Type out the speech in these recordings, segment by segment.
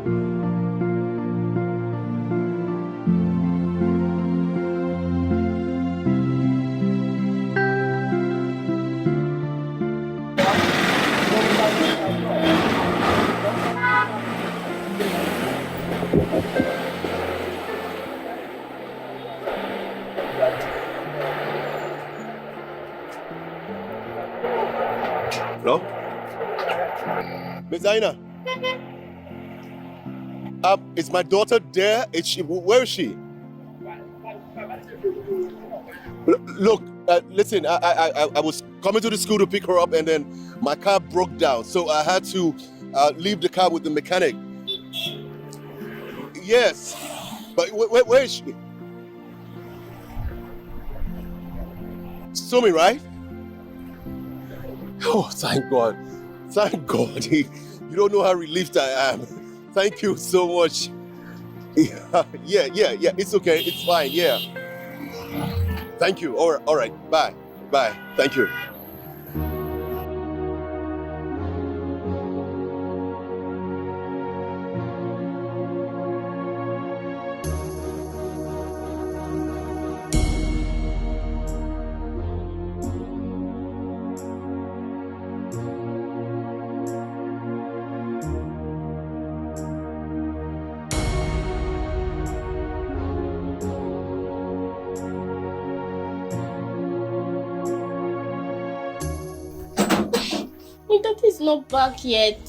Hello? Miss Aina? Is my daughter there? Where is she? Look, listen, I was coming to the school to pick her up and then my car broke down. So I had to leave the car with the mechanic. Yes, but where is she? Sumi, right? Oh, thank God. Thank God. You don't know how relieved I am. Thank you so much. Yeah. It's okay. It's fine. Yeah. Thank you. All right. Bye. Thank you. He's not back yet.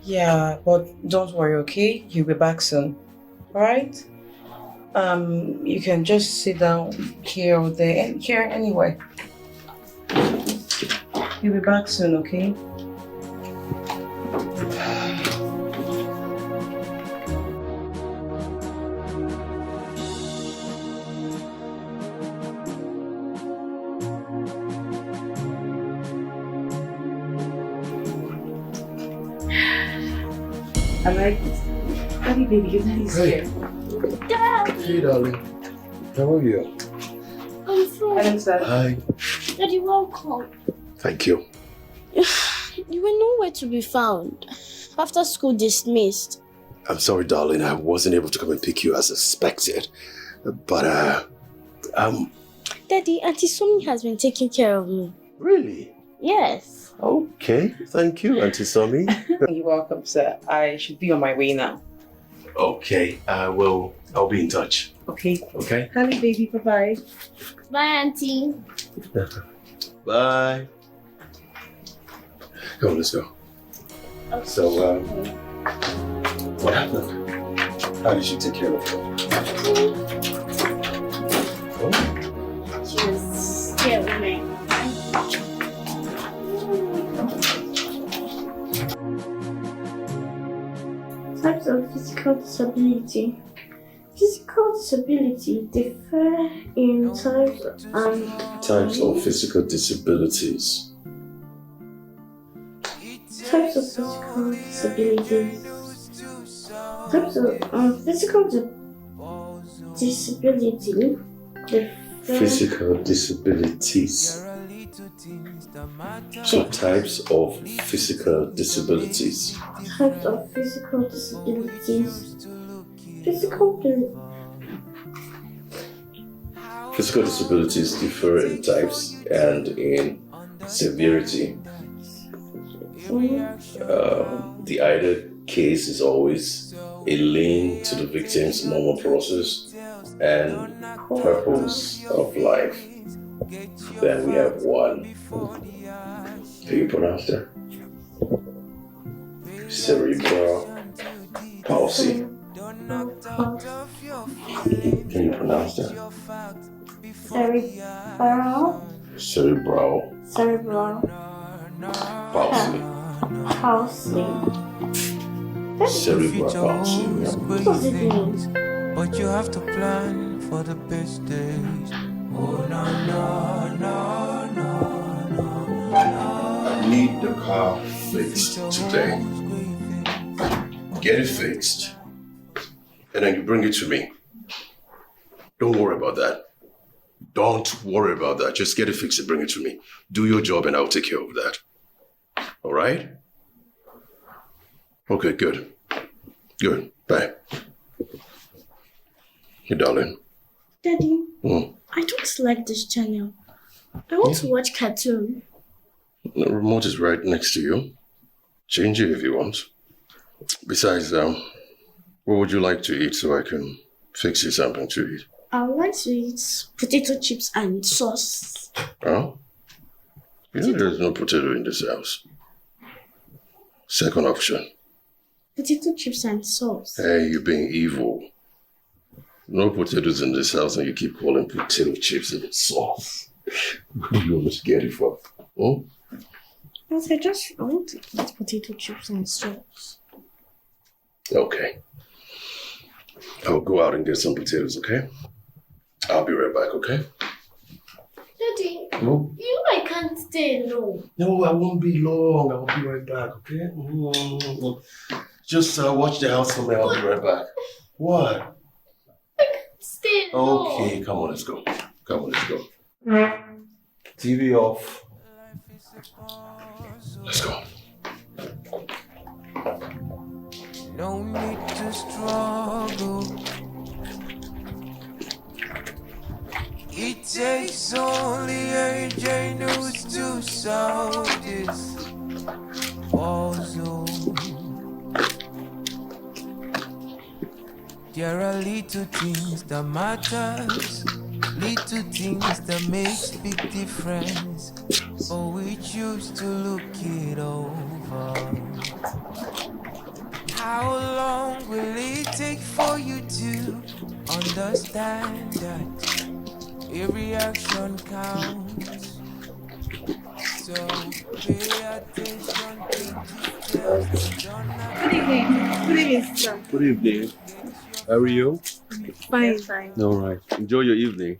Yeah, but don't worry, okay? He'll be back soon. Alright? You can just sit down here or there, and here anyway. He'll be back soon, okay? I like it. Daddy, baby, your daddy's here. Dad! Hey, darling. How are you? I'm fine. Hi. Daddy, welcome. Thank you. You were nowhere to be found. After school dismissed. I'm sorry, darling. I wasn't able to come and pick you as expected. But, Daddy, Auntie Sumi has been taking care of me. Really? Yes. Okay. Thank you, Auntie Sumi. You're welcome, sir. I should be on my way now. Okay. Well, I'll be in touch. Okay. Okay? Honey, baby, bye-bye. Bye, Auntie. Bye. Come on, let's go. Okay. So, what happened? How did she take care of you? Oh. She was scared with me. Types of physical disability. Physical disability differ in types and Types of physical disabilities. types of physical disabilities. Types of physical disability differ. Physical disabilities. So types of physical disabilities. Types of physical disabilities. Physical disabilities differ in types and in severity. The either case is always a link to the victim's normal process and purpose of life. Then we have one. Can you pronounce that? Cerebral palsy. Can you pronounce that? Cerebral palsy. Cerebral palsy. Yeah. What does it mean? But you have to plan for the best days. Oh no. I need the car fixed today. Get it fixed. And then you bring it to me. Don't worry about that. Don't worry about that. Just get it fixed and bring it to me. Do your job and I'll take care of that. All right? Okay, good. Good. Bye. Hey, darling. Daddy, Hmm. I don't like this channel. I want to watch cartoon. The remote is right next to you. Change it if you want. Besides, what would you like to eat so I can fix you something to eat? I would like to eat potato chips and sauce. Huh? You know there's no potato in this house. Second option. Potato chips and sauce. Hey, you're being evil. No potatoes in this house and you keep calling potato chips and sauce. Where do you want me to get it from? Oh? I want to eat potato chips and sauce. Okay. I'll go out and get some potatoes, okay? I'll be right back, okay? Daddy, No? you know I can't stay alone. No, I won't be long. I'll be right back, okay? Just watch the house for me. I'll be right back. What? Stay alone. Okay, come on, let's go. Come on, let's go. TV off. Let's go. No need to struggle. It takes only a genius to solve this puzzle. There are little things that matters, little things that makes big difference, but we choose to look it over. How long will it take for you to understand that every action counts? So pay attention to details. Good evening. Good evening, sir. Good evening. How are you? Fine. Fine. All right. Enjoy your evening.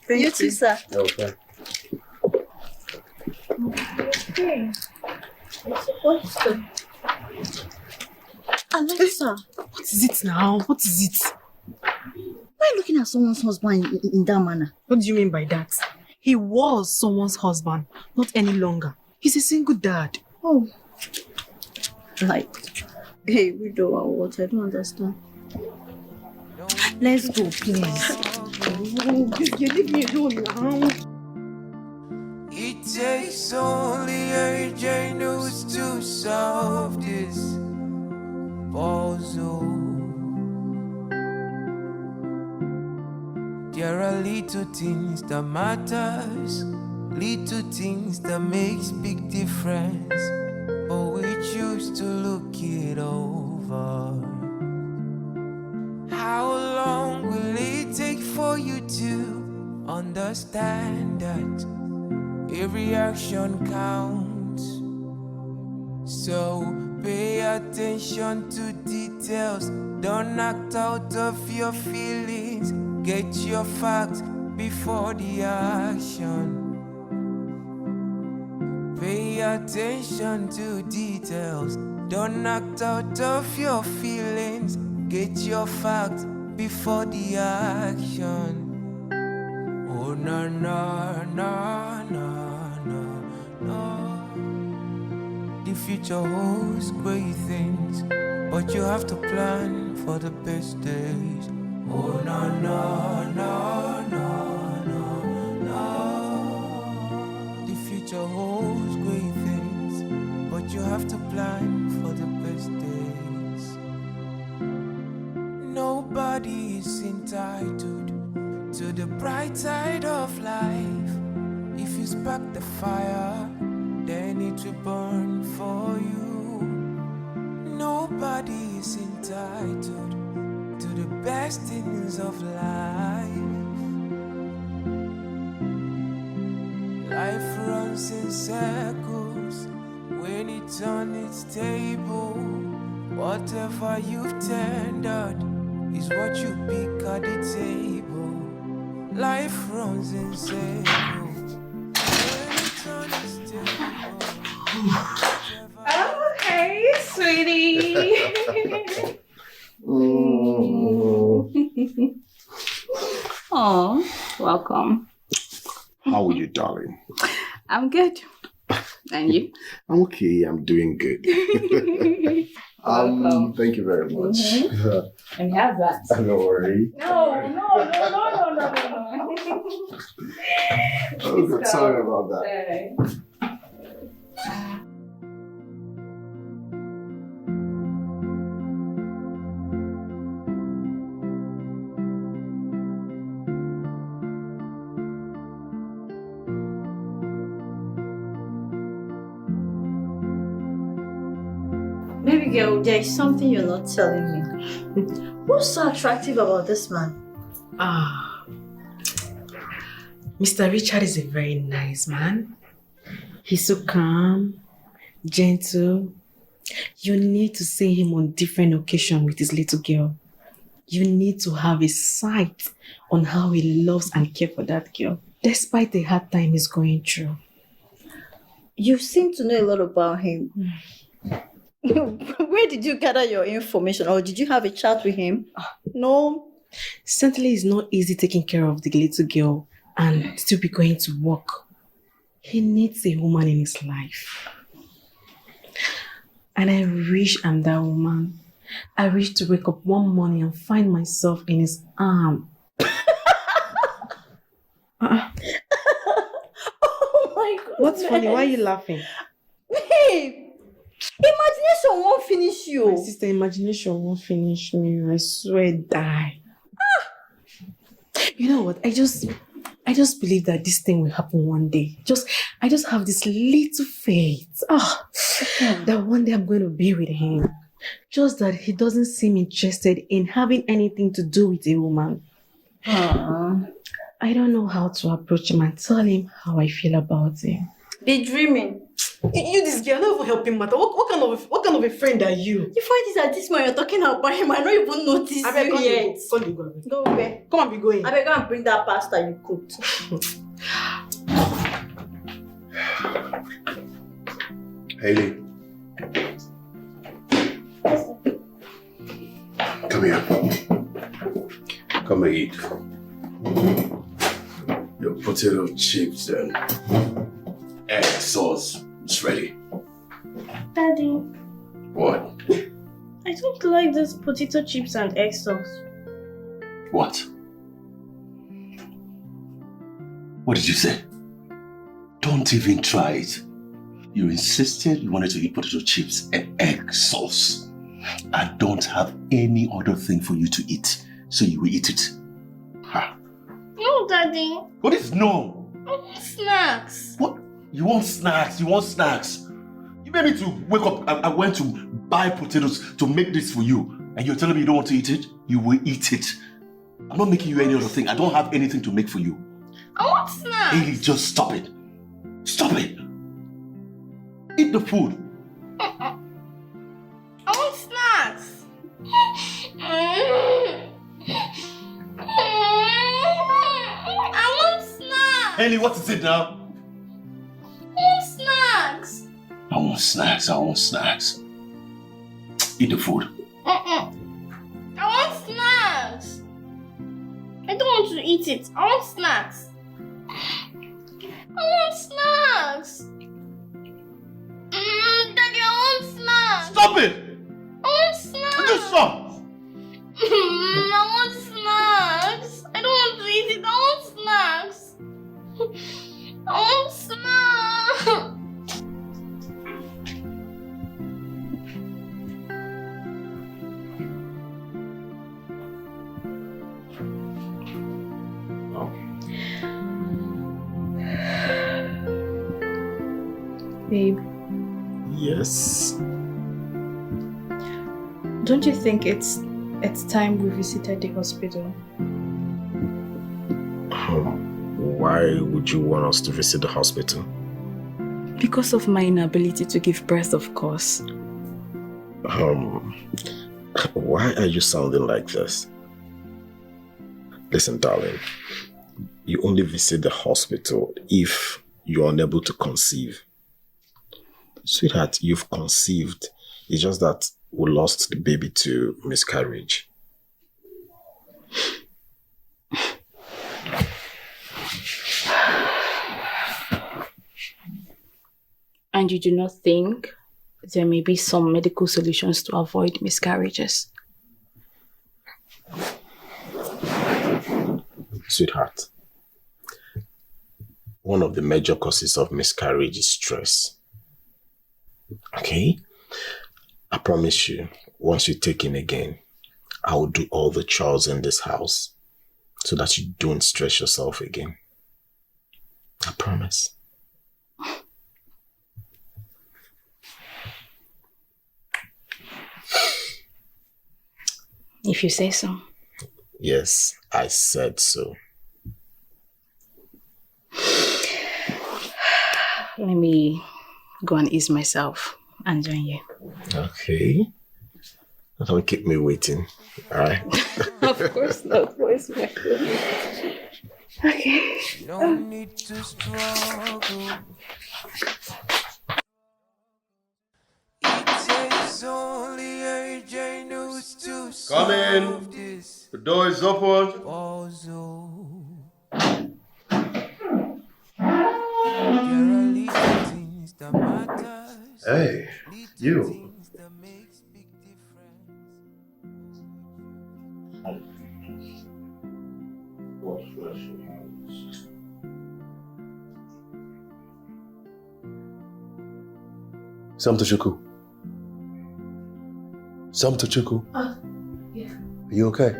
Thank you too, sir. Okay. Okay. What's the... Alexa, what is it now? What is it? Why are you looking at someone's husband in that manner? What do you mean by that? He was someone's husband, not any longer. He's a single dad. Oh. Like, hey, widow or what? I don't understand. Let's go, please. Oh, you leave me alone now. It takes only a genius to solve this puzzle. There are little things that matters, little things that makes big difference, but we choose to look it over. How long will it take for you to understand that every action counts? So pay attention to details. Don't act out of your feelings. Get your facts before the action. Pay attention to details. Don't act out of your feelings. Get your facts before the action. Oh no no no no no no. The future holds great things, but you have to plan for the best days. Oh no no no no no no. The future holds great things, but you have to plan for the best days. Nobody is entitled to the bright side of life. If you spark the fire, then it will burn for you. Nobody is entitled to the best things of life. Life runs in circles when it's on its table. Whatever you've tendered is what you pick at the table. Life runs in circles when it's on its table. Oh, hey, sweetie. Oh, welcome. How are you, darling? I'm good. And you? I'm okay. I'm doing good. Thank you very much. And have that. No worry. No. Oh, good. Sorry about that. Baby girl, there is something you're not telling me. What's so attractive about this man? Mr. Richard is a very nice man. He's so calm, gentle. You need to see him on different occasions with his little girl. You need to have a sight on how he loves and cares for that girl, despite the hard time he's going through. You seem to know a lot about him. Where did you gather your information, or did you have a chat with him? No. Certainly, it's not easy taking care of the little girl and still be going to work. He needs a woman in his life. And I wish I'm that woman. I wish to wake up one morning and find myself in his arm. Oh my God. What's funny? Why are you laughing? Babe, imagination won't finish you. My sister, imagination won't finish me. I swear, die. You know what? I just believe that this thing will happen one day. I just have this little faith. That one day I'm going to be with him. Just that he doesn't seem interested in having anything to do with a woman. I don't know how to approach him and tell him how I feel about him. Be dreaming. You this girl, not even helping matter. What kind of a friend are you? You find this at this moment you're talking about him. I don't even notice you yet. Go away. Come on, be going. I better go and bring that pasta you cooked. Hayley. Come here. Come and eat. Your potato chips and egg sauce is ready. Daddy, What? I don't like this potato chips and egg sauce. What? What did you say? Don't even try it. You insisted you wanted to eat potato chips and egg sauce. I don't have any other thing for you to eat, so you will eat it. Ha. No, Daddy. What is no? I want snacks. What? You want snacks? You want snacks? You made me to wake up. I went to buy potatoes to make this for you, and you're telling me you don't want to eat it? You will eat it. I'm not making you any other thing. I don't have anything to make for you. I want snacks. Hayley, just stop it. Stop it. Eat the food. I want snacks. I want snacks. Hayley, what is it now? I want snacks. I want snacks. I want snacks. Eat the food. I want snacks. I don't want to eat it. I want snacks. I want snacks. Daddy, I want snacks. Stop it! I want snacks. Just stop! I want snacks. I don't want to eat it. I want snacks. I want snacks. Babe, Yes. don't you think it's time we visited the hospital? Why would you want us to visit the hospital? Because of my inability to give birth, of course. Why are you sounding like this? Listen, darling, you only visit the hospital if you're unable to conceive. Sweetheart, you've conceived. It's just that we lost the baby to miscarriage. And you do not think there may be some medical solutions to avoid miscarriages? Sweetheart, one of the major causes of miscarriage is stress. Okay? I promise you, once you take in again, I will do all the chores in this house so that you don't stress yourself again. I promise. If you say so. Yes, I said so. Let me go and ease myself and join you. Okay. Don't keep me waiting. Alright? Of course not. Voice my Okay. You don't need to struggle. It takes only AJ knows to Come in. solve this The door is open. puzzle. There are little things that matters. Hey, you. Things that makes big difference. Samtochukwu. Samtochukwu. Yeah. Are you okay?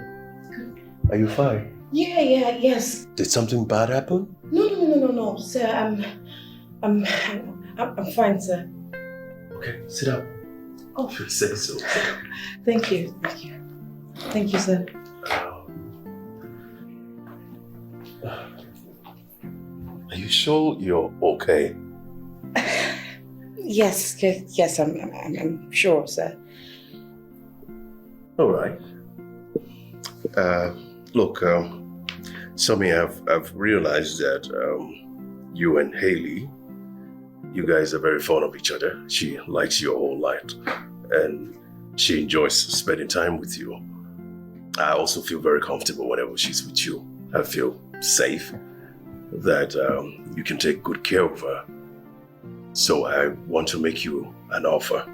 Are you fine? Yes. Did something bad happen? No, sir. I'm fine, sir. Okay, sit down. Oh. If you say so. Thank you, sir. Are you sure you're okay? Yes, I'm sure, sir. All right. Look, Sammy, I've realized that you and Haley, you guys are very fond of each other. She likes you a whole lot, and she enjoys spending time with you. I also feel very comfortable whenever she's with you. I feel safe that you can take good care of her. So I want to make you an offer.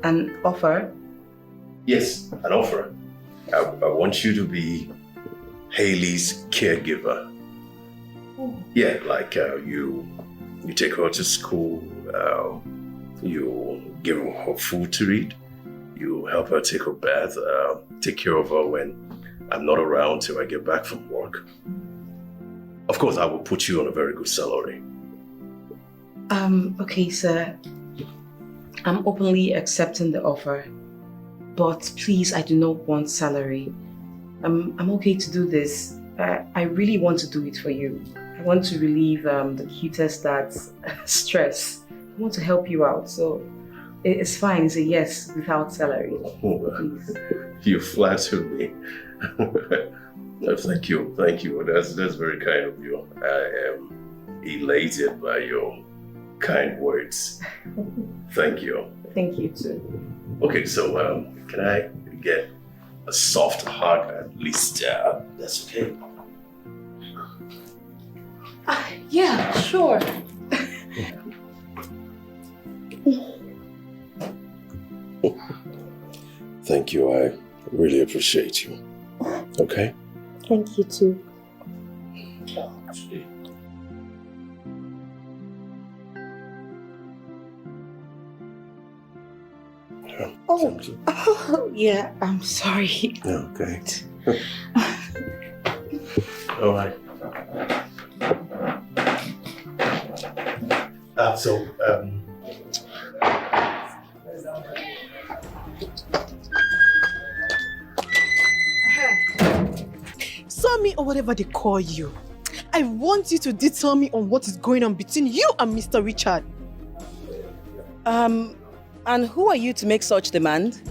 An offer? Yes, an offer. I want you to be Haley's caregiver. Yeah, like you take her to school, you give her food to eat, you help her take her bath, take care of her when I'm not around till I get back from work. Of course, I will put you on a very good salary. Okay, sir. I'm openly accepting the offer, but please, I do not want salary. I'm okay to do this. I really want to do it for you. I want to relieve the cutest dad's stress. I want to help you out, so it's fine. It's a yes without salary. Please. You flatter me. Thank you. That's very kind of you. I am elated by your kind words. Thank you. Thank you too. Okay, so can I get a soft hug at least? That's okay. Yeah, sure. Thank you. I really appreciate you. Okay? Thank you too. Oh, yeah, I'm sorry. Okay. All right. Sammy or whatever they call you. I want you to detail me on what is going on between you and Mr. Richard. And who are you to make such demand?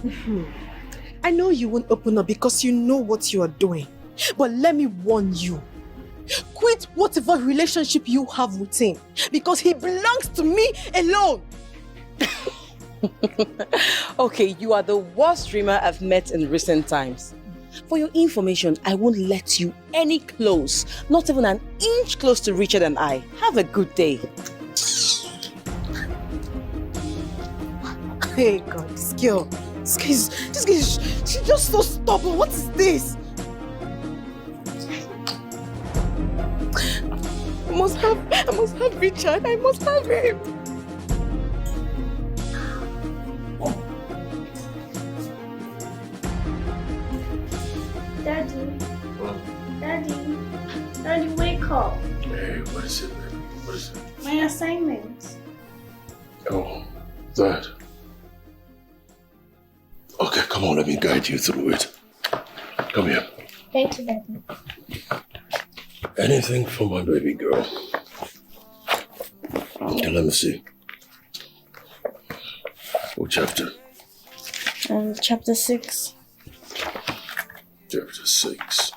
I know you won't open up because you know what you are doing. But let me warn you. Quit whatever relationship you have with him because he belongs to me alone. Okay, you are the worst dreamer I've met in recent times. For your information, I won't let you any close, not even an inch close to Richard and I. Have a good day. Hey God, this girl is, she's just so stubborn. What is this? I must have Richard. I must have him. Daddy, wake up. Hey, what is it, baby? What is it? My assignment. Oh, that. Okay, come on, let me guide you through it. Come here. Thank you, Daddy. Anything for my baby girl. Okay, let me see. What chapter? Chapter 6. Chapter 6.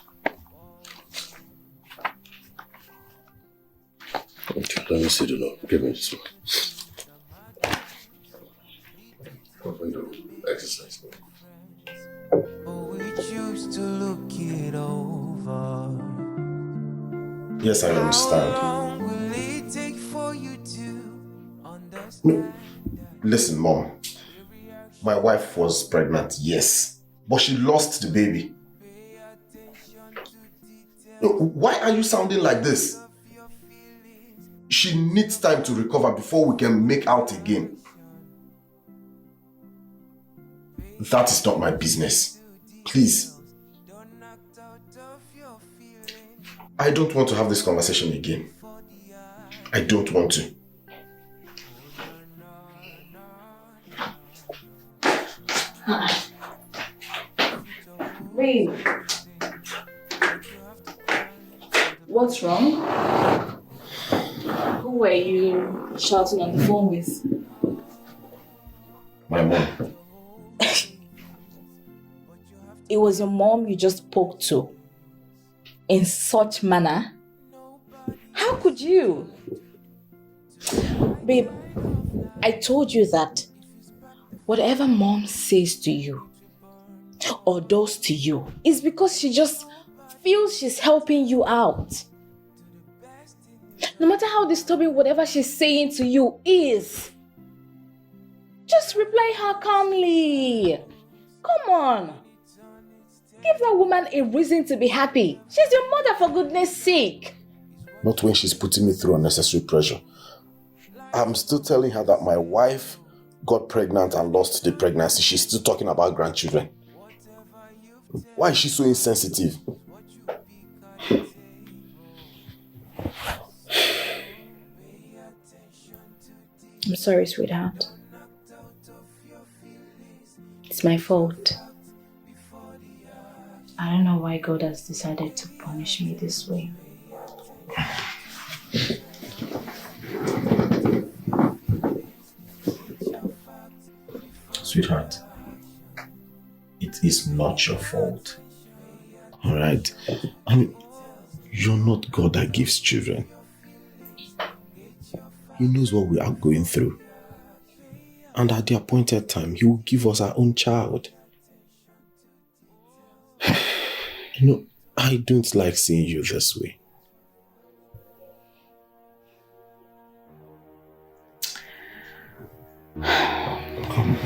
Okay, let me see the note. Give me this one. Exercise. Oh, we choose to look it over. Yes, I understand. How long will it take for you to understand? No. Listen, Mom. My wife was pregnant, yes. But she lost the baby. No, why are you sounding like this? She needs time to recover before we can make out again. That is not my business. Please. I don't want to have this conversation again. I don't want to. Babe. What's wrong? Who were you shouting on the phone with? My mom. It was your mom you just spoke to in such manner? How could you? Babe, I told you that whatever mom says to you or does to you is because she just feels she's helping you out. No matter how disturbing whatever she's saying to you is, just reply her calmly. Come on. Give that woman a reason to be happy. She's your mother, for goodness sake. Not when she's putting me through unnecessary pressure. I'm still telling her that my wife got pregnant and lost the pregnancy. She's still talking about grandchildren. Why is she so insensitive? I'm sorry, sweetheart. It's my fault. I don't know why God has decided to punish me this way. Sweetheart, it is not your fault. Alright? I mean, you're not God that gives children. He knows what we are going through. And at the appointed time, He will give us our own child. You know, I don't like seeing you this way. Come.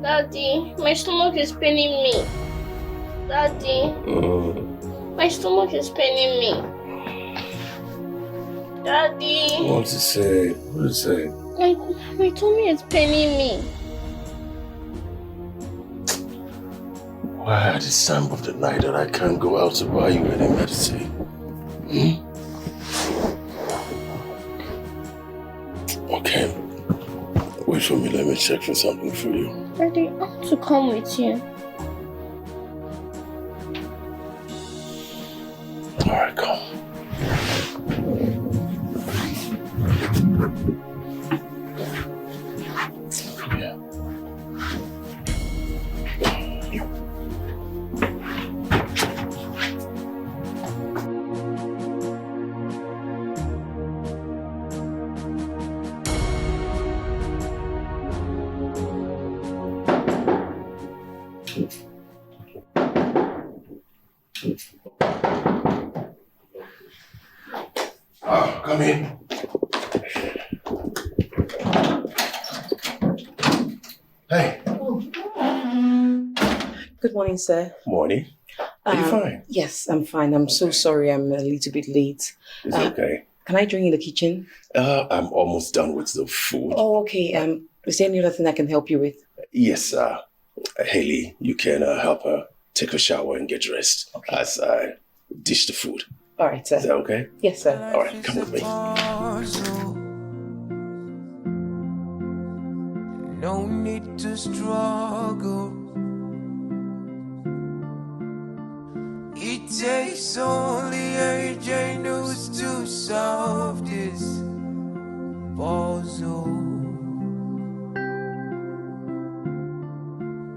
Daddy, my stomach is paining me. Daddy, my stomach is paining me. Daddy. What to say? What to say? My tummy is paining me. Why at this time of the night that I can't go out to buy you any medicine? Okay. Wait for me, let me check for something for you. Daddy, I want to come with you. Alright, come. Yeah. Come in. Hey. Good morning, sir. Morning. Are you fine? Yes, I'm fine. I'm so sorry I'm a little bit late. It's okay. Can I join you in the kitchen? I'm almost done with the food. Oh, okay. Is there any other thing I can help you with? Yes, Haley, you can help her take a shower and get dressed as I dish the food. All right, sir. Is that okay? Yes, sir. All right, come with me. No need to struggle. It takes only a genius to solve this puzzle.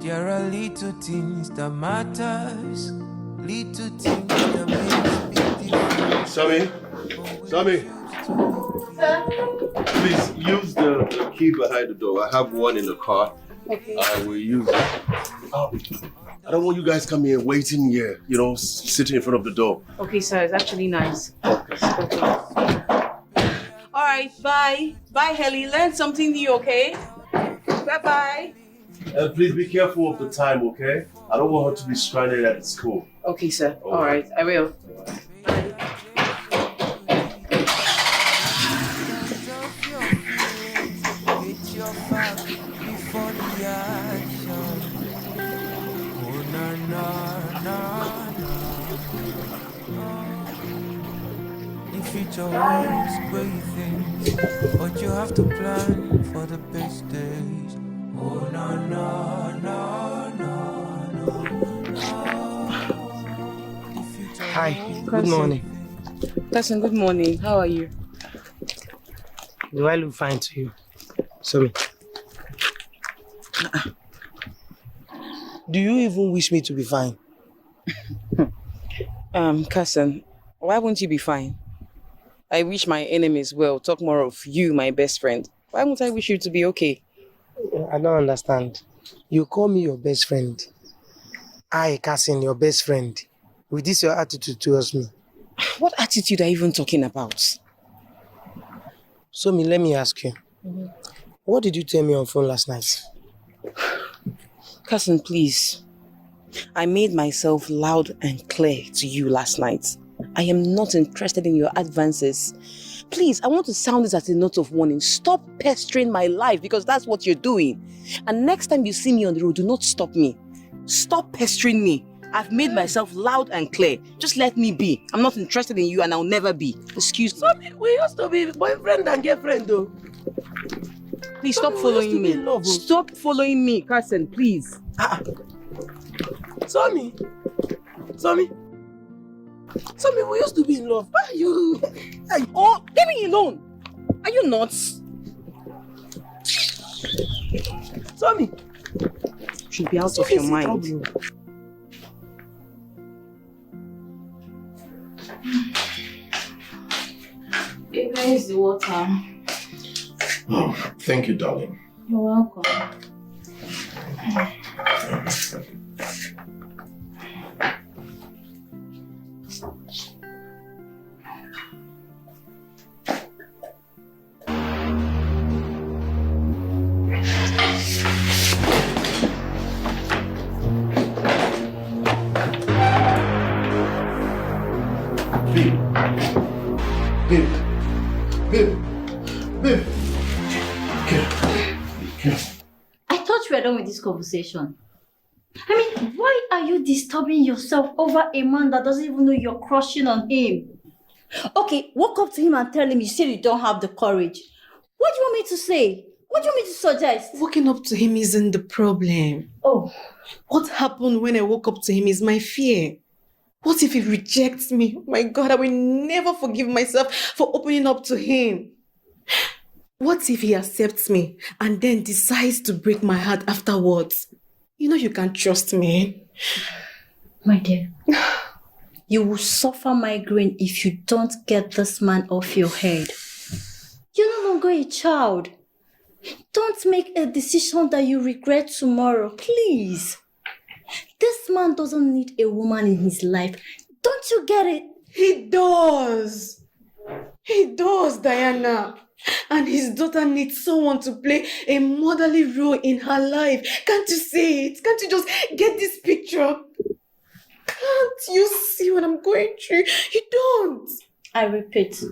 There are little things that matters, little things that makes big difference. Sammy. Please use the key behind the door. I have one in the car. Okay. I will use it. I don't want you guys coming here waiting here, sitting in front of the door. Okay, sir. It's actually nice. Okay. All right. Bye. Bye, Helly. Learn something new, okay? Bye-bye. And please be careful of the time, okay? I don't want her to be stranded at school. Okay, sir. All right. I will. Future holds great things, but you have to plan for the best days. Oh no no no no no. Hi, good morning. Cousin, good morning. How are you? Do I look fine to you? Sorry. Do you even wish me to be fine? Cousin, why won't you be fine? I wish my enemies well. Talk more of you, my best friend. Why won't I wish you to be okay? I don't understand. You call me your best friend. I, cousin, your best friend. With this your attitude towards me. What attitude are you even talking about? So, let me ask you. What did you tell me on phone last night? Cousin, please. I made myself loud and clear to you last night. I am not interested in your advances. Please, I want to sound this as a note of warning. Stop pestering my life because that's what you're doing. And next time you see me on the road, do not stop me. Stop pestering me. I've made myself loud and clear. Just let me be. I'm not interested in you and I'll never be. Excuse me. We used to be boyfriend and girlfriend though. Please stop following me. Stop following me, cousin, please. Sammy, we used to be in love. Why are you? Oh, leave me alone. Are you nuts? Sammy, you should be out of your mind. Hey, where is the water? Oh, thank you, darling. You're welcome. Babe. I thought we were done with this conversation. I mean, why are you disturbing yourself over a man that doesn't even know you're crushing on him? Okay, walk up to him and tell him you said you don't have the courage. What do you want me to say? What do you want me to suggest? Walking up to him isn't the problem. Oh. What happened when I woke up to him is my fear. What if he rejects me? Oh my God, I will never forgive myself for opening up to him. What if he accepts me and then decides to break my heart afterwards? You know you can't trust me. My dear, you will suffer migraine if you don't get this man off your head. You're no longer a child. Don't make a decision that you regret tomorrow, please. This man doesn't need a woman in his life. Don't you get it? He does. He does, Diana. And his daughter needs someone to play a motherly role in her life. Can't you see it? Can't you just get this picture? Can't you see what I'm going through? You don't. I repeat,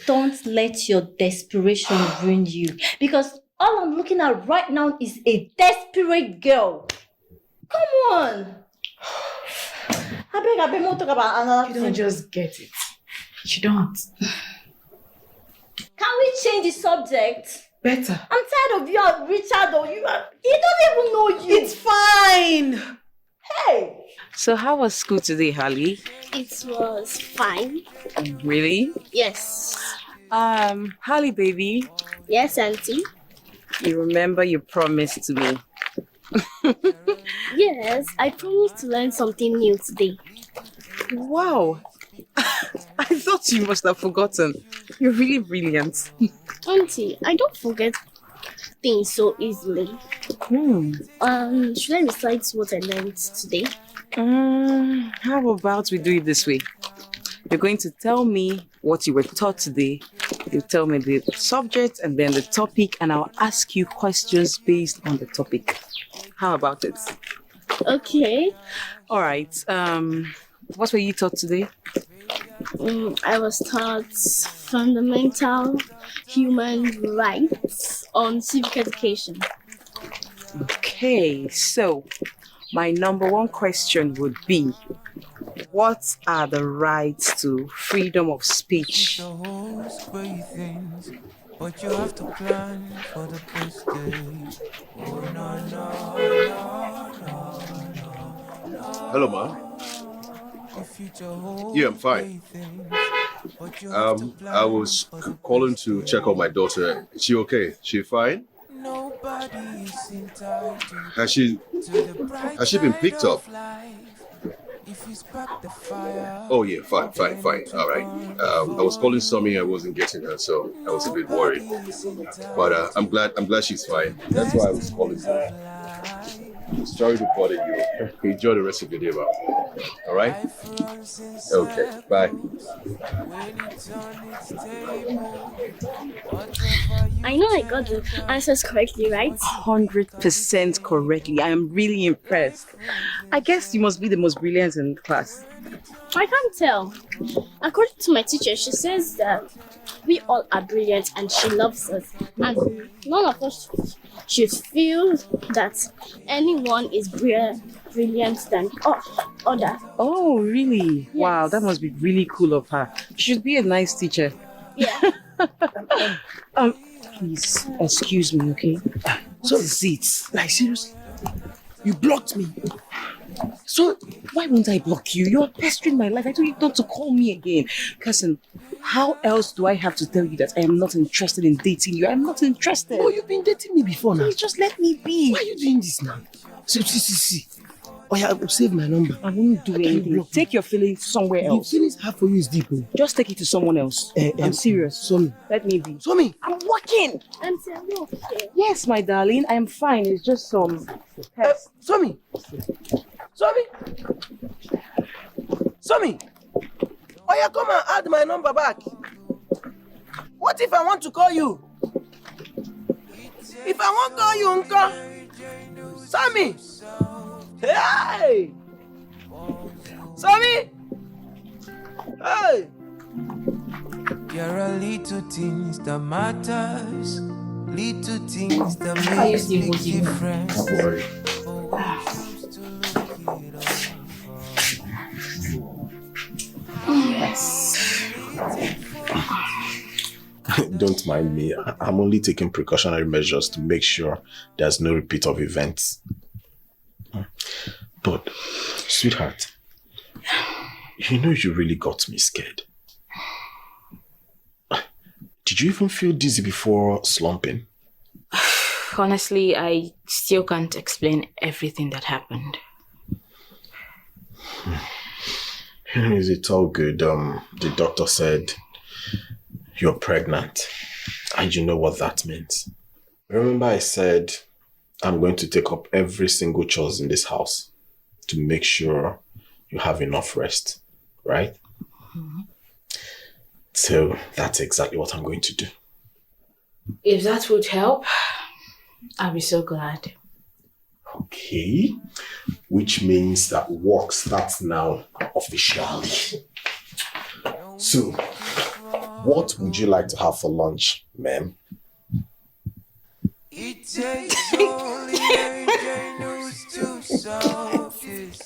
don't let your desperation ruin you. Because all I'm looking at right now is a desperate girl. Come on. I beg, we'll talk about another You thing. don't just get it. You don't. Can we change the subject? Better. I'm tired of you and Richard or you. He doesn't even know you. It's fine. Hey. So how was school today, Holly? It was fine. Really? Yes. Holly, baby, Yes, Auntie. you remember you promised to me. Yes, I promised to learn something new today. Wow. I thought you must have forgotten. You're really brilliant. Auntie, I don't forget things so easily. Should I recite what I learned today? How about we do it this way? You're going to tell me what you were taught today. You tell me the subject and then the topic, and I'll ask you questions based on the topic. How about it? Okay. All right. What were you taught today? I was taught fundamental human rights on civic education. Okay, so my number one question would be, what are the rights to freedom of speech? Great things, but you have to plan for the best days. Oh, no. Hello, Ma. Yeah, I'm fine. I was calling to check on my daughter. Is she okay? She fine? Has she been picked up? Oh yeah, fine. All right. I was calling Sammy. I wasn't getting her, so I was a bit worried. But I'm glad she's fine. That's why I was calling her. Sorry to bother you. Enjoy the rest of your day, Ma. All right? Okay. Bye. I know I got the answers correctly, right? 100% correctly. I am really impressed. I guess you must be the most brilliant in class. I can't tell. According to my teacher, she says that we all are brilliant and she loves us. And none of us should feel that anyone is brilliant than other. Oh, really? Yes. Wow, that must be really cool of her. She should be a nice teacher. Yeah. Please, excuse me, okay? So is it? Like seriously? You blocked me. So, why won't I block you? You're pestering my life. I told you not to call me again. Cousin, how else do I have to tell you that I am not interested in dating you? I'm not interested. Oh, you've been dating me before now. Please just let me be. Why are you doing this now? See. Oh yeah, I will save my number. I won't do anything. Take your feelings somewhere else. The feelings I have for you is deep. Just take it to someone else. I'm serious. Somi. Let me be. Somi. I'm working. Auntie, are you okay? Yes, my darling. I am fine. It's just some... Somi. Oh yeah, come and add my number back. What if I want to call you? If I want to call you, Uncle. Somi. Hey. Somi. Hey. There are little things that matters, little things that Are you make still big working? difference. Don't worry. Don't mind me. I'm only taking precautionary measures to make sure there's no repeat of events. But, sweetheart, you know you really got me scared. Did you even feel dizzy before slumping? Honestly, I still can't explain everything that happened. It's all good. The doctor said you're pregnant, and you know what that means. Remember I said I'm going to take up every single chores in this house to make sure you have enough rest, right? Mm-hmm. So that's exactly what I'm going to do. If that would help, I'll be so glad. Okay, which means that work starts now officially. So, what would you like to have for lunch, ma'am? It takes only AJ news to solve this.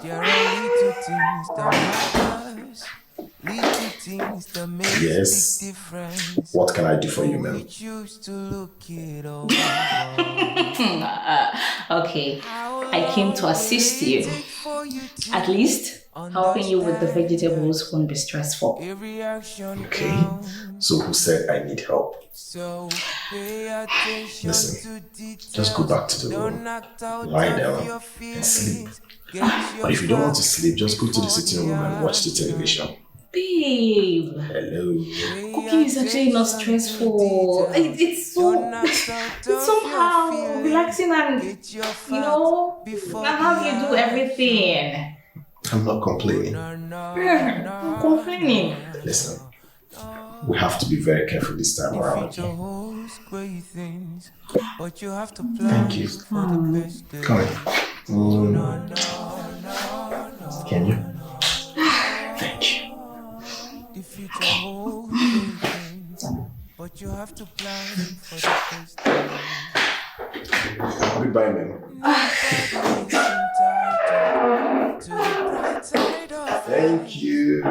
There are little things that matters, little things that make Yes. big difference. What can I do for you, ma'am? We choose to look it over. Okay, I came to assist you. At least, helping you with the vegetables won't be stressful. Okay, so who said I need help? Listen, just go back to the room, lie down and sleep. But if you don't want to sleep, just go to the sitting room and watch the television. Babe, Hello. cooking is actually not stressful. It's somehow relaxing and, I have you do everything. I'm not complaining. I'm complaining. Listen, we have to be very careful this time around. Thank you. Come in. Can you? Thank you. Goodbye, ma'am. Thank you.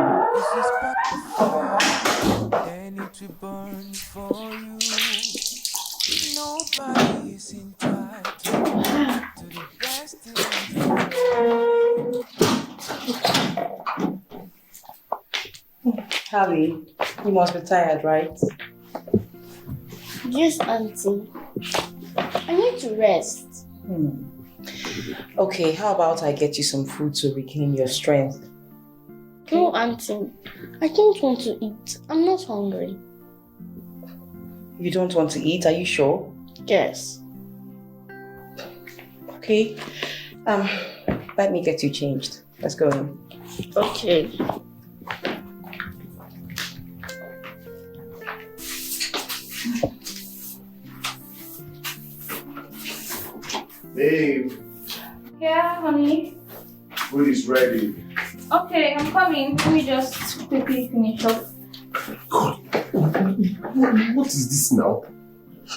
Nobody is entitled to the best Harry, you must be tired, right? Yes, Auntie. I need to rest. Okay, how about I get you some food to regain your strength? No, Auntie. I don't want to eat. I'm not hungry. You don't want to eat, are you sure? Yes. Okay. Let me get you changed. Let's go in. Okay. Babe, Yeah, honey. food is ready. Okay, I'm coming. Let me just quickly finish up. God, what is this now?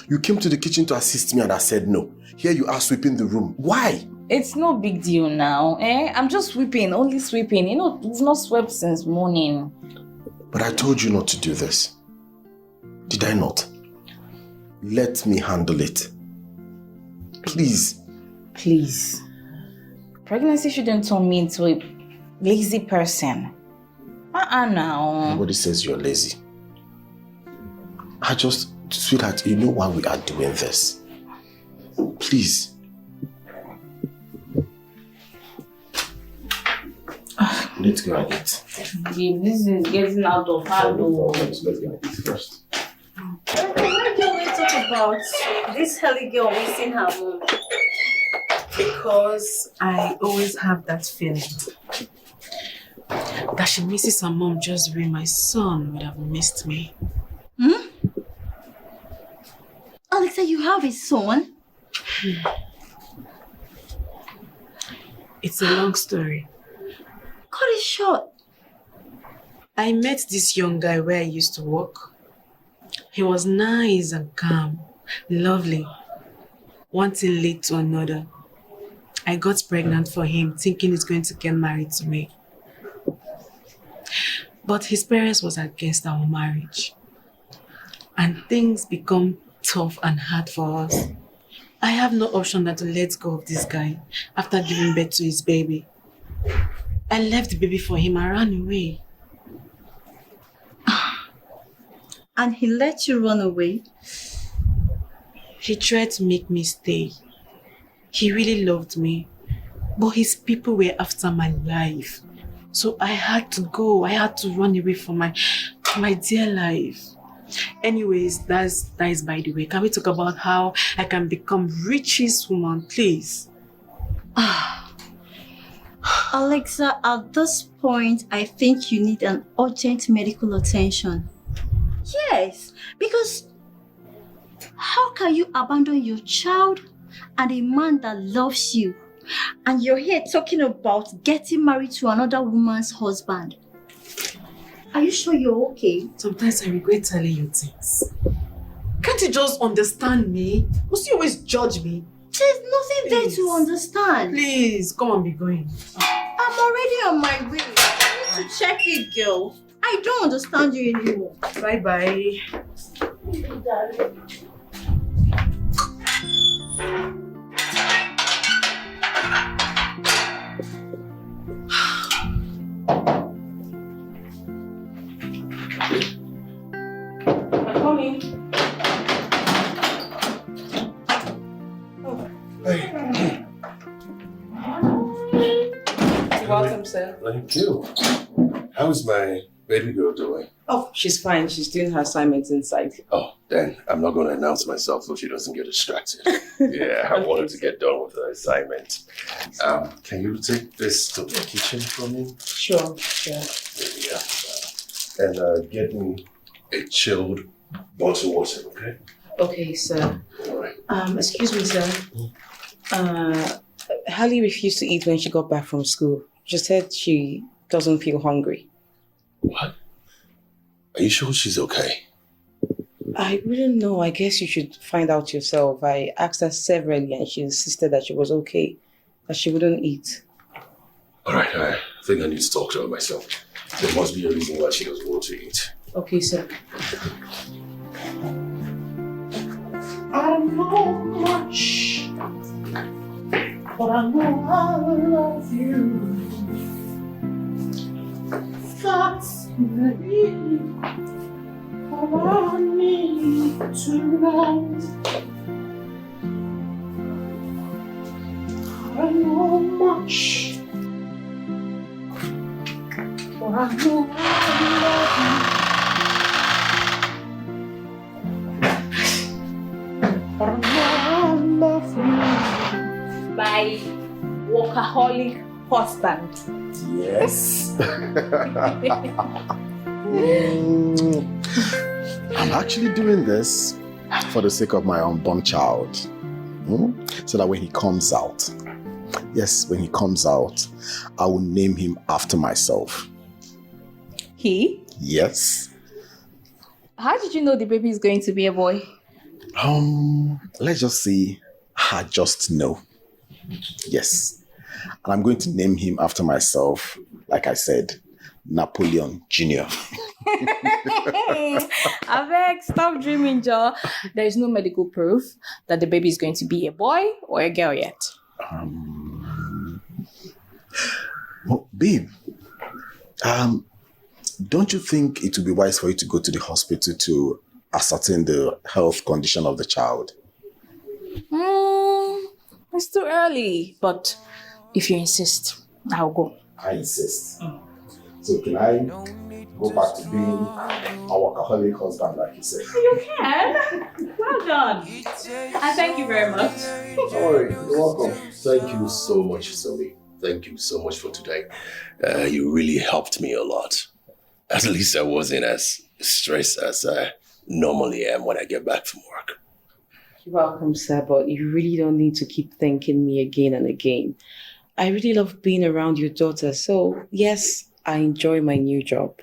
You came to the kitchen to assist me and I said no. Here you are sweeping the room. Why? It's no big deal now, eh? I'm just sweeping, only sweeping. We've not swept since morning. But I told you not to do this. Did I not? Let me handle it. Please. Please. Pregnancy shouldn't turn me into a lazy person. Now. Nobody says you're lazy. Sweetheart, you know why we are doing this. Please. Let's go and eat. Babe, this is getting out of hand. Let's go and eat first. Why do we talk about this Helly girl missing her mom? Because I always have that feeling that she misses her mom just the way my son would have missed me. Alexa, you have a son? It's a long story. Cut it short. I met this young guy where I used to work. He was nice and calm, lovely. One thing led to another. I got pregnant for him, thinking he's going to get married to me. But his parents was against our marriage. And things become tough and hard for us. I have no option than to let go of this guy after giving birth to his baby. I left the baby for him and ran away. And he let you run away? He tried to make me stay. He really loved me. But his people were after my life. So I had to go. I had to run away from my My dear life. Anyways, that is by the way. Can we talk about how I can become richest woman, please? Alexa, at this point, I think you need an urgent medical attention. Yes, because how can you abandon your child and a man that loves you, and you're here talking about getting married to another woman's husband? Are you sure you're okay? Sometimes I regret telling you things. Can't you just understand me? Must you always judge me? There's nothing there to understand. Please, come on, be going. I'm already on my way. I need to check it, girl. I don't understand you anymore. Bye-bye. I'm coming. You're welcome, sir. Thank you. How's my baby girl doing? Oh, she's fine. She's doing her assignments inside. Oh, then I'm not going to announce myself so she doesn't get distracted. Yeah, I wanted to get done with the assignment. Can you take this to the kitchen for me? Sure. Yeah. And get me a chilled bottle of water, okay? Okay, sir. All right. Excuse me, sir. Hallie refused to eat when she got back from school. She said she doesn't feel hungry. What? Are you sure she's okay? I wouldn't know. I guess you should find out yourself. I asked her severally and she insisted that she was okay, that she wouldn't eat. All right, I think I need to talk to her myself. There must be a reason why she doesn't want to eat. Okay, sir. I don't know much, but I know I love you. That's maybe all I need to know. I don't know much, but I know I love you. But I know I love you. My workaholic husband. Yes. I'm actually doing this for the sake of my unborn child. So that when he comes out, I will name him after myself. He? Yes. How did you know the baby is going to be a boy? Let's just say I just know. Yes. And I'm going to name him after myself, like I said, Napoleon Jr. Avec, stop dreaming, Joe. There is no medical proof that the baby is going to be a boy or a girl yet. Well, babe, don't you think it would be wise for you to go to the hospital to ascertain the health condition of the child? It's too early, but if you insist, I'll go. I insist. So can I go back to being a workaholic husband, like you said? You can. Well done. And thank you very much. Don't worry, you're welcome. Thank you so much, Zubby. Thank you so much for today. You really helped me a lot. At least I wasn't as stressed as I normally am when I get back from work. You're welcome, sir, but you really don't need to keep thanking me again and again. I really love being around your daughter, so yes, I enjoy my new job.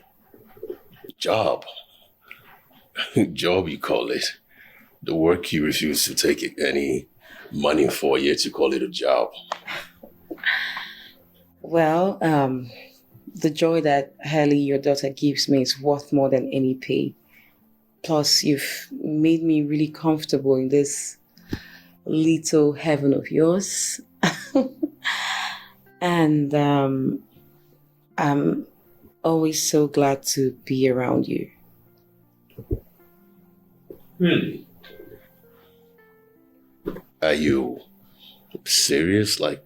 Job? Job, you call it. The work you refuse to take any money for, yet you call it a job. Well, the joy that Hallie, your daughter, gives me is worth more than any pay. Plus, you've made me really comfortable in this little heaven of yours. And I'm always so glad to be around you. Really? Are you serious? Like,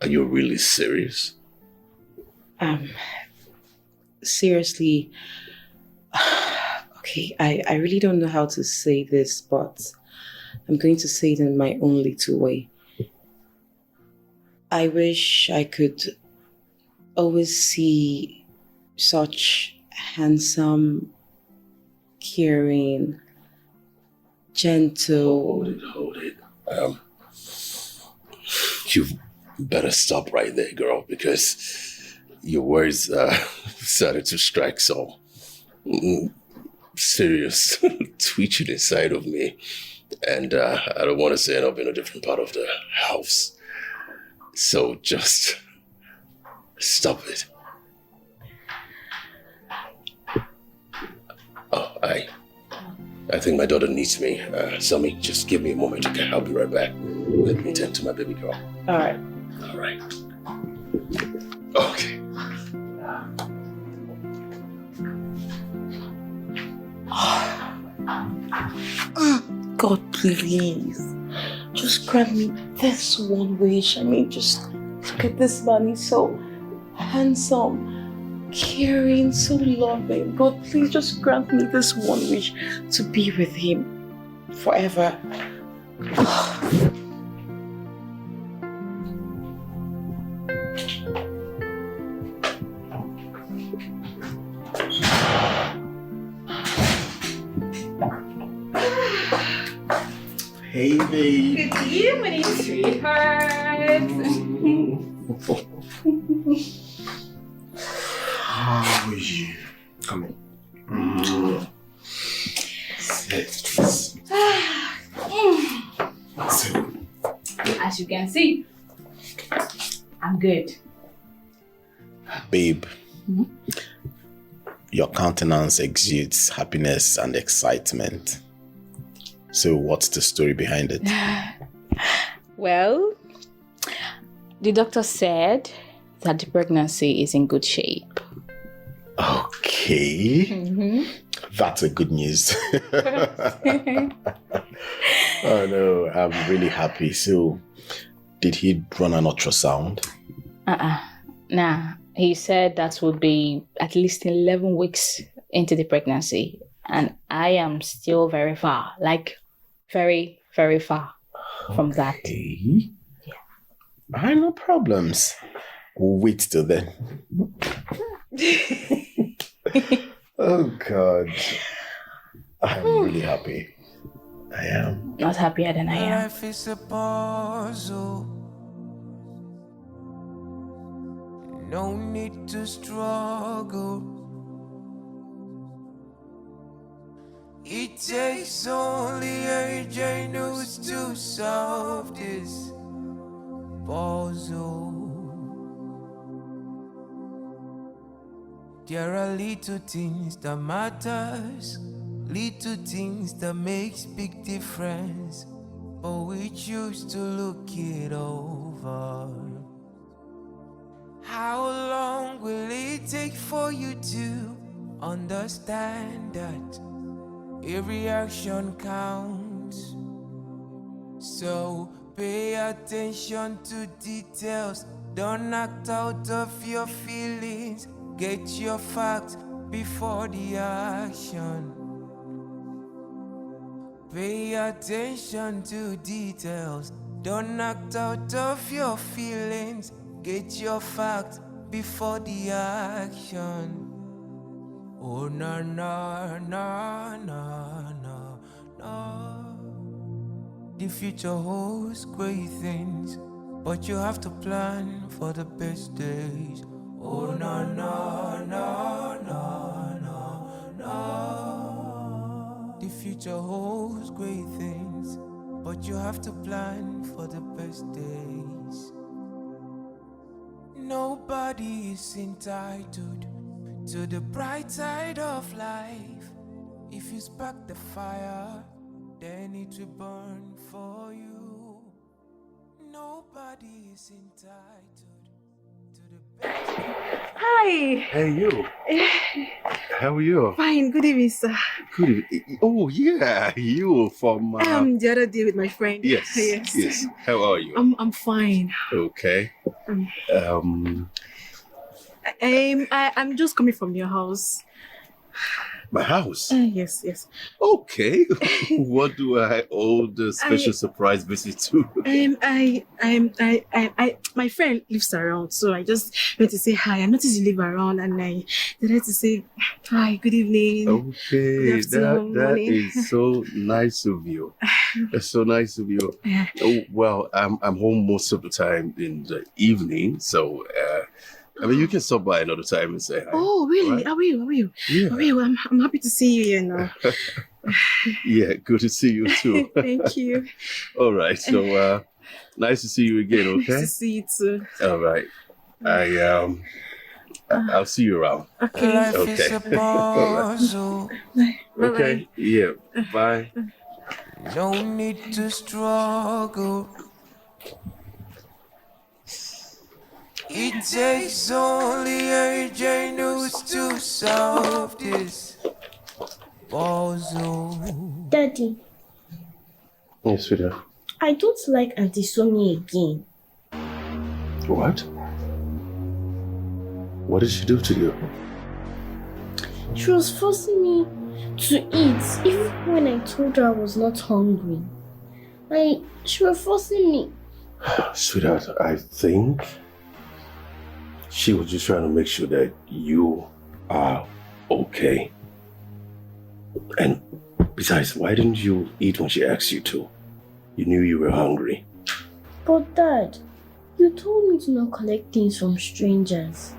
are you really serious? Seriously, Okay, I really don't know how to say this, but I'm going to say it in my own little way. I wish I could always see such handsome, caring, gentle... Hold it. You better stop right there, girl, because your words started to strike some serious twitching inside of me. And I don't want to end up in a different part of the house. So just stop it. Oh, I think my daughter needs me. Sammy, just give me a moment, okay? I'll be right back. Let me tend to my baby girl. All right. All right. Okay. God, please. Just grant me this one wish. I mean, just look at this man. He's so handsome, caring, so loving. God, please just grant me this one wish to be with him forever. Hey, babe. Good evening, sweetheart. How are you? Come in. Sit. As you can see, I'm good. Babe, your countenance exudes happiness and excitement. So what's the story behind it? Well, the doctor said that the pregnancy is in good shape. Okay. That's a good news. Oh no, I'm really happy. So, did he run an ultrasound? Nah, he said that would be at least 11 weeks into the pregnancy. And I am still very far, like very, very far from that. Okay. Yeah. No problems. We'll wait till then. Oh God. I'm really happy. I am. Not happier than I am. Life is a puzzle. No need to struggle. It takes only a genius to solve this puzzle. There are little things that matters, little things that makes big difference, but we choose to look it over. How long will it take for you to understand that every action counts? So pay attention to details. Don't act out of your feelings. Get your facts before the action. Pay attention to details. Don't act out of your feelings. Get your facts before the action. Oh no no no no no no. The future holds great things, but you have to plan for the best days. Oh no no no no no no. The future holds great things, but you have to plan for the best days. Nobody is entitled to the bright side of life. If you spark the fire, then it will burn for you. Nobody is entitled to the best. Hi. Hey, you. How are you? Fine. Good evening, sir. Good evening. Oh, yeah. You from... The other day with my friend. Yes. Yes. How are you? I'm fine. Okay. I'm just coming from your house. My house? Yes. Okay. What do I owe the special surprise visit to? My friend lives around, so I just went to say hi. I noticed you live around, and I decided to say hi, good evening. Okay, that is so nice of you. That's so nice of you. Yeah. Oh, well, I'm home most of the time in the evening, so I mean you can stop by another time and say hi. Oh, really? Right? Are you? Yeah. I will. I'm happy to see you here now. Yeah, good to see you too. Thank you. All right, so nice to see you again. Okay. Nice to see you too. All right. I'll see you around. Okay. Life Okay. is a puzzle. Okay. Yeah. Bye. No need to struggle. It takes only a genius to solve this puzzle. Daddy, Yes, sweetheart. I don't like Auntie Somi again. What? What did she do to you? She was forcing me to eat, even when I told her I was not hungry. She was forcing me. Sweetheart, I think she was just trying to make sure that you are okay. And besides, why didn't you eat when she asked you to? You knew you were hungry. But Dad, you told me to not collect things from strangers.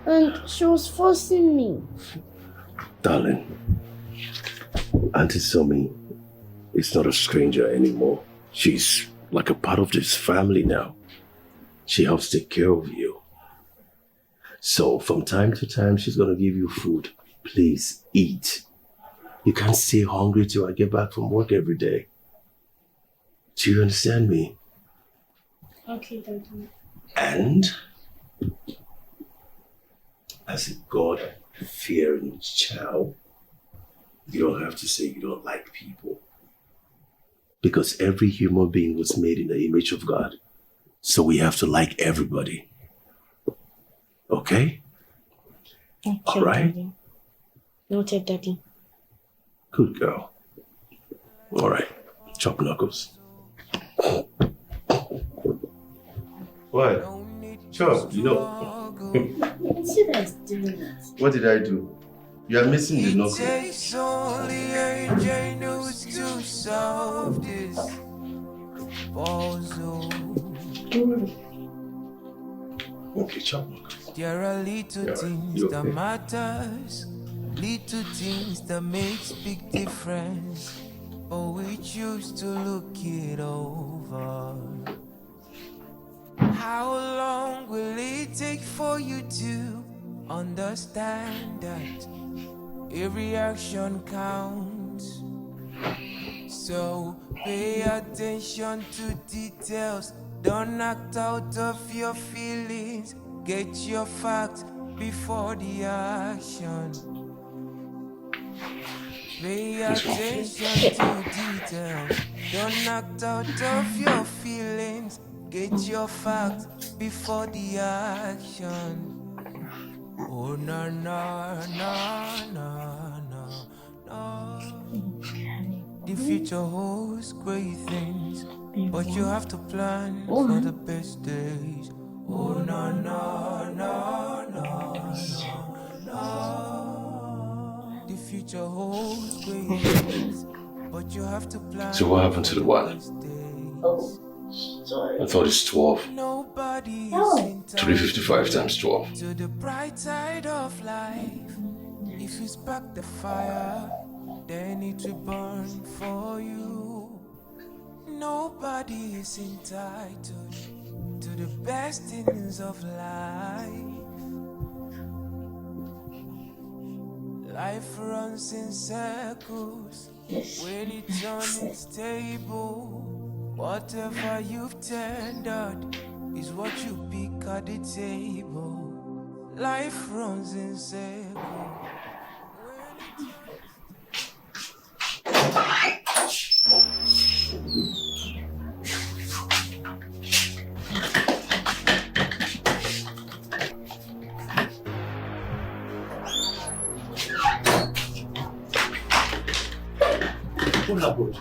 And she was forcing me. Darling, Auntie Somi is not a stranger anymore. She's like a part of this family now. She helps take care of you. So from time to time, she's going to give you food. Please eat. You can't stay hungry till I get back from work every day. Do you understand me? Okay, Daddy. And as a God-fearing child, you don't have to say you don't like people. Because every human being was made in the image of God. So we have to like everybody. Okay? Okay, All right? Daddy. Noted, Daddy. Good girl. All right. Chop knuckles. What? Chop, you know. See that's doing that. What did I do? You are missing the It knuckles. takes only a genius to solve this puzzle. Okay, chop knuckles. There are little Yeah, things you that okay? matters, little things that makes big difference, but we choose to look it over. How long will it take for you to understand that every action counts? So pay attention to details, don't act out of your feelings. Get your facts before the action. Pay attention to details. Don't act out of your feelings. Get your facts before the action. Oh no no no no no no. The future holds great things, but you have to plan for the best days. Oh no no no no no no. The future holds great things, but you have to plan. So what happened to the one? Oh, sorry. I thought it's 12. Nobody Oh. is entitled 355 times 12. to the bright side of life. If you spark the fire, then it will burn for you. Nobody is entitled to the best things of life. Life runs in circles when it's on its table. Whatever you've tendered is what you pick at the table. Life runs in circles. What happened?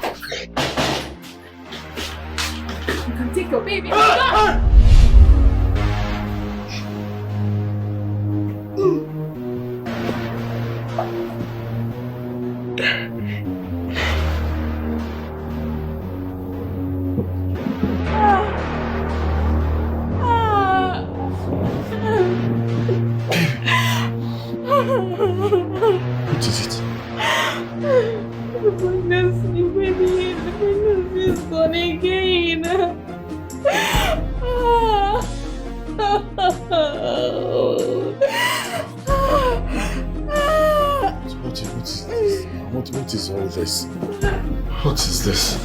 You can take your baby. What is it? The pregnancy, baby. The pregnancy is gone again. What is all this? What is this?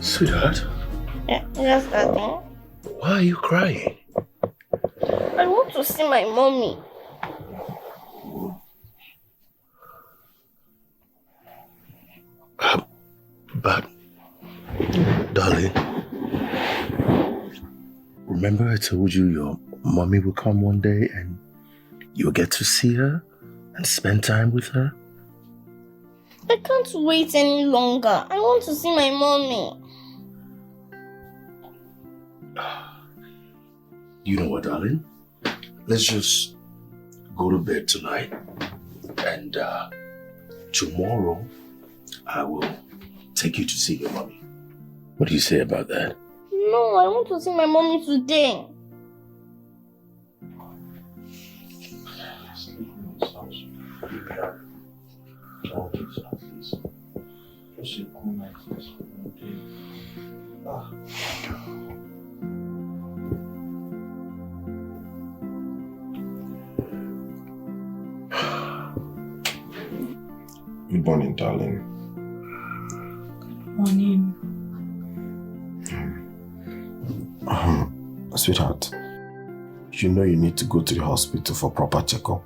Sweetheart, Yes, Daddy. why are you crying? I want to see my mommy. But, darling, remember I told you your mommy will come one day and you'll get to see her and spend time with her? I can't wait any longer. I want to see my mommy. You know what, darling? Let's just go to bed tonight and tomorrow I will take you to see your mommy. What do you say about that? No, I want to see my mommy today. Good morning, darling. Morning. Sweetheart, you know you need to go to the hospital for proper checkup.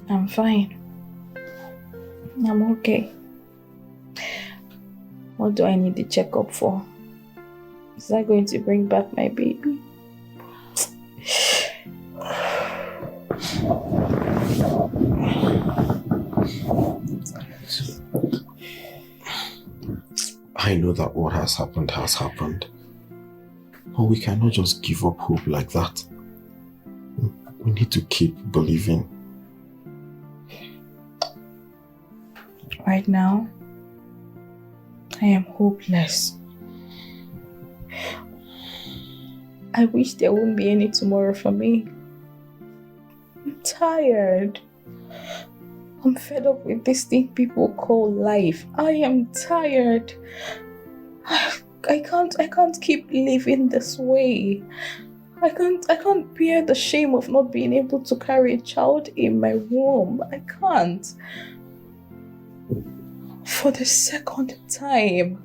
I'm fine. I'm okay. What do I need the checkup for? Is that going to bring back my baby? I know that what has happened, but we cannot just give up hope like that. We need to keep believing. Right now, I am hopeless. I wish there wouldn't be any tomorrow for me. I'm tired. I'm fed up with this thing people call life. I am tired. I can't keep living this way. I can't bear the shame of not being able to carry a child in my womb. I can't. For the second time.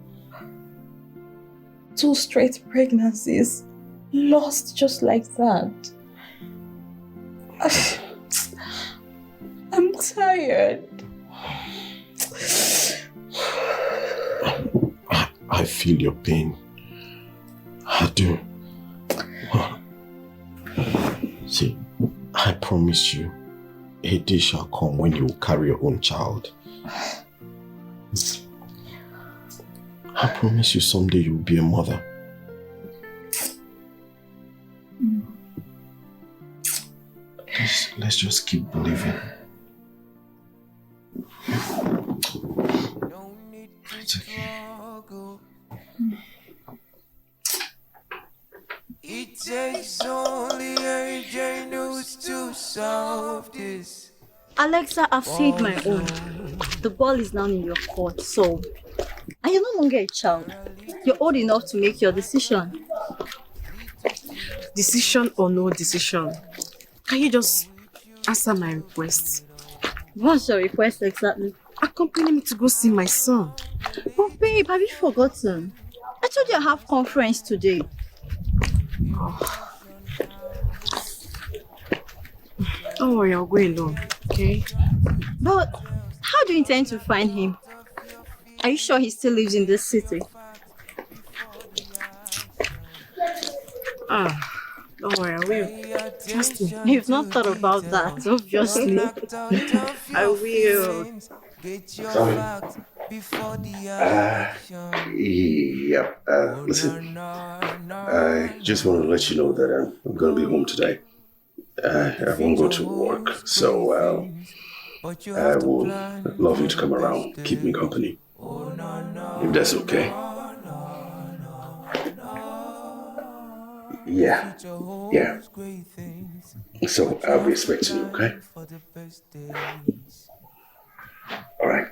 2 straight pregnancies. Lost just like that. I'm tired. I feel your pain. I do. See, I promise you, a day shall come when you will carry your own child. I promise you someday you will be a mother. Let's just keep believing. It's okay. It takes only a genius to solve this. Alexa, I've said my own. The ball is now in your court, so... And you're no longer a child. You're old enough to make your decision. Decision or no decision, can you just answer my request? What's your request exactly? accompany me to go see my son. But babe, have you forgotten? I told you I have conference today. Don't worry, I'll go alone, okay? But how do you intend to find him? Are you sure he still lives in this city? Don't worry, I will. Trust me. You've not thought about that, obviously. I will. Listen, I just want to let you know that I'm going to be home today. I won't go to work, so I will love you to come around, keep me company, if that's okay. Yeah. So I'll be expecting you, okay? All right.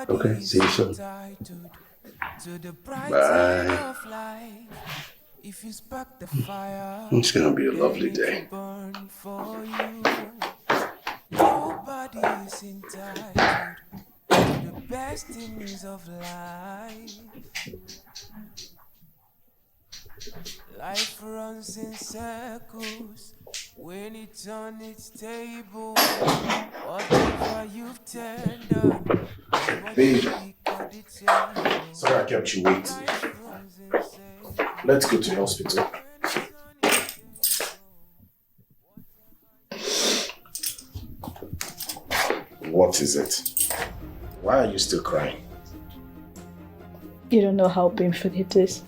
Okay, see you soon. Bye. It's gonna be a lovely day. Nobody is entitled to the best things of life. Life runs in circles when it's on its table. Whatever you've turned Babe, sorry I kept you waiting. Let's go to the hospital. What is it? Why are you still crying? You don't know how painful it is.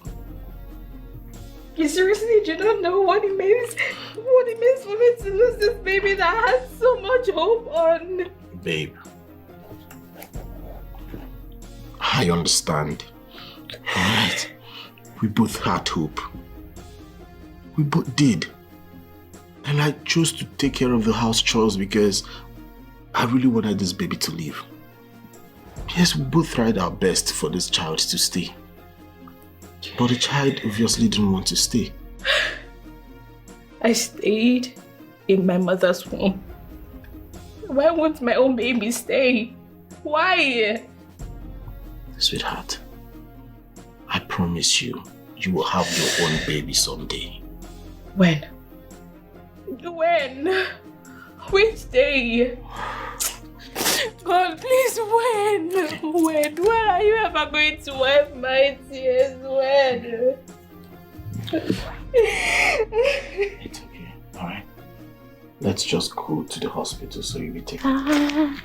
You seriously do not know what it means? What it means for me to lose this baby that I had so much hope on? Babe, I understand. Alright, we both had hope. We both did. And I chose to take care of the house chores because I really wanted this baby to live. Yes, we both tried our best for this child to stay. But the child obviously didn't want to stay. I stayed in my mother's womb. Why won't my own baby stay? Why? Sweetheart, I promise you, you will have your own baby someday. When? When? Which day? God, please, when? When are you ever going to wipe my tears? When? It's okay, alright? Let's just go to the hospital so you'll be taken care of.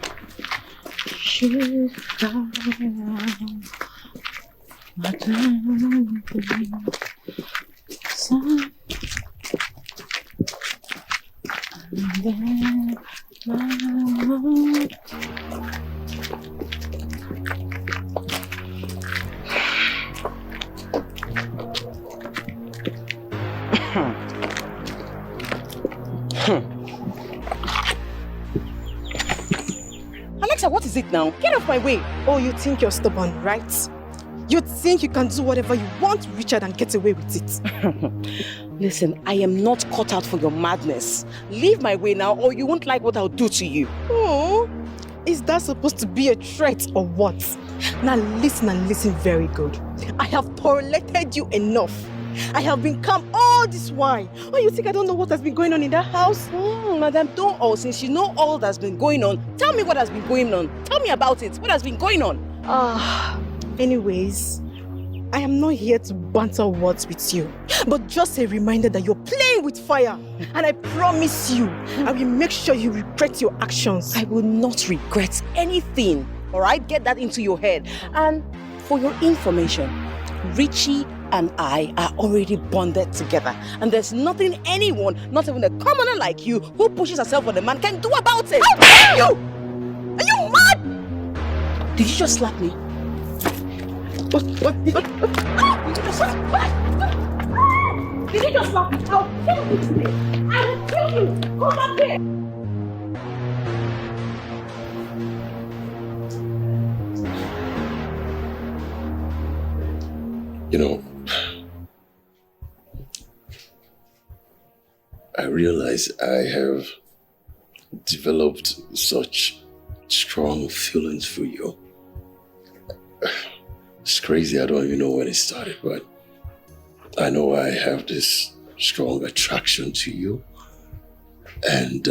Alexa, what is it now? Get off my way. Oh, you think you're stubborn, right? You think you can do whatever you want, Richard, and get away with it. Listen, I am not cut out for your madness. Leave my way now or you won't like what I'll do to you. Oh, is that supposed to be a threat or what? Now listen and listen very good. I have tolerated you enough. I have been calm all this while. Oh, you think I don't know what has been going on in that house? Madam, don't all. Since you know all that's been going on, tell me what has been going on. Tell me about it. What has been going on? Anyways, I am not here to banter words with you, but just a reminder that you're playing with fire. And I promise you, I will make sure you regret your actions. I will not regret anything. Alright, get that into your head. And for your information, Richie and I are already bonded together. And there's nothing anyone, not even a commoner like you, who pushes herself on a man can do about it. How dare you! Are you mad? Did you just slap me? What? Did you just slap me? Did you just slap me? I'll kill you today. I will kill you. Come back here. You know, I realize I have developed such strong feelings for you. It's crazy, I don't even know when it started, but I know I have this strong attraction to you. And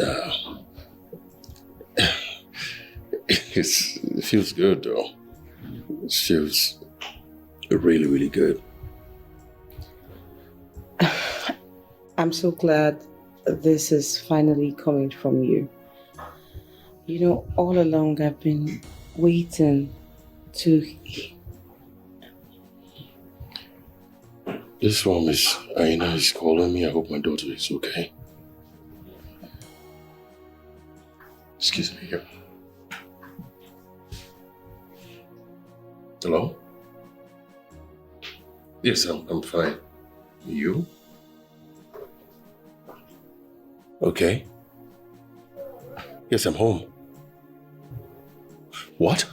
it feels good though. It feels really, really good. I'm so glad this is finally coming from you. You know, all along I've been waiting to... This one is Aina is calling me. I hope my daughter is okay. Excuse me here. Hello? Yes, I'm fine. You? Okay. Yes, I'm home. What?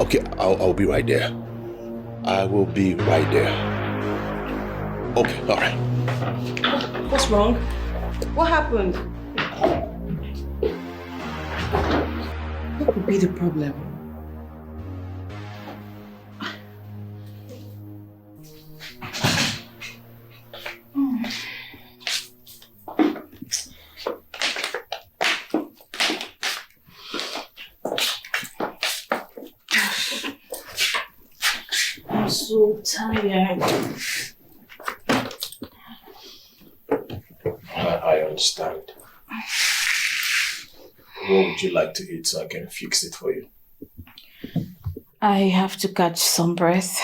Okay, I'll be right there. I will be right there. Okay, all right. What's wrong? What happened? What could be the problem? I'm so tired. I understand. What would you like to eat so I can fix it for you? I have to catch some breath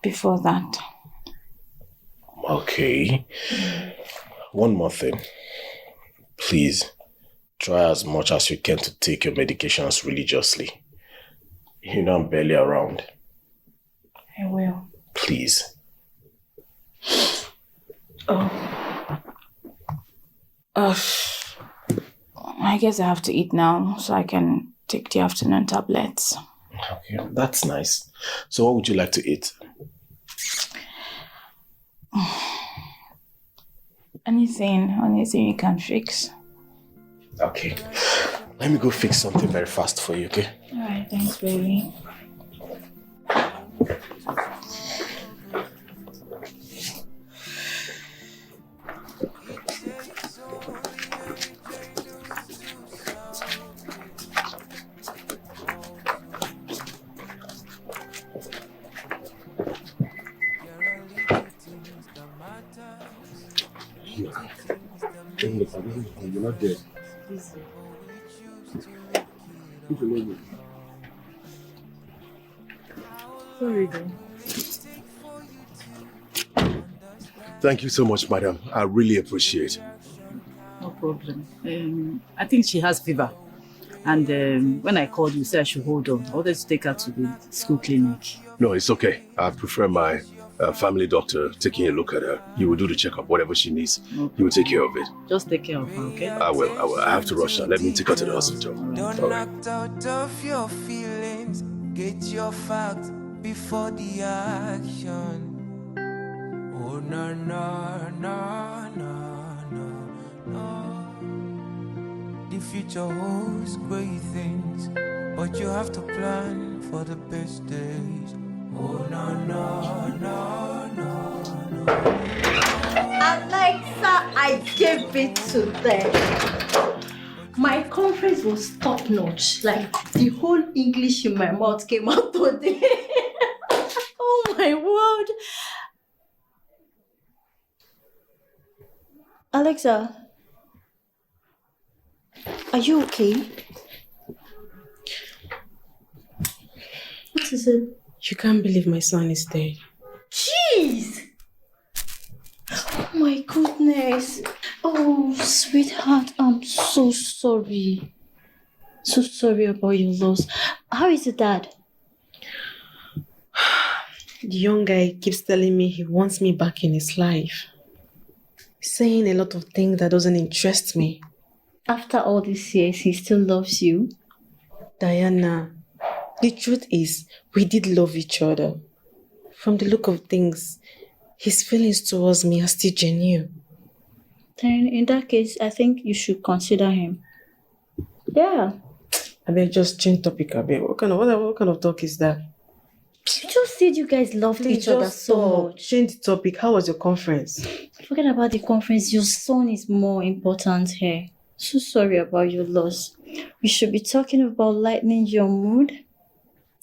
before that. Okay. One more thing. Please, try as much as you can to take your medications religiously. You know I'm barely around. I will. Please. I guess I have to eat now so I can take the afternoon tablets. Okay, that's nice. So what would you like to eat? Anything you can fix. Okay. Let me go fix something very fast for you, okay? Alright, thanks, baby. You're not dead. Sorry, though. Thank you so much, madam. I really appreciate it. No problem. I think she has fever. And when I called, you said I should hold on. I wanted to take her to the school clinic. No, it's okay. I prefer my family doctor taking a look at her. He will do the checkup, whatever she needs. He will take care of it. Just take care of her, okay? I will. I have to rush now. Let me take her to the hospital. Don't act out of your feelings. Get your facts before the action. Oh, no, no, no, no, no, no. The future holds great things, but you have to plan for the best days. Oh, no, no, no, no, no. Alexa, I gave it to them. My conference was top notch. Like the whole English in my mouth came out today. Oh my word. Alexa, are you okay? What is it? You can't believe my son is dead. Jeez! Oh my goodness. Oh, sweetheart, I'm so sorry. So sorry about your loss. How is it, Dad? The young guy keeps telling me he wants me back in his life. Saying a lot of things that doesn't interest me. After all these years, he still loves you? Diana, the truth is, we did love each other. From the look of things, his feelings towards me are still genuine. Then in that case, I think you should consider him. Yeah. I mean, just change topic a bit. What kind of talk is that? You just said you guys loved each other so much. Change the topic. How was your conference? Forget about the conference. Your son is more important here. So sorry about your loss. We should be talking about lightening your mood,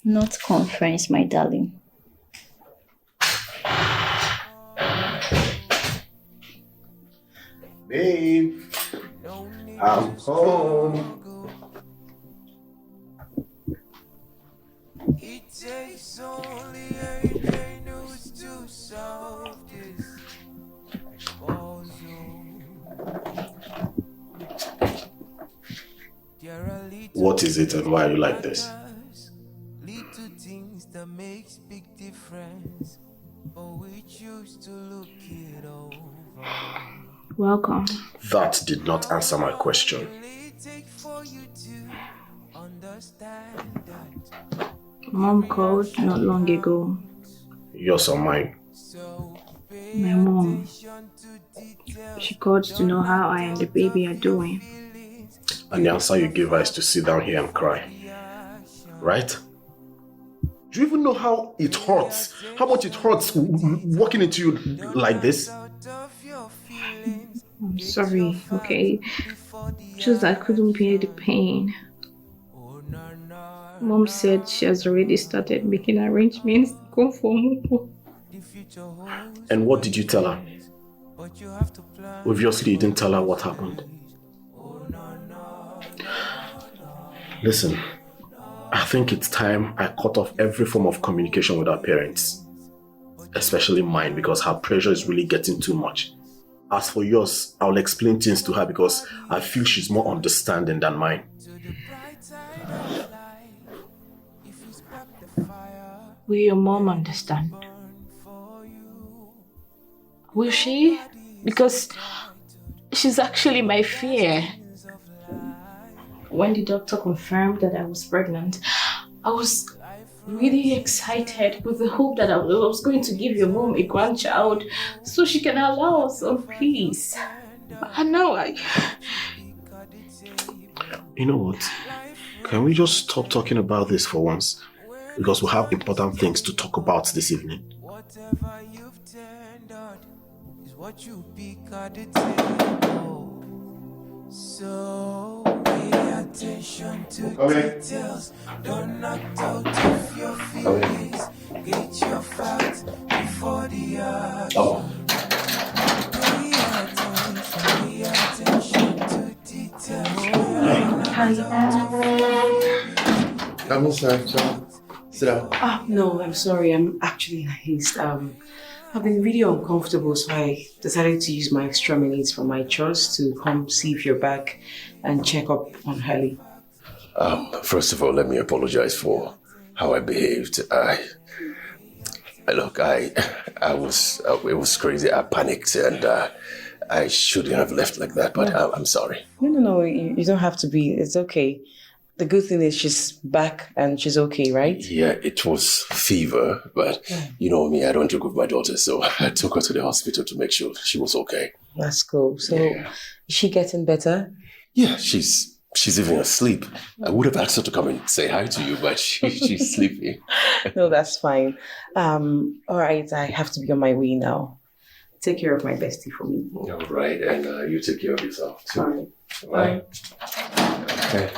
not conference, my darling. Babe, I'm home. It takes only a genius to solve this puzzle. What is it and why are you like this? Little things that makes big difference, but we choose to look it over. Welcome. That did not answer my question. Mom called not long ago. Yours or mine? My mom. She called to know how I and the baby are doing. And the answer you gave her is to sit down here and cry. Right? Do you even know how it hurts? How much it hurts walking into you like this? I'm sorry, okay? Just I couldn't bear the pain. Mom said she has already started making arrangements to go for Mopo. And what did you tell her? Obviously you didn't tell her what happened. Listen, I think it's time I cut off every form of communication with our parents. Especially mine, because her pressure is really getting too much. As for yours, I'll explain things to her because I feel she's more understanding than mine. Will your mom understand? Will she? Because she's actually my fear. When the doctor confirmed that I was pregnant, I was really excited with the hope that I was going to give your mom a grandchild so she can allow us some peace. And now You know what? Can we just stop talking about this for once? Because we have important things to talk about this evening. Whatever you've tendered is what you pick at the table. So pay attention to details. Don't knock out of your feelings. Get your facts before the other. Pay attention to details. Come inside, John. Sit down. Oh, no, I'm sorry. I'm actually in haste. I've been really uncomfortable, so I decided to use my extra minutes from my chores to come see if you're back and check up on Harley. First of all, let me apologize for how I behaved. It was crazy. I panicked and I shouldn't have left like that, but I'm sorry. No, you don't have to be. It's okay. The good thing is she's back and she's okay, right? Yeah, it was fever, but you know me, I don't joke with my daughter, so I took her to the hospital to make sure she was okay. That's cool. So, is she getting better? Yeah, she's even asleep. I would have asked her to come and say hi to you, but she's sleeping. No, that's fine. All right, I have to be on my way now. Take care of my bestie for me. All right, and you take care of yourself too. All right. Okay.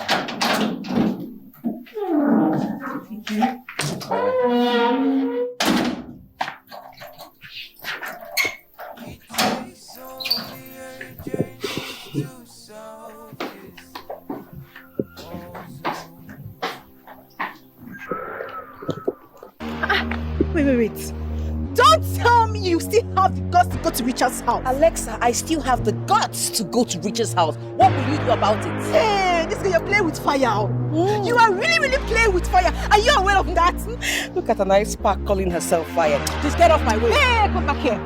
Wait. Don't tell me you still have the guts to go to Richard's house. Alexa, I still have the guts to go to Richard's house. What will you do about it? Hey, this guy, you're playing with fire. You are really playing with fire. Are you aware of that? Look at a nice spark calling herself fire. Just get off my way. Hey, come back here.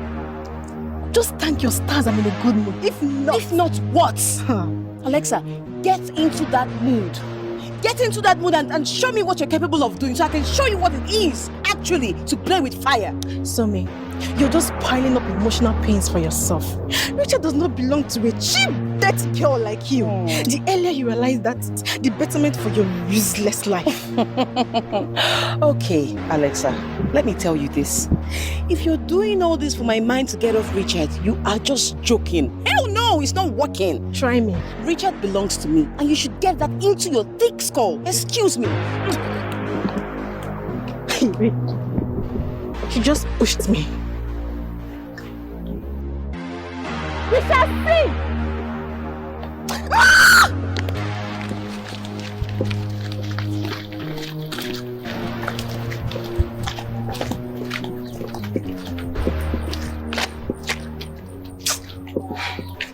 Just thank your stars I'm in a good mood. If not what? Alexa, get into that mood. Get into that mood and show me what you're capable of doing so I can show you what it is actually to play with fire. Somi, You're just piling up emotional pains for yourself. Richard does not belong to a cheap, dirty girl like you. The earlier you realize that, the betterment for your useless life. Okay, Alexa, let me tell you this. If you're doing all this for my mind to get off Richard, you are just joking. Hell no, it's not working. Try me. Richard belongs to me, and you should get that into your thick skull. Excuse me. She just pushed me. We shall see! Ah!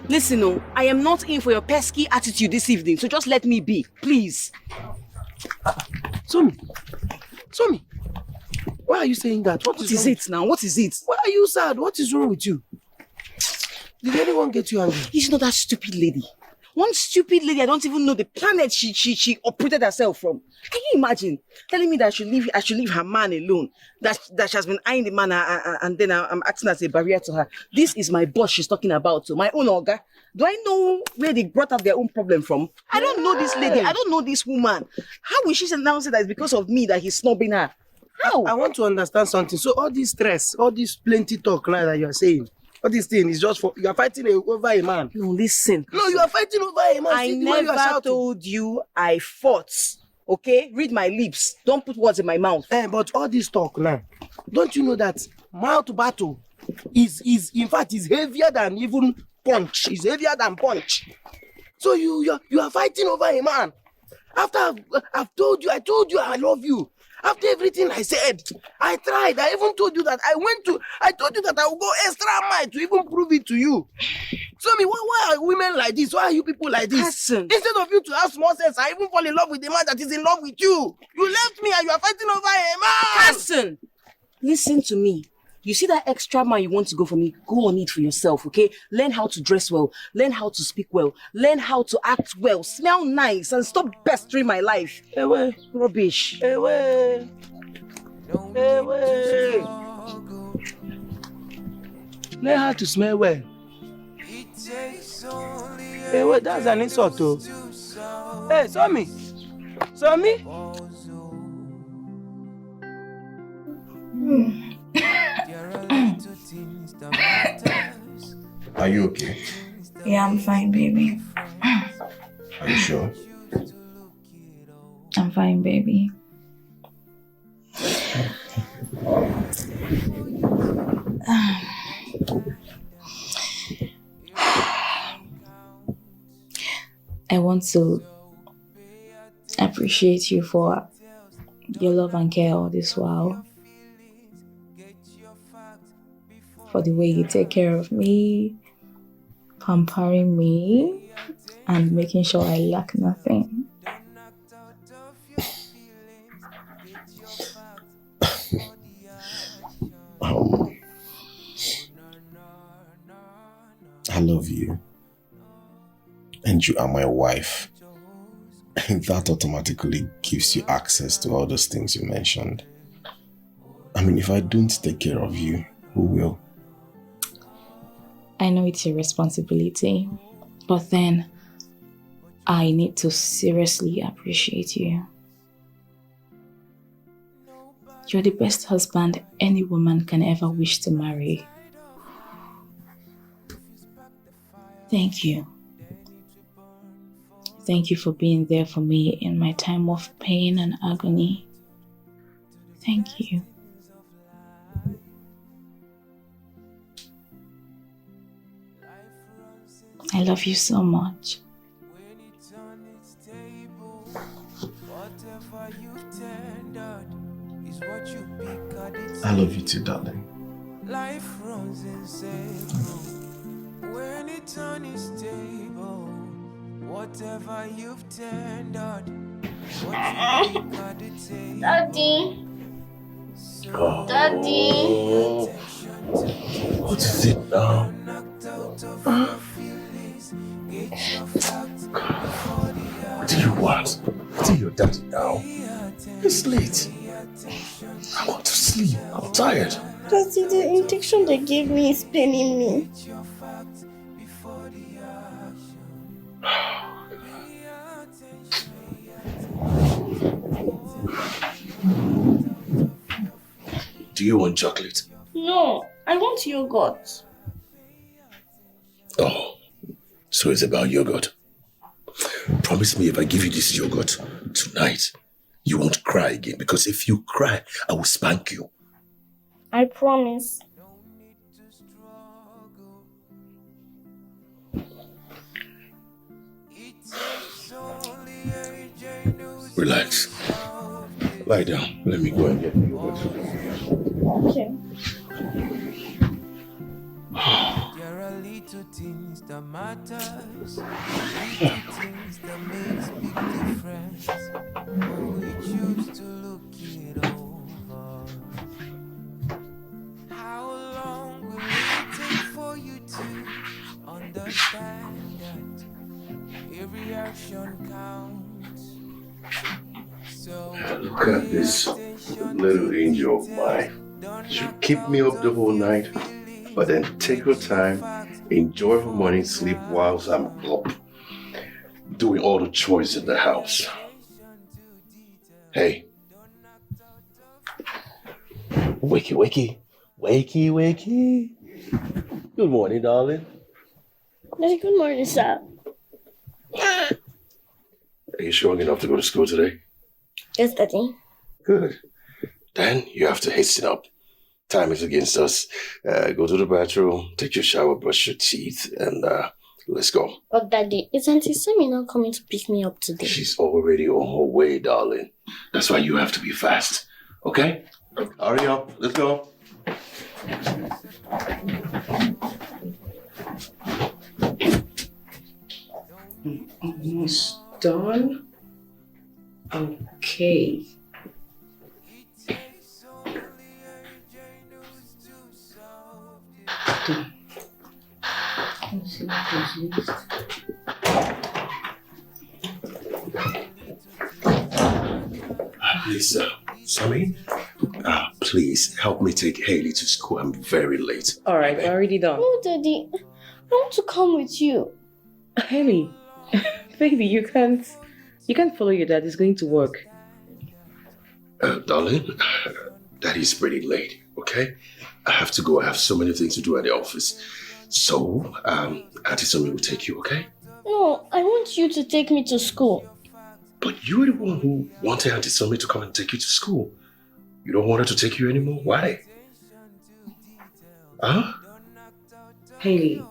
Listen, oh, I am not in for your pesky attitude this evening, so just let me be, please. Somi, why are you saying that? What is it now? What is it? Why are you sad? What is wrong with you? Did anyone get you angry? It's not that stupid lady. One stupid lady, I don't even know the planet she operated herself from. Can you imagine telling me that I should leave her man alone? That she has been eyeing the man and then I'm acting as a barrier to her. This is my boss she's talking about, so my own Olga. Do I know where they brought up their own problem from? I don't know this lady. I don't know this woman. How will she now say that it's because of me that he's snubbing her? How? I want to understand something. So all this stress, all this plenty talk now that you are saying, all this thing is just for, you are fighting over a man. No, listen. No, you are fighting over a man. I never told you I fought. Okay? Read my lips. Don't put words in my mouth. But all this talk now, don't you know that mouth battle is in fact is heavier than even punch. It's heavier than punch. So you are fighting over a man. After I told you I love you. After everything I said, I tried. I even told you that I told you that I will go extra mile to even prove it to you. So why are women like this? Why are you people like this? Listen. Instead of you to have small sense, I even fall in love with the man that is in love with you. You left me and you are fighting over a man. Listen to me. You see that extra mile you want to go for me? Go on it for yourself, okay? Learn how to dress well. Learn how to speak well. Learn how to act well. Smell nice and stop pestering my life. Ewe. Rubbish. Ewe. Learn how to smell well. Ewe, that's an insult too. Hey, Somi. Are you okay? Yeah, I'm fine, baby. Are you sure? I'm fine, baby. I want to appreciate you for your love and care all this while. For the way you take care of me, pampering me, and making sure I lack nothing. I love you. And you are my wife. And that automatically gives you access to all those things you mentioned. I mean, if I don't take care of you, who will? I know it's your responsibility, but then I need to seriously appreciate you. You're the best husband any woman can ever wish to marry. Thank you. Thank you for being there for me in my time of pain and agony. Thank you. I love you so much. I love you too, darling. Life runs in circles. When it's unstable, whatever you've tendered, Daddy. Oh. Daddy. What is it now? What do you want? What are your daddy now? It's late. I want to sleep. I'm tired. Because the injection they gave me is paining me. Do you want chocolate? No, I want yogurt. Oh, so it's about yogurt. Promise me if I give you this yogurt tonight, you won't cry again. Because if you cry, I will spank you. I promise. Relax. Lie down. Let me go and get the yogurt. Okay. There are little things that matters, little things that makes big difference. When we choose to look it over. How long will it take for you to understand that every action counts? So look at this little angel of mine. She'll keep me up the whole night, but then take her time, enjoy her morning sleep whilst I'm up, doing all the chores in the house. Hey. Wakey, wakey. Wakey, wakey. Good morning, darling. Hey, good morning, sir. Are you strong enough to go to school today? Yes, Daddy. Good. Then you have to hasten up. Time is against us. Go to the bathroom, take your shower, brush your teeth, and let's go. But Daddy, is Auntie Sammy not coming to pick me up today? She's already on her way, darling. That's why you have to be fast. Okay? Hurry up. Let's go. Almost done. Okay. Done. Let's see what goes next. Please, Sammy, please help me take Haley to school. I'm very late. All right, we're already done. No, Daddy. I want to come with you. Haley, baby, you can't follow your dad. He's going to work. Darling, Daddy's pretty late, okay? I have to go. I have so many things to do at the office. So, Auntie Sammy will take you, okay? No, I want you to take me to school. But you're the one who wanted Auntie Sammy to come and take you to school. You don't want her to take you anymore? Why? Huh? Haley,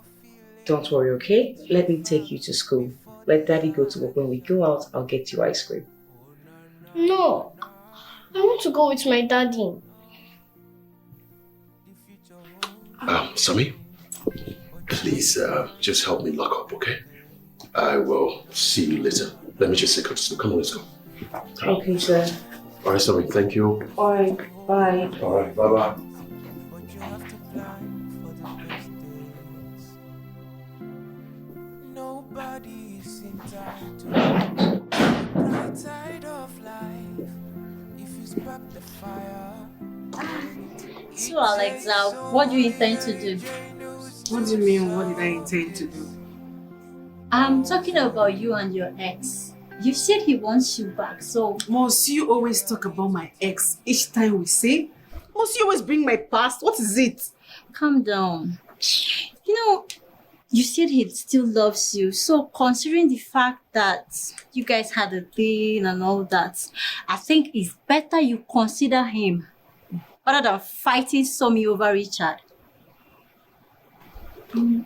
don't worry, okay? Let me take you to school. Let Daddy go to work. When we go out, I'll get you ice cream. No, I want to go with my daddy. Sammy, please just help me lock up, okay? I will see you later. Let me just take her to school. Come on, let's go. Okay, sir. All right, Sammy, thank you. All right, bye. All right, bye-bye. Nobody is entitled to the bright side of life. If you spark the fire. So Alexa, what do you intend to do? What do you mean, what did I intend to do? I'm talking about you and your ex. You said he wants you back, so... Must you always talk about my ex each time we say? Must you always bring my past? What is it? Calm down. You know, you said he still loves you, so considering the fact that you guys had a thing and all that, I think it's better you consider him other than fighting Somi over Richard. Who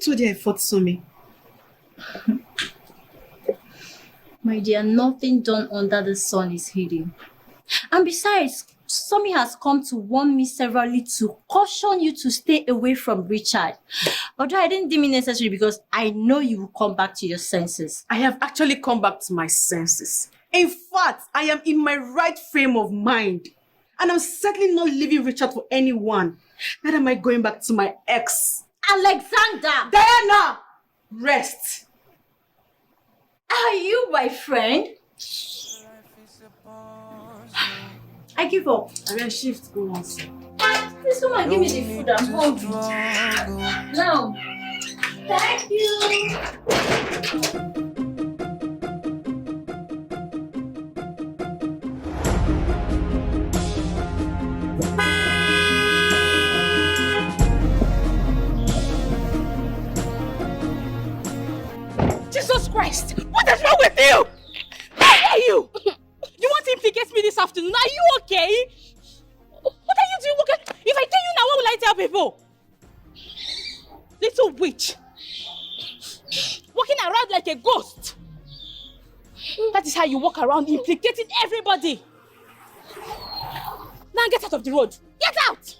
told you I fought Somi? My dear, nothing done under the sun is hidden. And besides, Somi has come to warn me severally to caution you to stay away from Richard. Although I didn't deem it necessary because I know you will come back to your senses. I have actually come back to my senses. In fact, I am in my right frame of mind. And I'm certainly not leaving Richard for anyone. Neither am I going back to my ex. Alexander! Diana! Rest. Are you my friend? I give up. I will shift go on. Please come and give me the food. I'm hungry. Now. Thank you. Jesus Christ! What is wrong with you? How are you? You want to implicate me this afternoon? Are you okay? What are you doing? If I tell you now, what will I tell people? Little witch. Walking around like a ghost. That is how you walk around implicating everybody. Now get out of the road. Get out!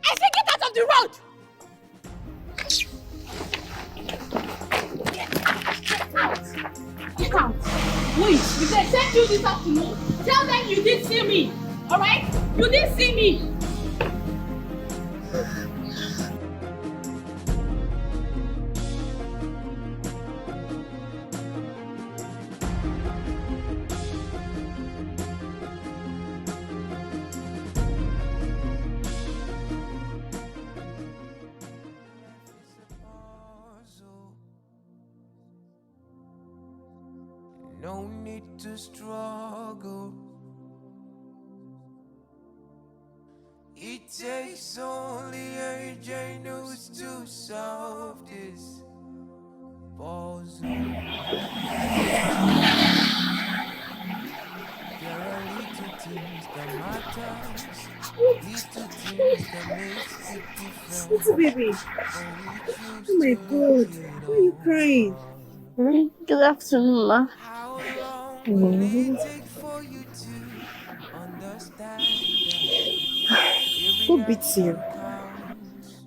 I said get out of the road! Get out! Get out! Wait, if they sent you this afternoon, tell them you didn't see me. Alright? You didn't see me. No need to struggle. It takes only a genius to solve this puzzle. There are little things that matter, little things that make a difference. Little baby. Oh my God. Why are you crying? Good afternoon, ma. Who beats you?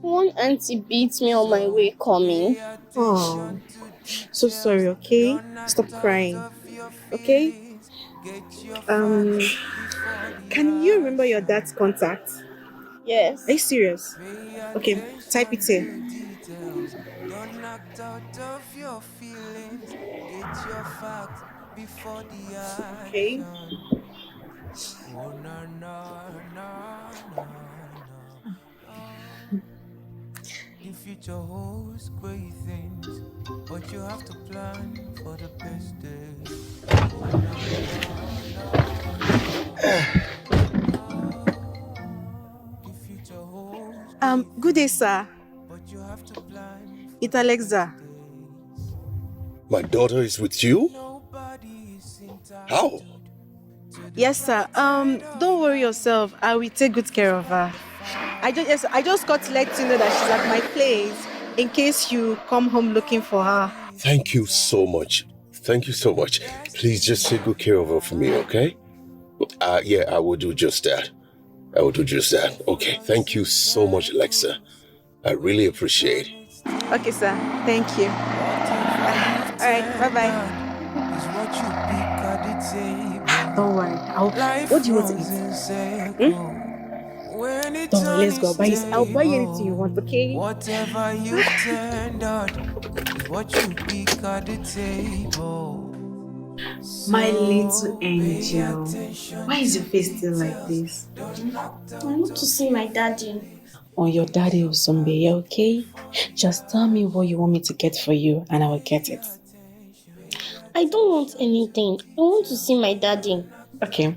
One auntie beat me on my way coming. Oh, so sorry, okay? Stop crying, okay? Can you remember your dad's contact? Yes. Are you serious? Okay, type it here. Don't act out of your feelings. Get your facts before the action. Okay. Oh, no, no, no, no, no. The future holds great things, but you have to plan for the best days. Oh, no, no, the future holds Good day, sir. but you have to plan. It's Alexa. My daughter is with you? How? Yes, sir. Don't worry yourself. I will take good care of her. I just got to let you know that she's at my place in case you come home looking for her. Thank you so much. Thank you so much. Please just take good care of her for me, okay? Yeah, I will do just that. I will do just that. Okay, thank you so much, Alexa. I really appreciate it. Okay, sir. Thank you. All right, bye-bye. Don't worry. What do you want to eat? Don't worry, let's go. I'll buy you anything you want, okay? Whatever you turned out is what you pick at the table. My little angel. Why is your face still like this? I want to see my daddy. On your daddy will soon be, okay? Just tell me what you want me to get for you and I will get it. I don't want anything. I want to see my daddy. Okay.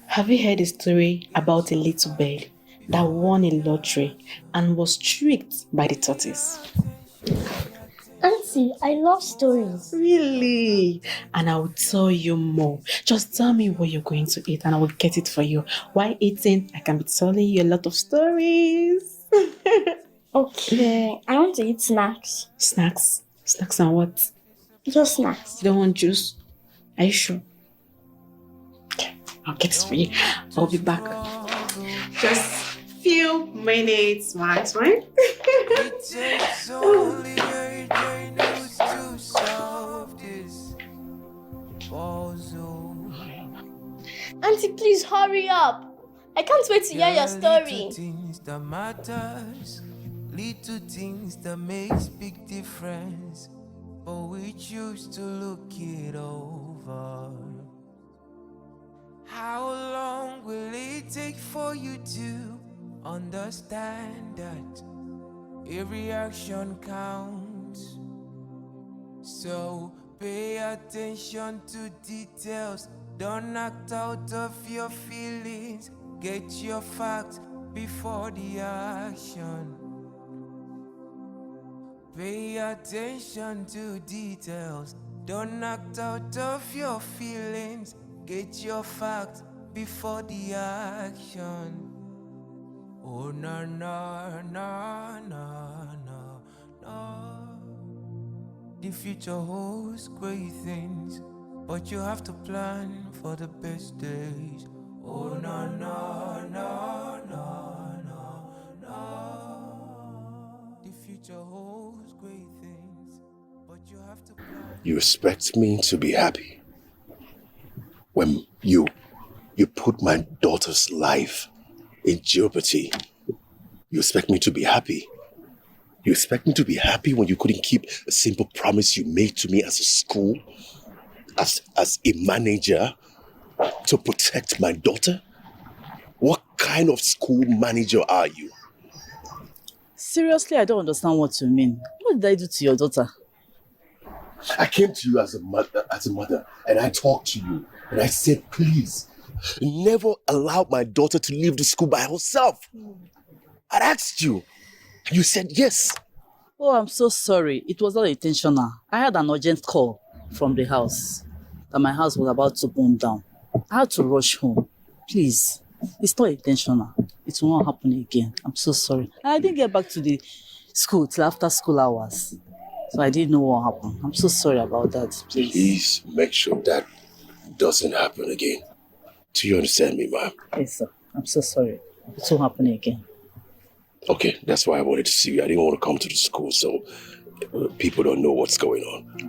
Have you heard a story about a little bird that won a lottery and was tricked by the tortoise? Auntie, I love stories. Really? And I will tell you more. Just tell me what you're going to eat and I will get it for you. While eating, I can be telling you a lot of stories. Okay, I want to eat snacks. Snacks? Snacks and what? Just snacks. You don't want juice? Are you sure? Okay, I'll get it for you. I'll be back. Just few minutes, right? It takes only a genius to solve this puzzle. Auntie, please hurry up. I can't wait to hear your story. Little things that matters, little things that makes big difference, but we choose to look it over. How long will it take for you to understand that every action counts? So pay attention to details. Don't act out of your feelings. Get your facts before the action. Pay attention to details. Don't act out of your feelings. Get your facts before the action. Oh no no no no no no. The future holds great things, but you have to plan for the best days. Oh no no no no no no. The future holds great things, but you have to plan. You expect me to be happy when you put my daughter's life in jeopardy. You expect me to be happy. You expect me to be happy when you couldn't keep a simple promise you made to me as a school, as a manager, to protect my daughter? What kind of school manager are you? Seriously, I don't understand what you mean. What did I do to your daughter? I came to you as a mother, and I talked to you, and I said, please, never allow my daughter to leave the school by herself. I asked you, and you said yes. Oh, I'm so sorry. It was not intentional. I had an urgent call from the house that my house was about to burn down. I had to rush home. Please, it's not intentional. It will not happen again. I'm so sorry. I didn't get back to the school till after school hours. So I didn't know what happened. I'm so sorry about that. Please make sure that doesn't happen again. Do you understand me, ma'am? Yes, sir. I'm so sorry. It won't happen again. Okay, that's why I wanted to see you. I didn't want to come to the school so people don't know what's going on. Okay.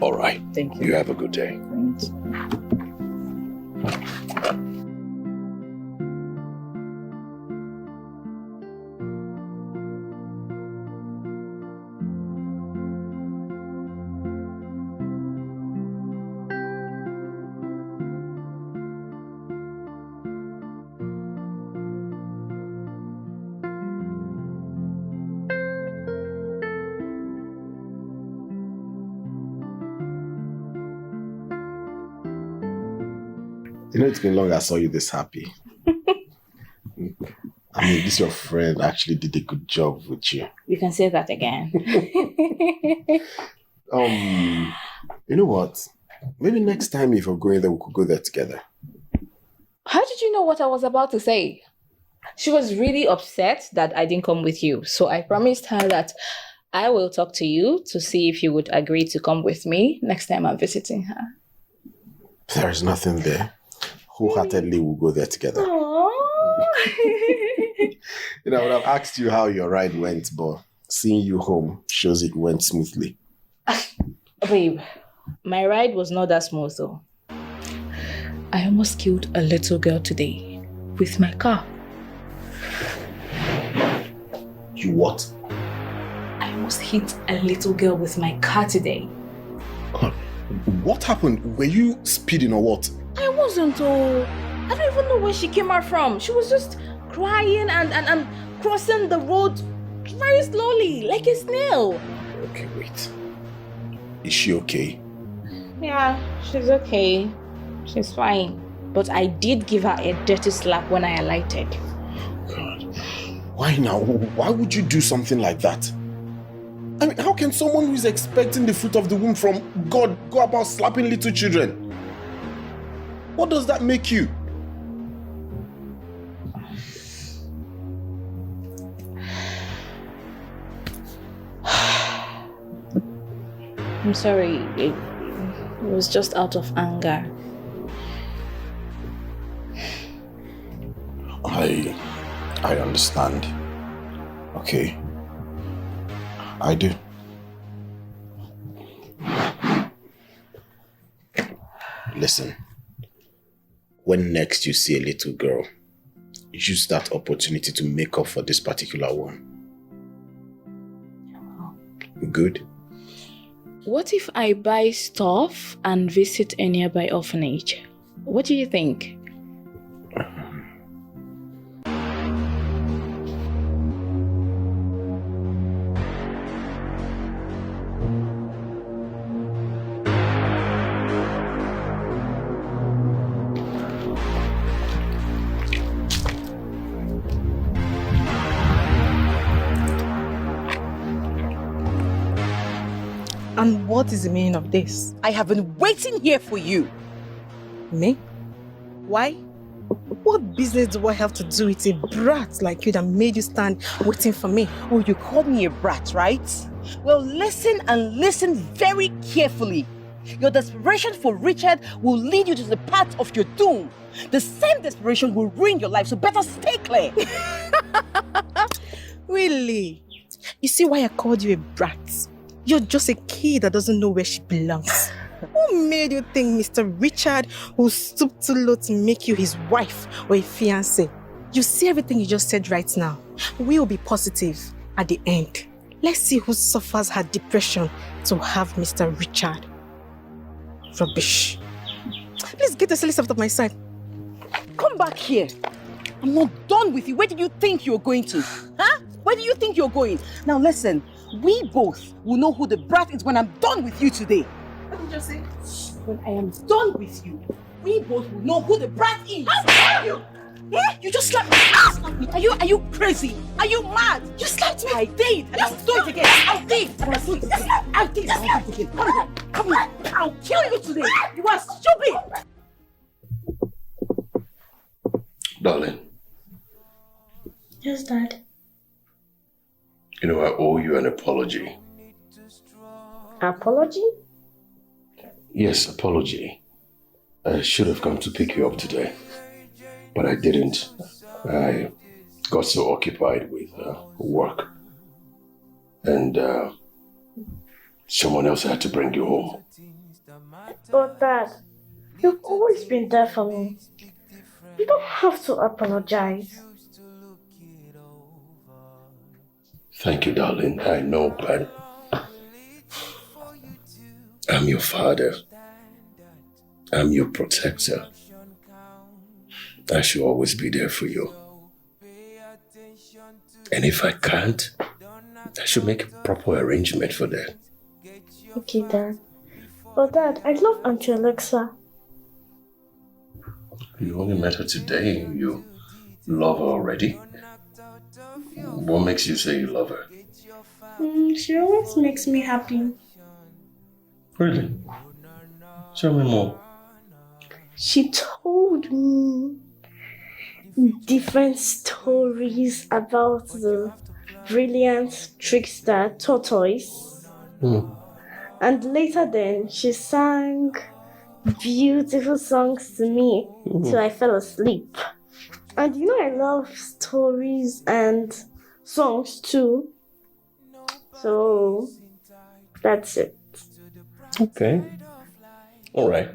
All right. Thank you. You have a good day. Thank you. You know, it's been long I saw you this happy. I mean, this your friend actually did a good job with you. You can say that again. You know what? Maybe next time if you're going there, we could go there together. How did you know what I was about to say? She was really upset that I didn't come with you. So I promised her that I will talk to you to see if you would agree to come with me next time I'm visiting her. There's nothing there. Wholeheartedly, we'll go there together. You know, I would have asked you how your ride went, but seeing you home shows it went smoothly. Babe, my ride was not that smooth though. I almost killed a little girl today with my car. You what? I almost hit a little girl with my car today. What happened? Were you speeding or what? I wasn't, oh. I don't even know where she came out from. She was just crying and crossing the road very slowly, like a snail. Okay, wait. Is she okay? Yeah, she's okay. She's fine. But I did give her a dirty slap when I alighted. God. Why now? Why would you do something like that? I mean, how can someone who is expecting the fruit of the womb from God go about slapping little children? What does that make you? I'm sorry. It was just out of anger. I understand. Okay. I do. Listen. When next you see a little girl, use that opportunity to make up for this particular one. Good? What if I buy stuff and visit a nearby orphanage? What do you think? And what is the meaning of this? I have been waiting here for you. Me? Why? What business do I have to do with a brat like you that made you stand waiting for me? Oh, you called me a brat, right? Well, listen and listen very carefully. Your desperation for Richard will lead you to the path of your doom. The same desperation will ruin your life, so better stay clear. Really? You see why I called you a brat? You're just a kid that doesn't know where she belongs. Who made you think Mr. Richard will stoop too low to make you his wife or a fiancé? You see everything you just said right now. We will be positive at the end. Let's see who suffers her depression to have Mr. Richard. Rubbish. Please get the silly stuff out of my sight. Come back here. I'm not done with you. Where did you think you were going to? Huh? Where do you think you're going? Now listen, we both will know who the brat is when I'm done with you today. What did you say? When I am done with you, we both will know who the brat is. How dare you? Yeah? You just slapped me. Are you crazy? Are you mad? You slapped me. I did. And I'll do it again. I did. And I'll do it again. I did. And I'll do it again. Come on. Come on. I'll kill you today. You are stupid. Darling. Yes, Dad. You know, I owe you an apology. Apology? Yes, apology. I should have come to pick you up today, but I didn't. I got so occupied with work, and someone else had to bring you home. But Dad, you've always been there for me. You don't have to apologize. Thank you, darling. I know, but I'm your father. I'm your protector. I should always be there for you. And if I can't, I should make a proper arrangement for that. Okay, Dad. But Dad, I love Auntie Alexa. You only met her today. You love her already? What makes you say you love her? She always makes me happy. Really? Tell me more. She told me different stories about the brilliant trickster tortoise. And later then, she sang beautiful songs to me till I fell asleep. And you know I love stories and songs too. So that's it. Okay. All right.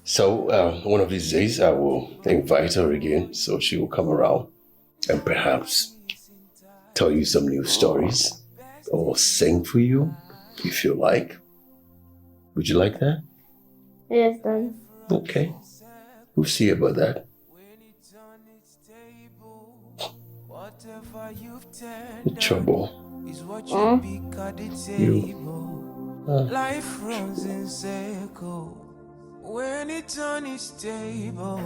So one of these days I will invite her again so she will come around and perhaps tell you some new stories or sing for you if you like. Would you like that? Yes, Dad. Okay. We'll see about that. The trouble. Life runs in circles. When it's unstable,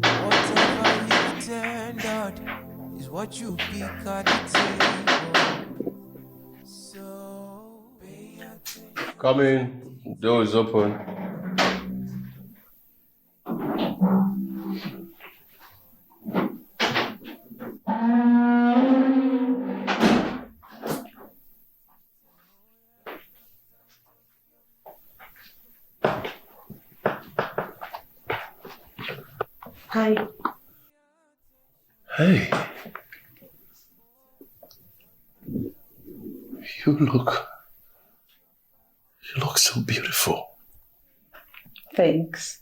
whatever you've turned out is what you pick at the table. So pay attention. Come in. Door is open. Hi. Hey. You look so beautiful. Thanks.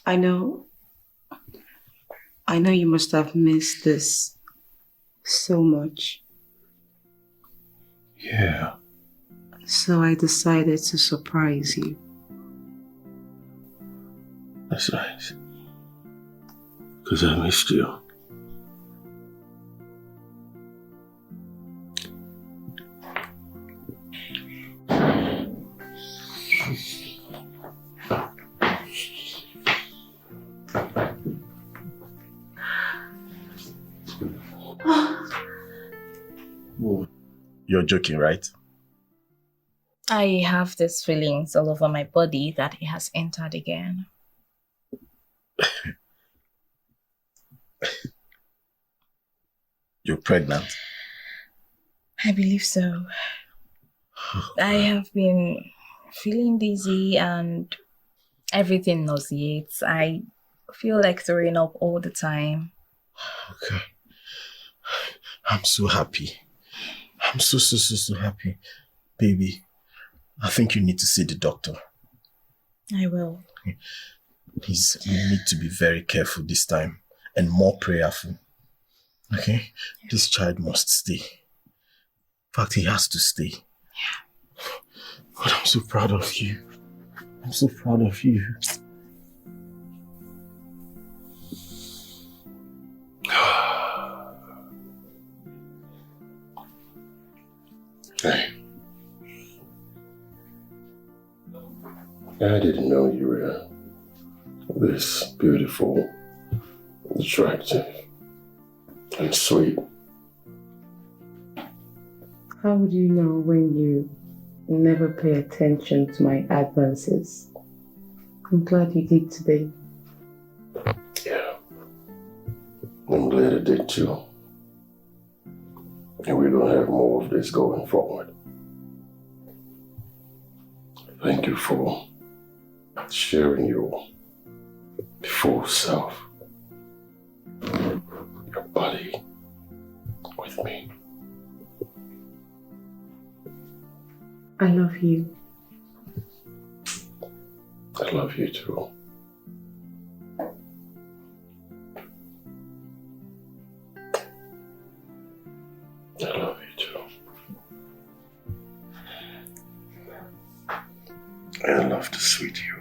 I know you must have missed this so much. Yeah. So I decided to surprise you. That's nice. Because I missed you. You're joking, right? I have these feelings all over my body that he has entered again. You're pregnant? I believe so. I have been feeling dizzy and everything nauseates. I feel like throwing up all the time. Okay. I'm so happy. I'm so happy. Baby, I think you need to see the doctor. I will. Please, you need to be very careful this time and more prayerful. Okay? This child must stay. In fact, he has to stay. Yeah. God, I'm so proud of you. I'm so proud of you. Hey. I didn't know you were this beautiful, attractive, and sweet. How would you know when you never pay attention to my advances? I'm glad you did today. Yeah. I'm glad I did too. And we're going to have more of this going forward. Thank you for sharing your full self, your body with me. I love you. I love you too. I love you too. I love to sweet you.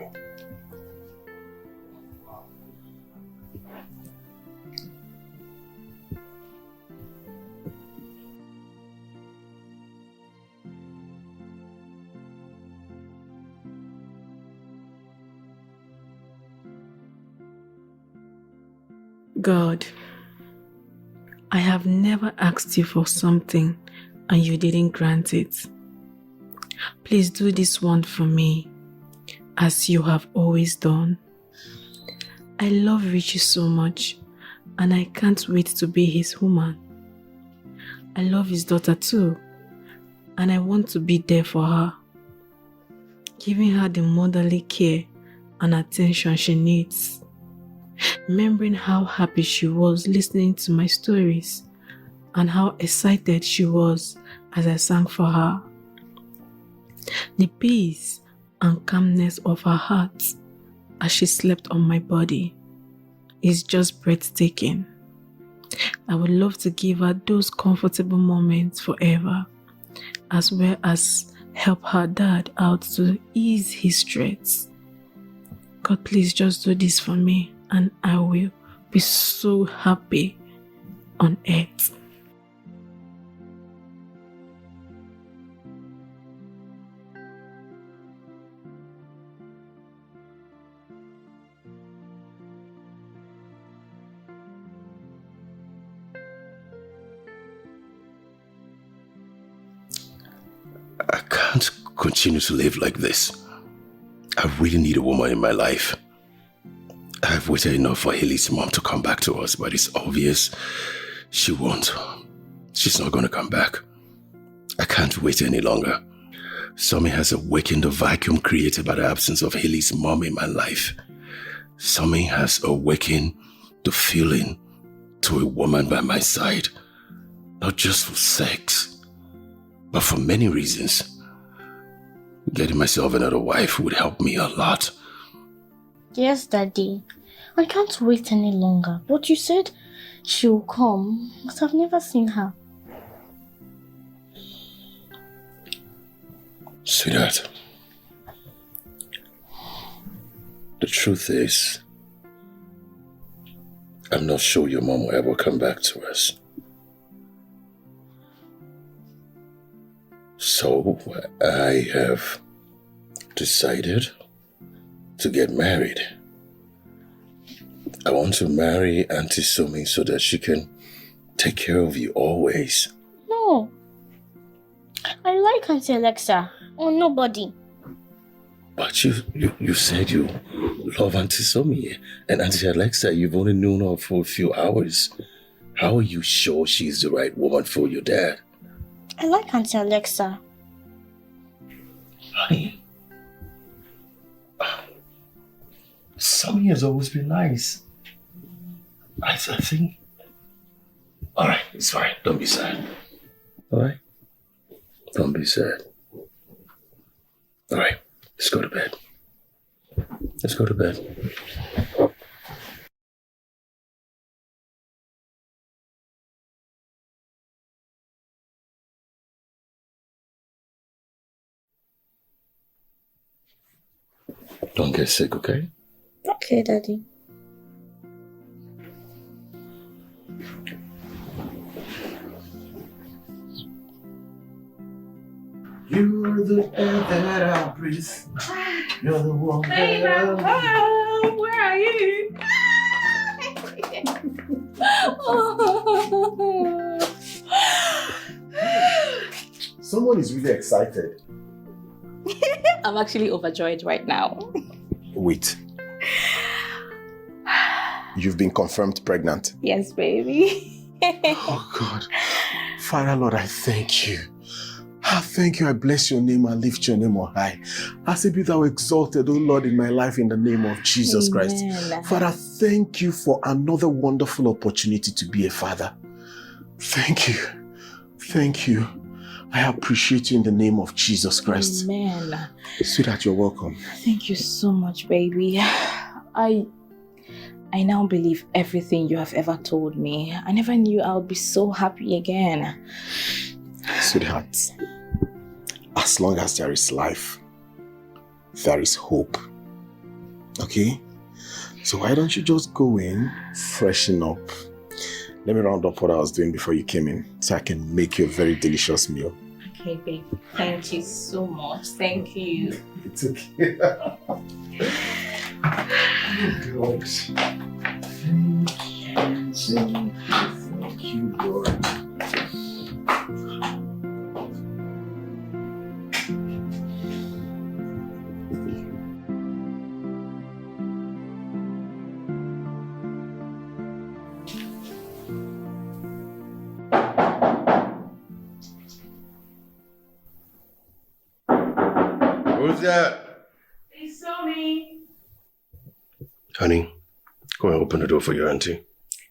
God, I have never asked you for something and you didn't grant it. Please do this one for me, as you have always done. I love Richie so much, and I can't wait to be his woman. I love his daughter too, and I want to be there for her, giving her the motherly care and attention she needs. Remembering how happy she was listening to my stories and how excited she was as I sang for her. The peace and calmness of her heart as she slept on my body is just breathtaking. I would love to give her those comfortable moments forever, as well as help her dad out to ease his stress. God, please just do this for me, and I will be so happy on earth. I can't continue to live like this. I really need a woman in my life. I've waited enough for Haley's mom to come back to us, but it's obvious she won't. She's not going to come back. I can't wait any longer. Something has awakened the vacuum created by the absence of Haley's mom in my life. Something has awakened the feeling to a woman by my side. Not just for sex, but for many reasons. Getting myself another wife would help me a lot. Yes, Daddy. I can't wait any longer. But you said she'll come, but I've never seen her. Sweetheart, the truth is, I'm not sure your mom will ever come back to us. So I have decided to get married. I want to marry Auntie Sumi so that she can take care of you always. No. I like Auntie Alexa. or nobody. But you said you love Auntie Somi and Auntie Alexa. You've only known her for a few hours. How are you sure she's the right woman for your dad? I like Auntie Alexa. Honey, Somi has always been nice. I think... Alright, it's fine. Don't be sad. Alright? Don't be sad. Alright, let's go to bed. Let's go to bed. Don't get sick, okay? Okay, Daddy. You're the air that I breathe. You're the one that I home. Where are you? Someone is really excited. I'm actually overjoyed right now. Wait. You've been confirmed pregnant. Yes, baby. Oh God. Father Lord, I thank you. I thank you. I bless your name. I lift your name on high. I say be thou exalted, O Lord, in my life in the name of Jesus Christ. Father, thank you for another wonderful opportunity to be a father. Thank you. Thank you. I appreciate you in the name of Jesus Christ. Amen. Sweetheart, you're welcome. Thank you so much, baby. I now believe everything you have ever told me. I never knew I would be so happy again. Sweetheart, as long as there is life, there is hope. Okay? So why don't you just go in, freshen up. Let me round up what I was doing before you came in so I can make you a very delicious meal. Okay, babe. Thank you so much. Thank you. It's okay. God. Thank you, Lord. Who's that? It's Somi. Honey, go and open the door for your auntie.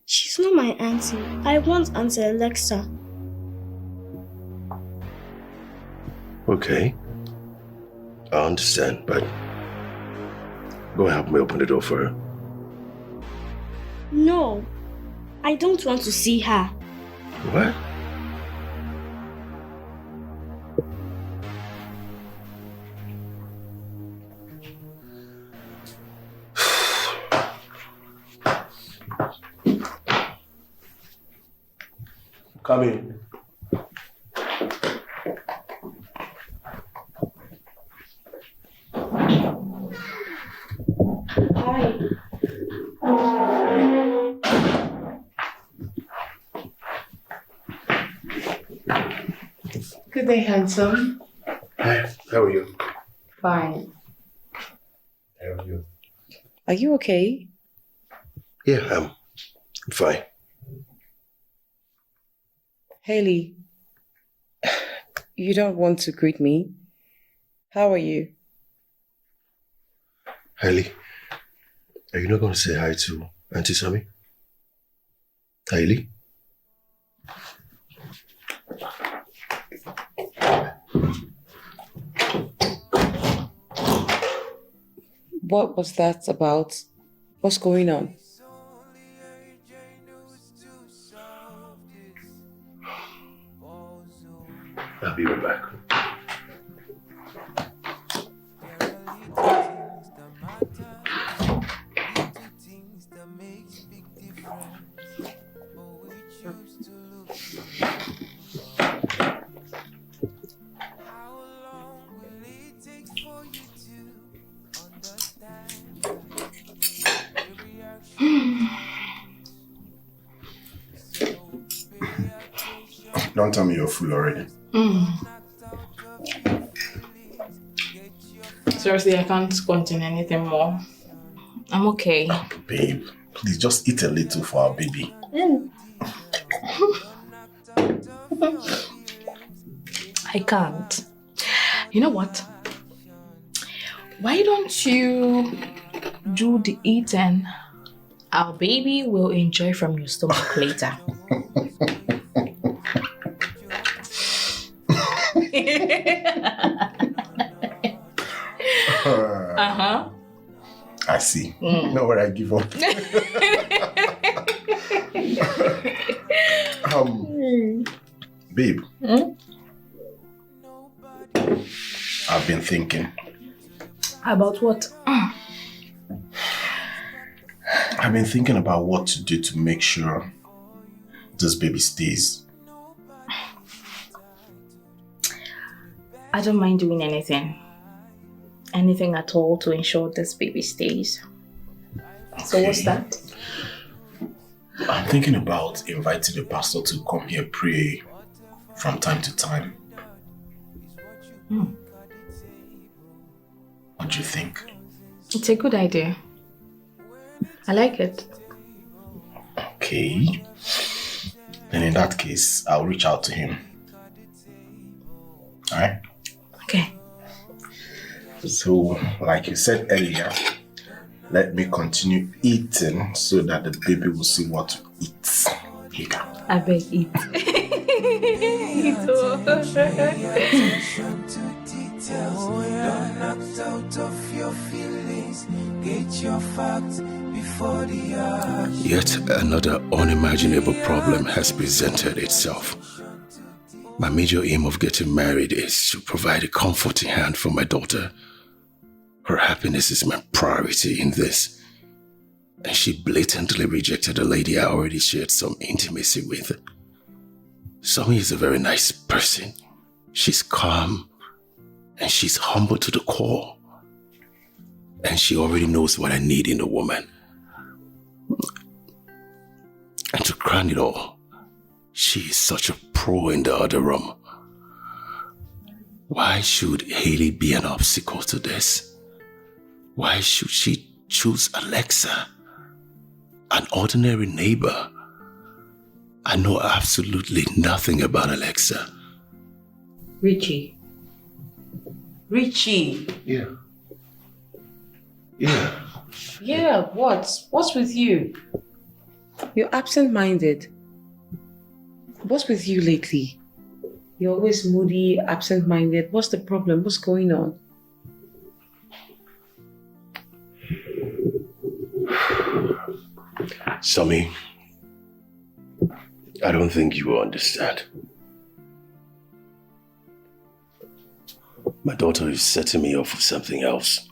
She's not my auntie. I want Auntie Alexa. Okay. I understand, but go and help me open the door for her. No, I don't want to see her. What? Come in. Hi. Good day, handsome. Hi, how are you? Fine. How are you? Are you okay? Yeah, I'm fine. Haley, you don't want to greet me? How are you? Hailey, are you not going to say hi to Auntie Sammy? Hailey? What was that about? What's going on? I'll be right back. Don't tell me you're full already. Seriously, I can't continue anything more. I'm okay. Babe, please just eat a little for our baby. I can't. You know what? Why don't you do the eating? Our baby will enjoy from your stomach later. Uh-huh. I see. No, where I give up. Babe. I've been thinking. About what? I've been thinking about what to do to make sure this baby stays. I don't mind doing anything. Anything at all to ensure this baby stays. Okay. So what's that? I'm thinking about inviting the pastor to come here pray from time to time. What do you think? It's a good idea. I like it. Okay. Then in that case, I'll reach out to him. Alright? Okay. So, like you said earlier, let me continue eating so that the baby will see what to eat later. I beg eat. Don't act out of your feelings. Get your facts before the action. Yet another unimaginable problem has presented itself. My major aim of getting married is to provide a comforting hand for my daughter. Her happiness is my priority in this. And she blatantly rejected a lady I already shared some intimacy with. Somi is a very nice person. She's calm and she's humble to the core. And she already knows what I need in a woman. And to crown it all, she is such a pro in the other room. Why should Haley be an obstacle to this? Why should she choose Alexa? An ordinary neighbor. I know absolutely nothing about Alexa. Richie. Yeah. Yeah, what? What's with you? You're absent-minded. What's with you lately? You're always moody, absent-minded. What's the problem? What's going on? Somi, I don't think you will understand. My daughter is setting me up for something else.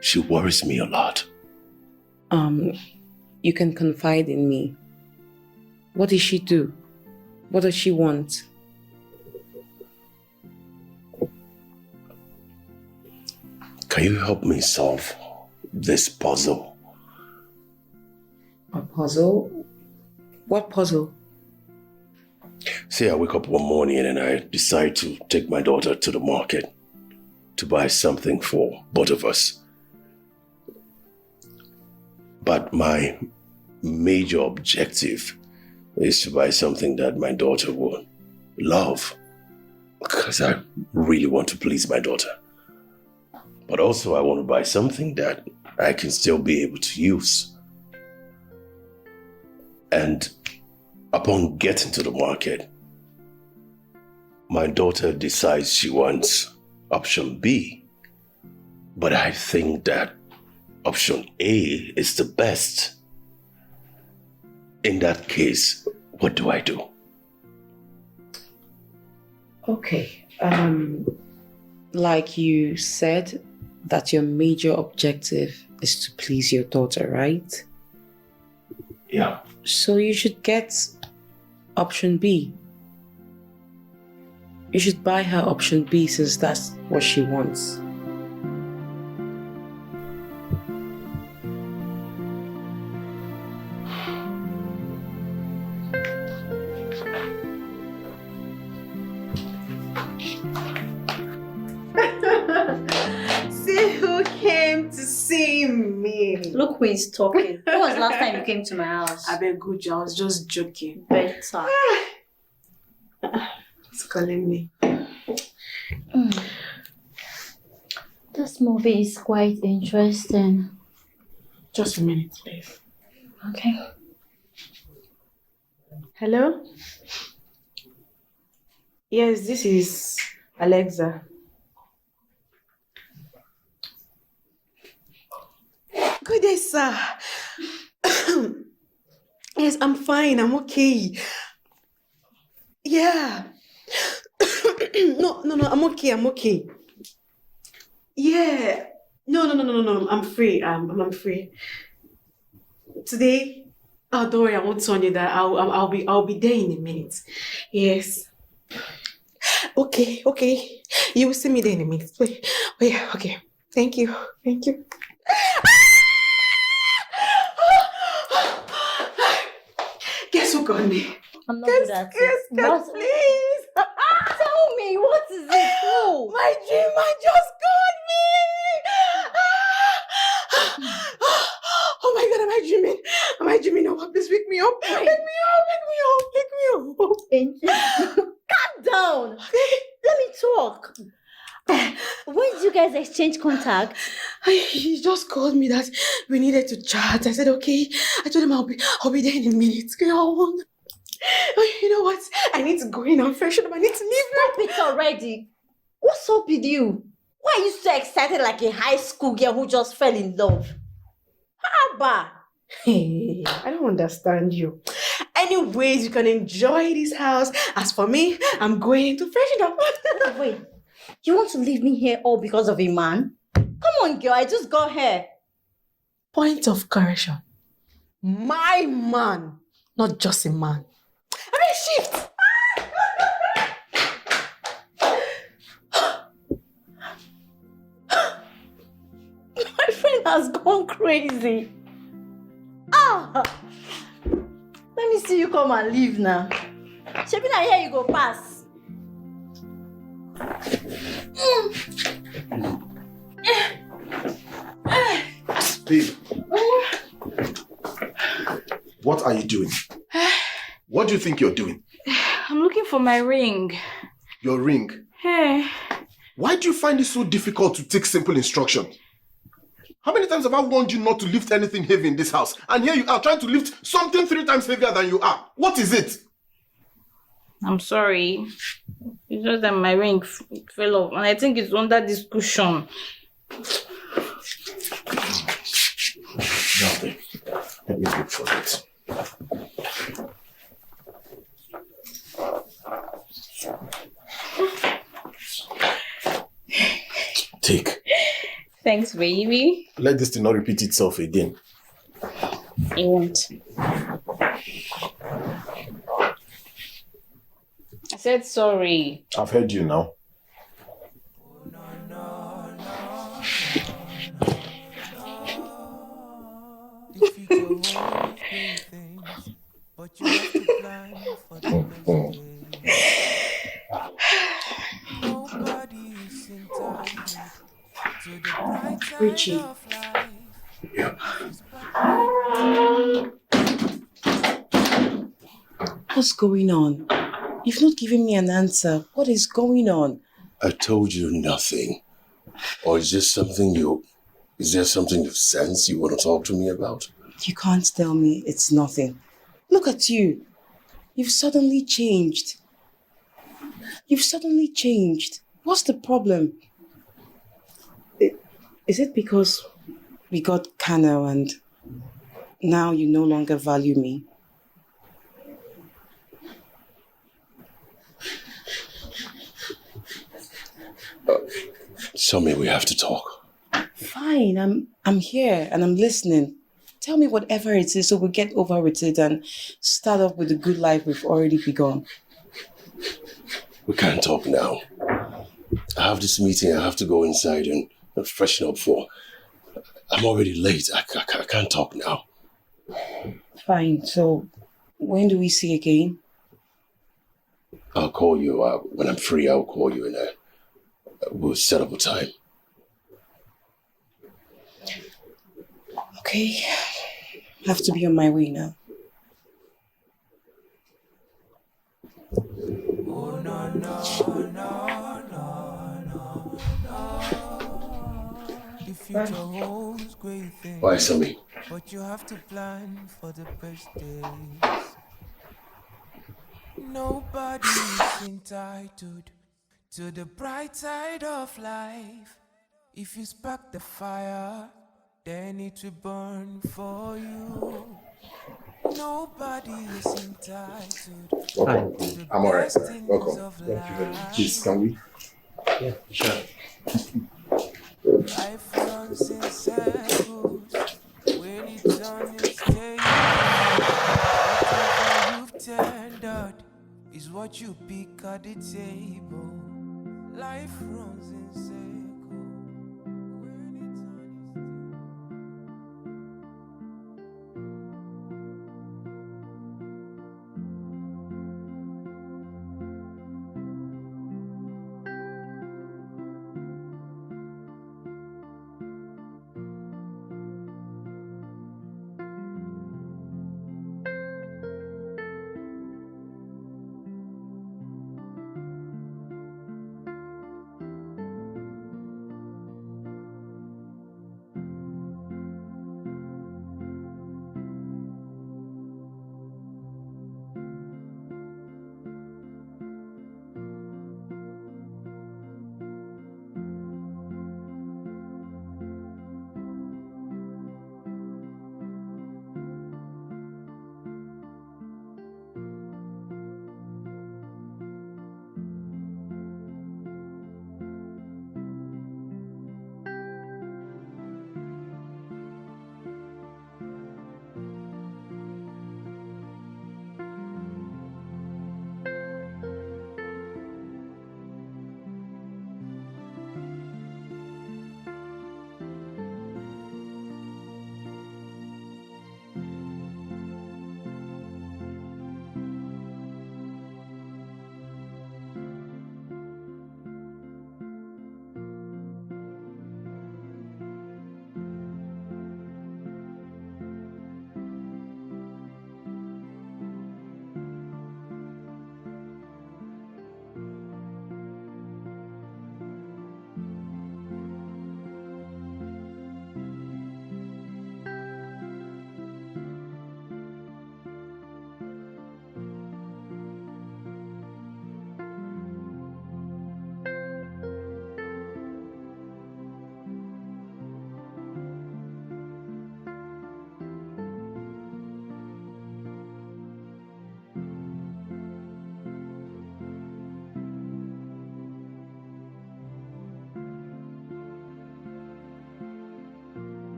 She worries me a lot. You can confide in me. What does she do? What does she want? Can you help me solve this puzzle? A puzzle? What puzzle? Say I wake up one morning and I decide to take my daughter to the market to buy something for both of us. But my major objective is to buy something that my daughter will love, because I really want to please my daughter. But also I want to buy something that I can still be able to use. And upon getting to the market, my daughter decides she wants option B. But I think that option A is the best. In that case, what do I do? Okay. Like you said, that your major objective is to please your daughter, right? Yeah. So you should get option B. You should buy her option B since that's what she wants. Look who is talking. When was the last time you came to my house? I beg good, I was just joking. Better. It's calling me. This movie is quite interesting. Just a minute, please. Okay. Hello? Yes, this is Alexa. Good day, sir. Yes, I'm fine. I'm okay. Yeah. No, I'm okay. I'm okay. Yeah. No. I'm free. I'm free. Today? Oh, don't worry. I won't tell you that. I'll be there in a minute. Yes. Okay. You will see me there in a minute. Oh yeah. Okay. Thank you. Guess who got me? I'm not good at it. Guess, please. Tell me, what is it? Who? My dreamer just got me. Oh my God, am I dreaming? Oh, please wake me up. Wake me up. Angel, calm down. Let me talk. When did you guys exchange contact? He just called me that we needed to chat. I said, okay. I told him I'll be there in a minute. Girl. You know what? I need to go in and freshen up. I need to leave. Stop it already. What's up with you? Why are you so excited like a high school girl who just fell in love? Haba. Hey, I don't understand you. Anyways, you can enjoy this house. As for me, I'm going to freshen up. Wait, you want to leave me here all because of a man? Come on, girl, I just got here. Point of correction. My man, not just a man. I mean, shift. My friend has gone crazy. Let me see you come and leave now. Shebina, here you go, pass. Babe, what are you doing? What do you think you're doing? I'm looking for my ring. Your ring? Hey. Why do you find it so difficult to take simple instructions? How many times have I warned you not to lift anything heavy in this house? And here you are trying to lift something 3 times heavier than you are. What is it? I'm sorry. It's just that my ring fell off and I think it's under this cushion. Nothing. Let me look for it. Take. Thanks, baby. Let this thing not repeat itself again. It won't. I said sorry. I've heard you now. Richie. Yeah. What's going on? You've not given me an answer. What is going on? I told you nothing. Or is there something you sense you want to talk to me about? You can't tell me it's nothing. Look at you. You've suddenly changed. What's the problem? Is it because we got carnal and now you no longer value me? Tell me we have to talk. Fine, I'm here and I'm listening. Tell me whatever it is so we'll get over with it and start off with the good life we've already begun. We can't talk now. I have this meeting I have to go inside and freshen up for. I'm already late. I can't talk now. Fine, so when do we see again? I'll call you. When I'm free, I'll call you and we'll set up a time. Okay. I have to be on my way now. The future holds great things. Bye, Sammy. But you have to plan for the best days. Nobody is entitled to the bright side of life. If you spark the fire, then it will burn for you. Nobody is entitled. Hi. I'm alright, sir. Welcome. Thank you very much. Please, can we? Yeah, sure. Life runs in circles when it's on its day. Whatever you've tendered is what you pick at the table. Life runs in circles when it's on its day.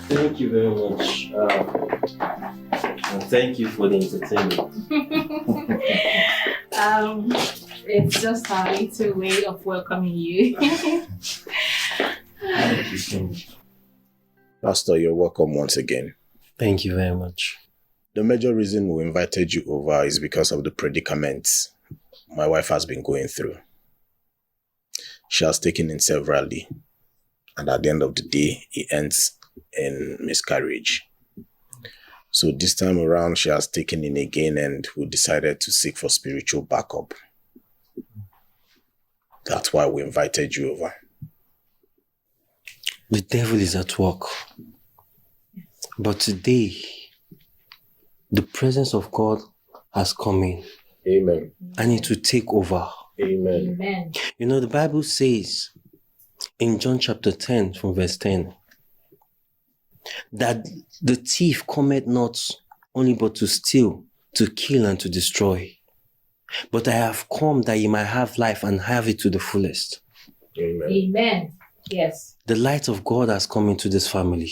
Thank you very much. And thank you for the entertainment. It's just a little way of welcoming you. Thank you so much. Pastor, you're welcome once again. Thank you very much. The major reason we invited you over is because of the predicaments my wife has been going through. She has taken in severally, and at the end of the day, it ends in miscarriage. So this time around, she has taken in again, and we decided to seek for spiritual backup. That's why we invited you over. The devil is at work. But today, the presence of God has come in. Amen. And it will take over. Amen. Amen. You know, the Bible says in John chapter 10 from verse 10 that the thief cometh not only but to steal, to kill, and to destroy. But I have come that ye might have life and have it to the fullest. Amen. Amen. Yes. The light of God has come into this family.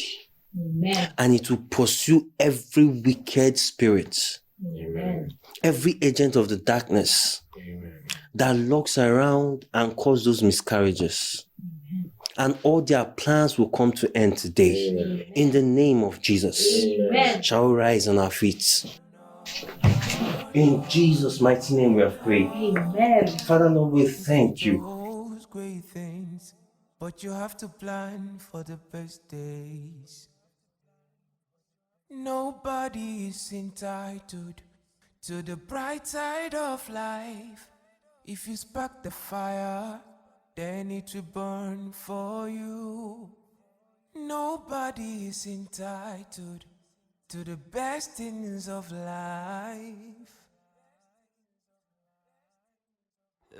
Amen. And it will pursue every wicked spirit. Amen. Every agent of the darkness. Amen. That lurks around and cause those miscarriages. Amen. And all their plans will come to end today. Amen. In the name of Jesus. Amen. Shall we rise on our feet? In Jesus' mighty name we have prayed. Amen. Father Lord, we thank you. Great things, but you have to plan for the best days. Nobody is entitled to the bright side of life. If you spark the fire, then it will burn for you. Nobody is entitled to the best things of life.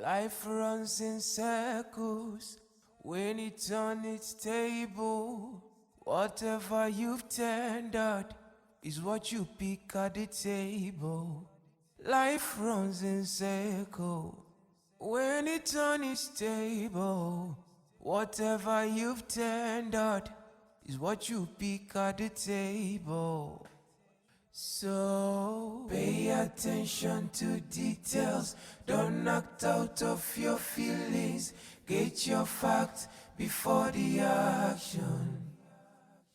Life runs in circles when it's on its table. Whatever you've tendered is what you pick at the table. Life runs in circles when it's on its table. Whatever you've tendered is what you pick at the table. So pay attention to details. Don't act out of your feelings. Get your facts before the action.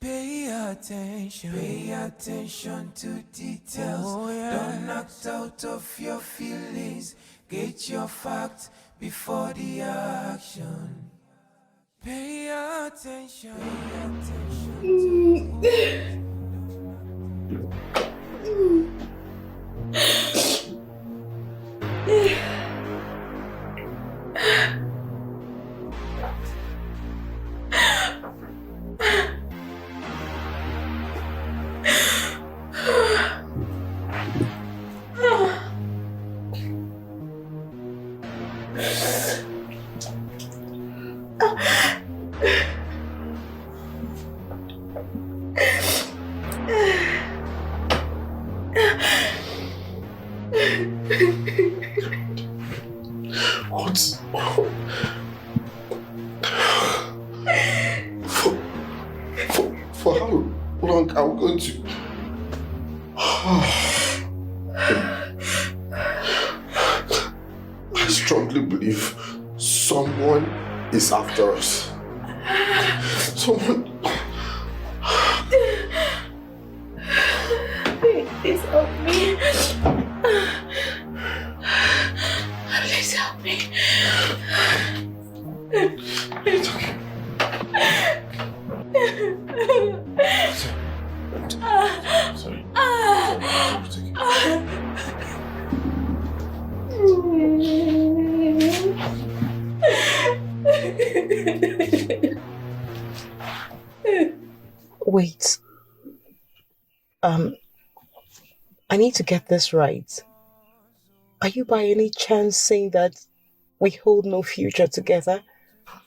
Pay attention to details. Oh, yeah. Don't act out of your feelings. Get your facts before the action. Pay attention. What? For how long are we going to? I strongly believe someone is after us. Someone. Please help me. Please help me. It's okay. Sorry. Wait. I need to get this right. Are you by any chance saying that we hold no future together?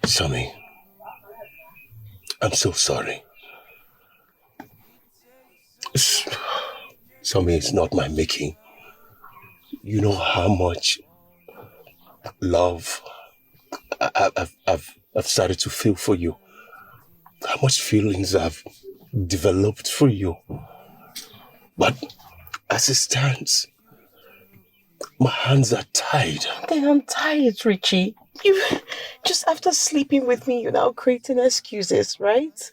Sammy, I'm so sorry. Sammy, it's not my making. You know how much love I've started to feel for you. How much feelings I've developed for you. But as it stands, my hands are tied. Then I'm tired, Richie. You just after sleeping with me, you're now creating excuses, right?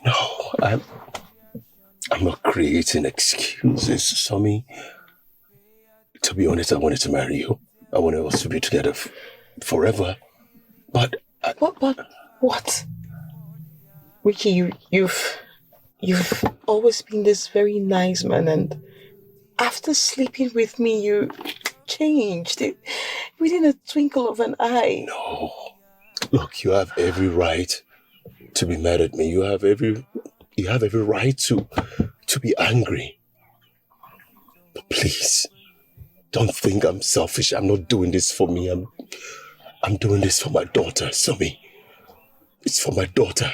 No, I'm not creating excuses, Sammy. To be honest, I wanted to marry you. I wanted us to be together forever. But what? Richie, you've always been this very nice man, and after sleeping with me, you changed within a twinkle of an eye. No. Look, you have every right to be mad at me. You have every right to be angry. But please, don't think I'm selfish. I'm not doing this for me. I'm doing this for my daughter, Sammy. It's for my daughter.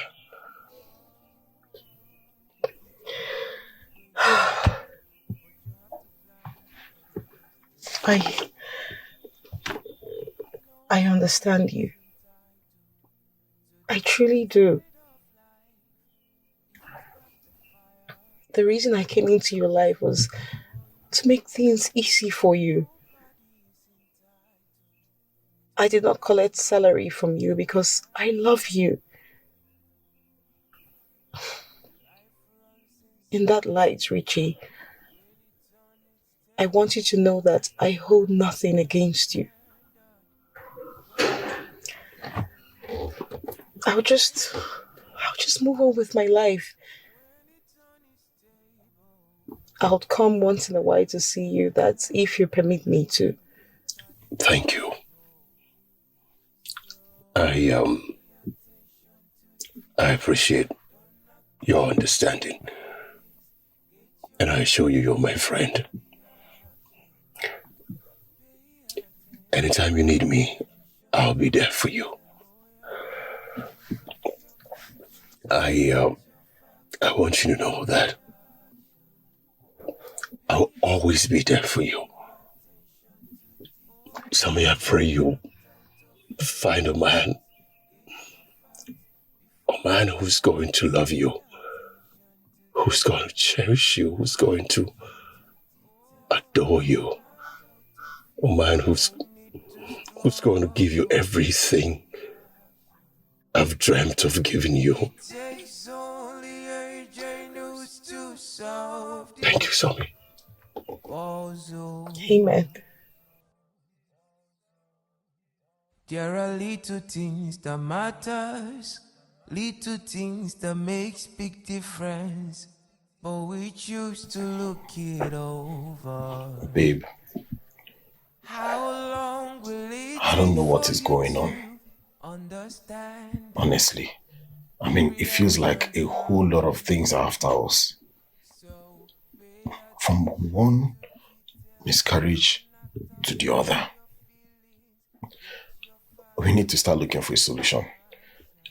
I understand you. I truly do. The reason I came into your life was to make things easy for you. I did not collect salary from you because I love you. In that light, Richie, I want you to know that I hold nothing against you. I'll just move on with my life. I'll come once in a while to see you. That's if you permit me to. Thank you. I appreciate your understanding. And I assure you, you're my friend. Anytime you need me, I'll be there for you. I want you to know that I'll always be there for you. Sammy, I pray you find a man who's going to love you, who's going to cherish you, who's going to adore you, a man who's going to give you everything I've dreamt of giving you. Thank you, Sammy. Amen. There are little things that matters, little things that makes big difference, but we choose to look it over. Babe, How long will it I don't know what is going on. Honestly. I mean, it feels like a whole lot of things are after us. From one miscarriage to the other. We need to start looking for a solution.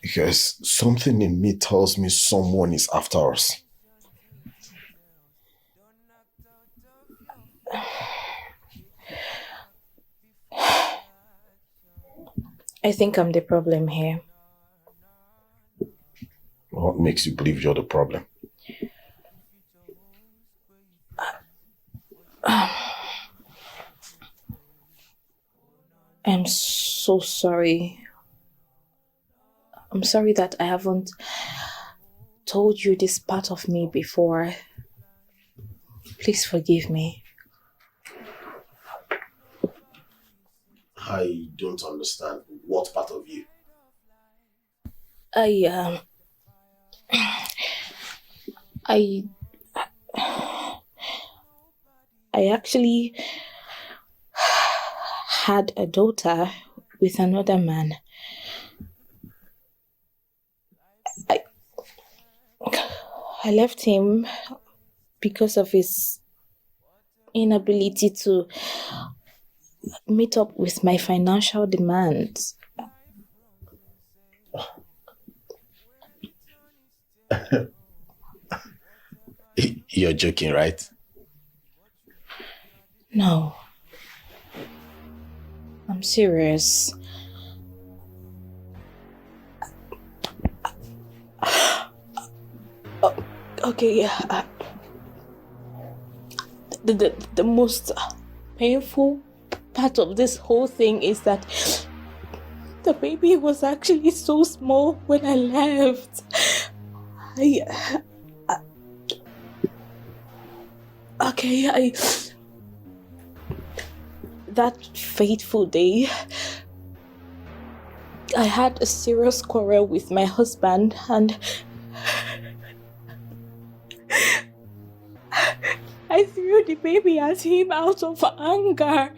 Because something in me tells me someone is after us. I think I'm the problem here. What makes you believe you're the problem? I'm so sorry. I'm sorry that I haven't told you this part of me before. Please forgive me. I don't understand. What part of you? I actually had a daughter with another man. I left him because of his inability to meet up with my financial demands. You're joking, right? No. I'm serious. Okay, yeah. The most painful part of this whole thing is that the baby was actually so small when I left. That fateful day, I had a serious quarrel with my husband and I threw the baby at him out of anger.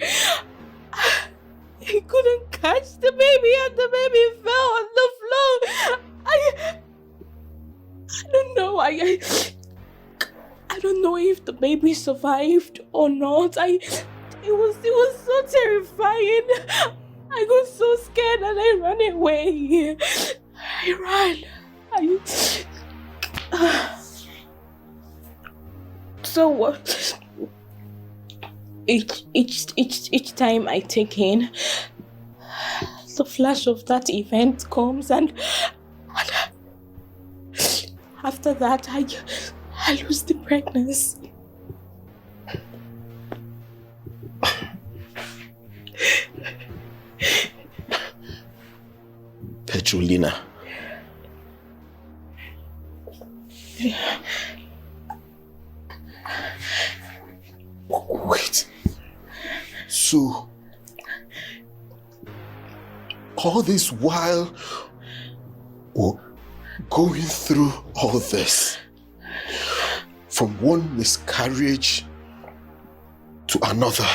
He couldn't catch the baby and the baby fell on the floor. I don't know. I don't know if the baby survived or not. It was so terrifying. I got so scared and I ran away. I ran. So what? Each time I take in, the flash of that event comes and after that I lose the pregnancy. Petrolina. Wait. So, all this while, Well, going through all this, from one miscarriage to another,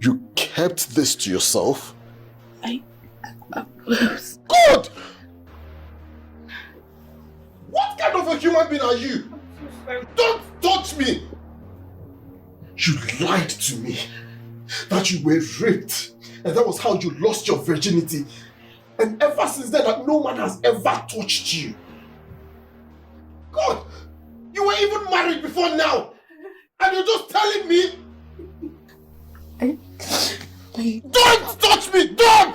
you kept this to yourself? Good! What kind of a human being are you? Don't touch me! You lied to me that you were raped, and that was how you lost your virginity. And ever since then, no man has ever touched you. God, you were even married before now, and you're just telling me? Don't touch me! Don't!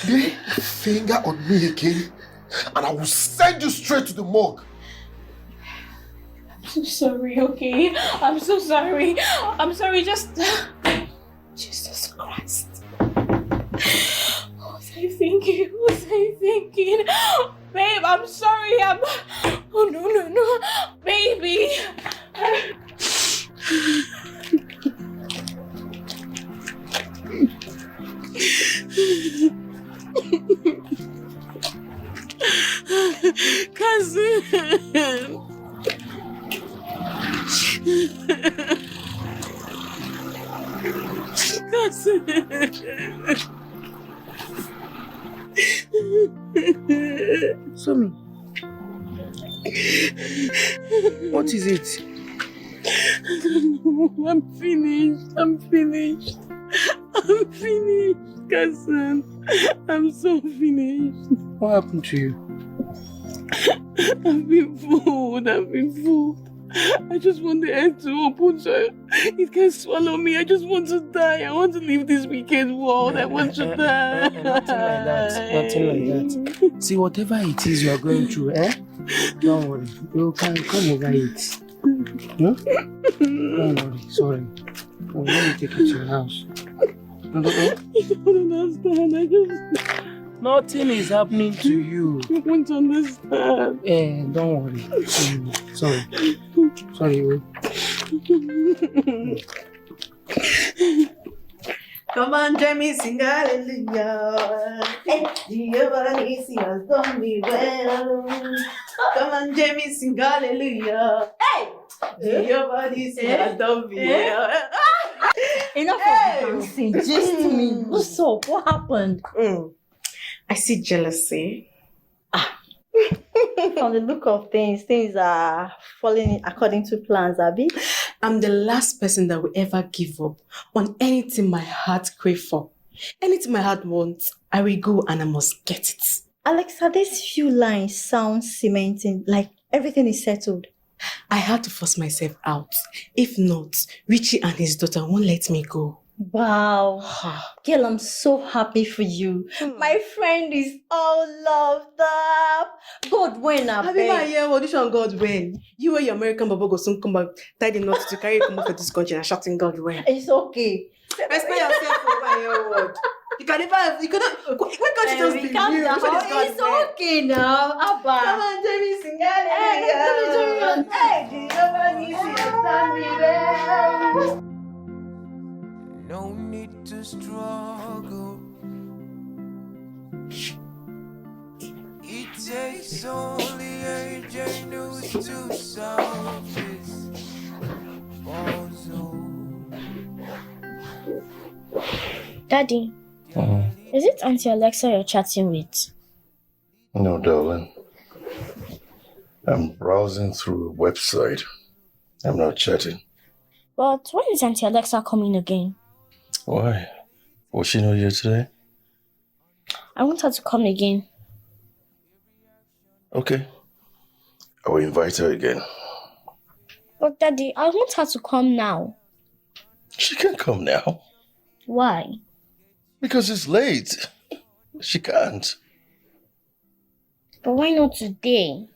Lay a finger on me again, and I will send you straight to the morgue. I'm so sorry, okay? I'm so sorry. I'm sorry, just... Jesus Christ. What was I thinking? What was I thinking? Babe, I'm sorry. Oh, no. Baby. Cousin. Somi, what is it? I'm finished, cousin. I'm so finished. What happened to you? I've been fooled. I just want the air to open so it can swallow me. I just want to die. I want to leave this wicked world. I want to die. Nothing like that. See, whatever it is you are going through, don't worry. You can come over it. No? Don't worry. Sorry. Well, let me take you to your house. You don't understand. I just... Nothing is happening to you. You want to understand. Don't worry. Sorry. Come on, Jamie, sing hallelujah. Jehovah Nissi has done me well. Come on, Jamie, sing hallelujah. Jehovah Nissi has done me well. Enough of dancing. Just me. What's up? What happened? I see jealousy. From the look of things are falling according to plans, Abby. I'm the last person that will ever give up on anything my heart craves for. Anything my heart wants, I will go and I must get it. Alexa, these few lines sound cementing, like everything is settled. I had to force myself out. If not, Richie and his daughter won't let me go. Wow. Girl, I'm so happy for you. My friend is all loved up. God win, I Have you ever heard audition God win? You and your American baba go soon come back, tie the knot to carry come for this country and shouting God win. It's okay. Respect yourself over your word. You cannot, why can't you just be real? It's okay now, Abba. Come on, Jamie, sing hallelujah. No need to struggle. It takes only a genius to solve this puzzle. Daddy, is it Auntie Alexa you're chatting with? No, darling. I'm browsing through a website. I'm not chatting. But when is Auntie Alexa coming again? Why? Was she not here today? I want her to come again. Okay. I will invite her again. But Daddy, I want her to come now. She can't come now. Why? Because it's late. She can't. But why not today?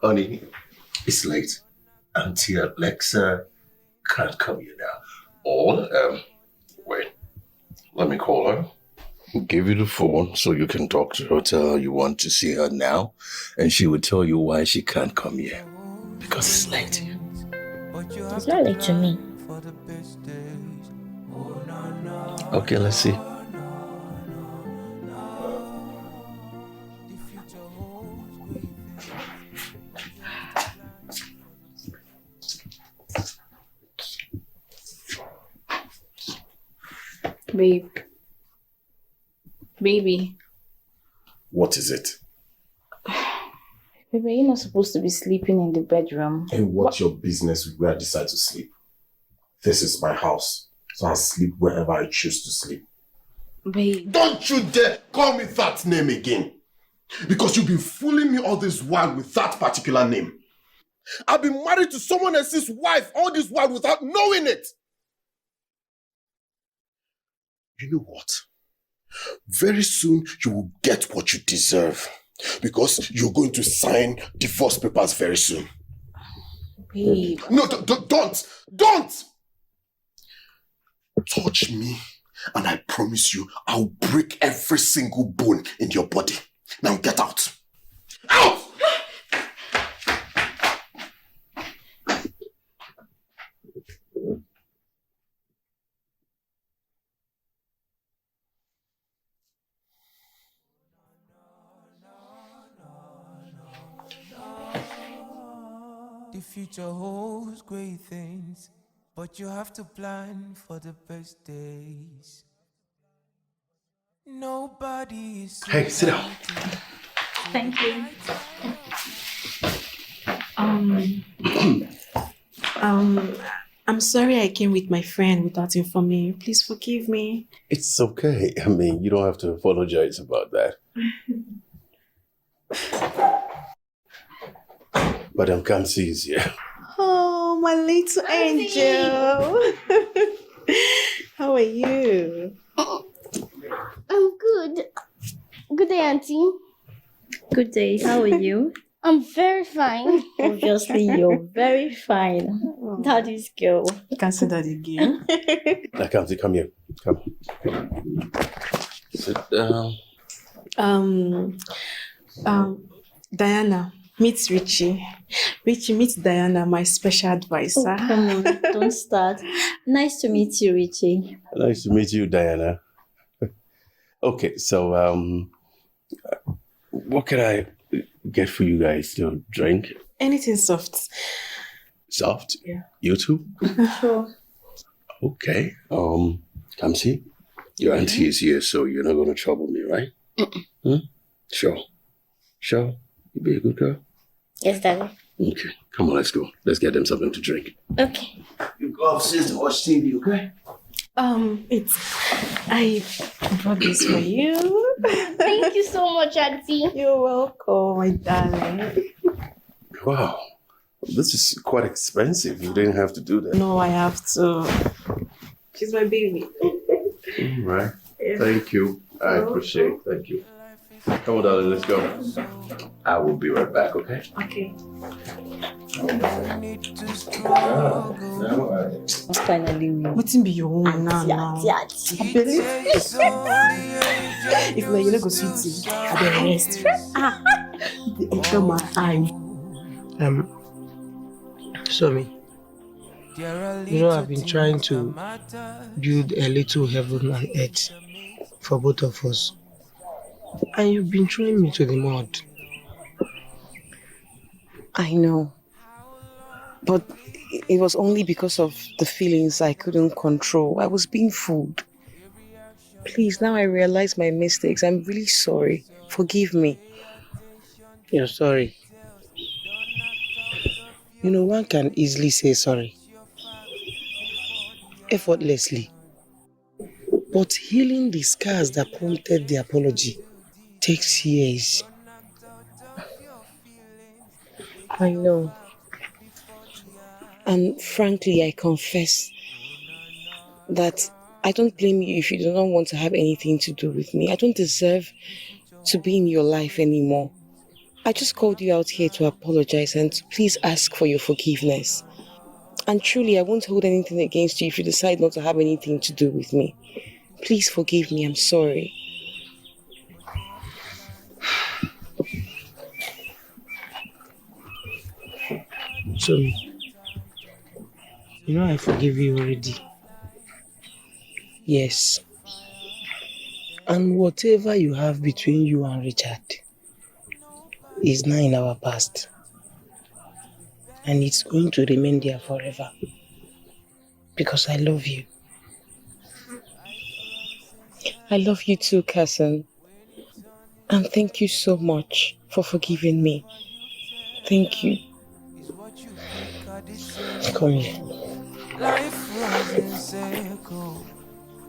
Honey, it's late. Auntie Alexa can't come here now. Or, wait. Let me call her. Give you the phone so you can talk to her. Tell her you want to see her now. And she will tell you why she can't come here. Because it's late. It's not late to me. Okay, let's see. Babe. Baby. What is it? Baby, you're not supposed to be sleeping in the bedroom. And what's your business with where I decide to sleep? This is my house, so I sleep wherever I choose to sleep. Babe. Don't you dare call me that name again. Because you've been fooling me all this while with that particular name. I've been married to someone else's wife all this while without knowing it. You know what? Very soon you will get what you deserve. Because you're going to sign divorce papers very soon. Babe. No, don't! Touch me and I promise you I'll break every single bone in your body. Now get out. Out! The future holds great things, but you have to plan for the best days. Nobody is. Hey, sit down. Thank you. I'm sorry I came with my friend without informing you. Please forgive me. It's okay. I mean, you don't have to apologize about that. Madam Kamsi is here. Oh, my little angel. How are you? I'm good. Good day, Auntie. Good day. How are you? I'm very fine. Obviously, you're very fine. Daddy's girl. You can say that again. Now, Kamsi, come here. Come. Sit down. Diana, meet Richie. Richie, meet Diana, my special advisor. Oh, come on, don't start. Nice to meet you, Richie. Nice to meet you, Diana. Okay, so, what can I get for you guys to drink? Anything soft. Soft? Yeah. You too? Sure. Okay. Kamsi, your auntie is here, so you're not going to trouble me, right? Sure. Sure. You be a good girl? Yes, Daddy. Okay. Come on, let's go. Let's get them something to drink. Okay. You go upstairs to watch TV, okay? I brought this for you. Thank you so much, Auntie. You're welcome, my darling. Wow. This is quite expensive. You didn't have to do that. No, I have to. She's my baby. All right. Yeah. Thank you. I appreciate it. Thank you. Come on, darling, let's go. I will be right back, okay? Okay. Finally, what's in be your own now? If like you not go sweetie, I be rest. The enter my eye. Sorry. You know, I've been trying to build a little heaven on earth for both of us. And you've been throwing me to the mud. I know. But it was only because of the feelings I couldn't control. I was being fooled. Please, now I realize my mistakes. I'm really sorry. Forgive me. You're sorry. You know, one can easily say sorry. Effortlessly. But healing the scars that prompted the apology takes years. I know. And frankly, I confess that I don't blame you if you do not want to have anything to do with me. I don't deserve to be in your life anymore. I just called you out here to apologize and to please ask for your forgiveness. And truly, I won't hold anything against you if you decide not to have anything to do with me. Please forgive me, I'm sorry. So, you know, I forgive you already. Yes. And whatever you have between you and Richard is now in our past. And it's going to remain there forever. Because I love you. I love you too, cousin. And thank you so much for forgiving me. Thank you. Come here. Life runs in circles.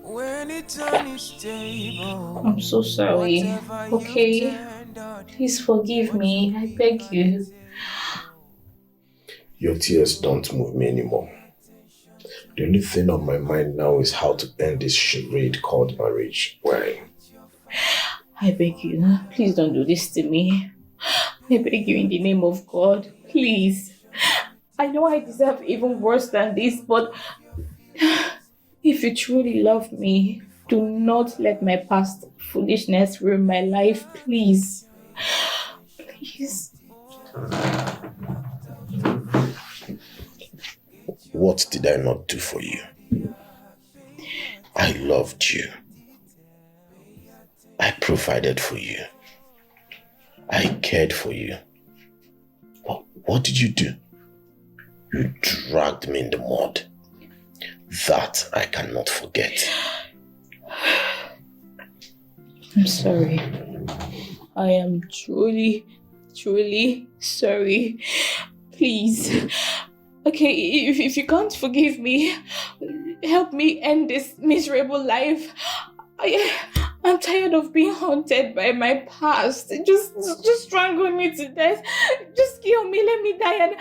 When it's unstable. I'm so sorry. Okay? Please forgive me. I beg you. Your tears don't move me anymore. The only thing on my mind now is how to end this charade called marriage. Why? I beg you, please don't do this to me. I beg you in the name of God, please. I know I deserve even worse than this, but if you truly love me, do not let my past foolishness ruin my life, please. Please. What did I not do for you? I loved you. I provided for you. I cared for you. What did you do? You dragged me in the mud. That I cannot forget. I'm sorry. I am truly, truly sorry. Please. Okay, if you can't forgive me, help me end this miserable life. I'm tired of being haunted by my past. Just strangle me to death. Just kill me, let me die,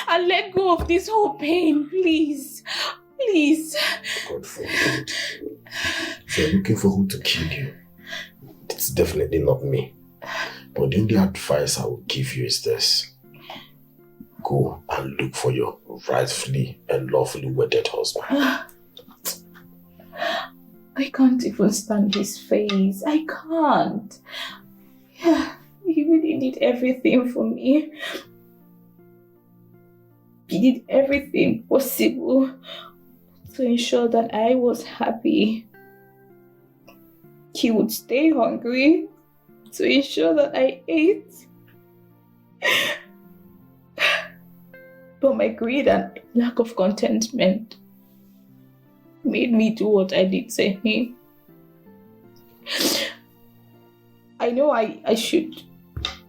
and let go of this whole pain, please. Please. God forbid. If you're looking for who to kill you, it's definitely not me. But the only advice I will give you is this. Go and look for your rightfully and lawfully wedded husband. I can't even stand his face. I can't. He really did everything for me. He did everything possible to ensure that I was happy. He would stay hungry to ensure that I ate. But my greed and lack of contentment made me do what I did to him. I know I should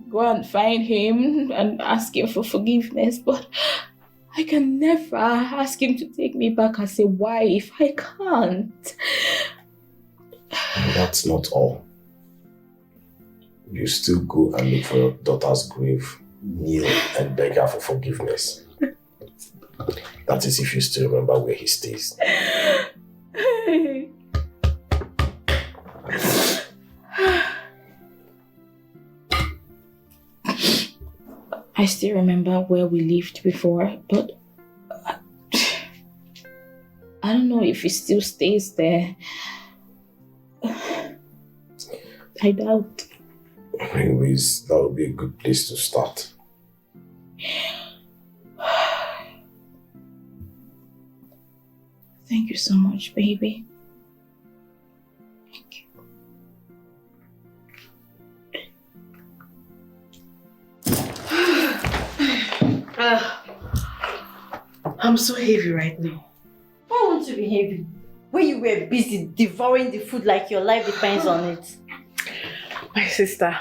go and find him and ask him for forgiveness, but I can never ask him to take me back as a wife. I can't. That's not all. You still go and look for your daughter's grave, kneel and beg her for forgiveness. That is if you still remember where he stays. I still remember where we lived before, but I don't know if he still stays there. I doubt. Anyways, that would be a good place to start. Thank you so much, baby. Thank you. I'm so heavy right now. Why won't you be heavy? When you were busy devouring the food like your life depends on it. My sister,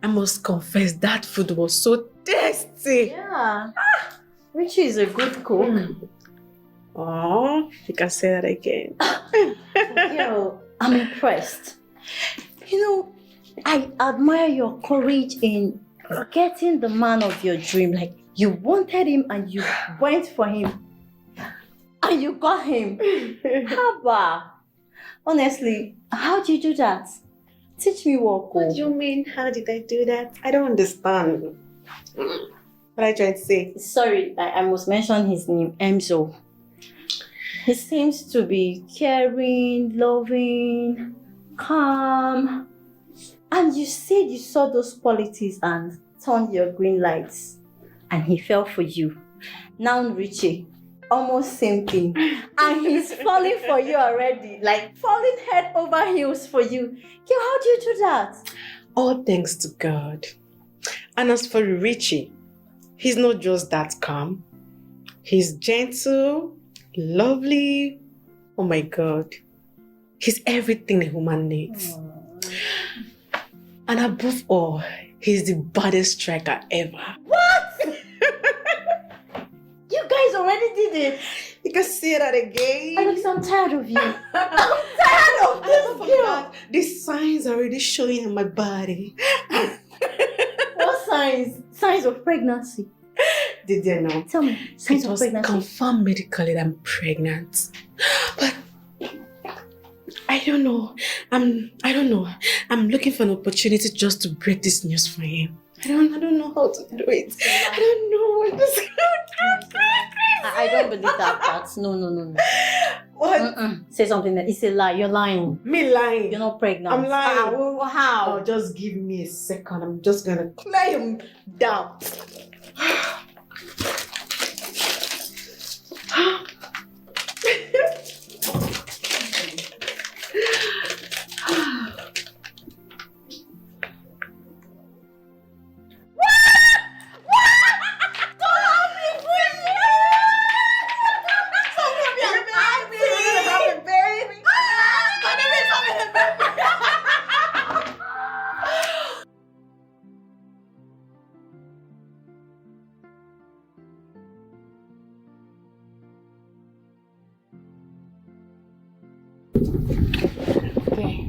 I must confess that food was so tasty. Yeah. Richie is a good cook. Oh, you can say that again. Yo, I'm impressed. You know, I admire your courage in getting the man of your dream. Like, you wanted him and you went for him. And you got him. Haba. Honestly, how did you do that? Teach me what. What do you mean? How did I do that? I don't understand. What are you trying to say? Sorry, I must mention his name, Emzo. He seems to be caring, loving, calm. And you said you saw those qualities and turned your green lights. And he fell for you. Now, Richie, almost same thing. And he's falling for you already. Like falling head over heels for you. Girl, how do you do that? All thanks to God. And as for Richie, he's not just that calm. He's gentle, lovely. Oh my God. He's everything a woman needs. And above all, he's the baddest striker ever. What? You guys already did it. You can say that again. Alex, I'm tired of you. I'm tired of this girl. The signs are already showing in my body. What signs? Signs of pregnancy. Did you know? Tell me, signs It of was pregnancy. confirmed medically that I'm pregnant. But I don't know. I don't know. I'm looking for an opportunity just to break this news for him. I don't know how to do it. I don't know what this I don't believe that part. No. What? Say something that it's a lie. You're lying. Me lying? You're not pregnant. I'm lying. How? Oh, just give me a second. I'm just gonna clear him down. Okay.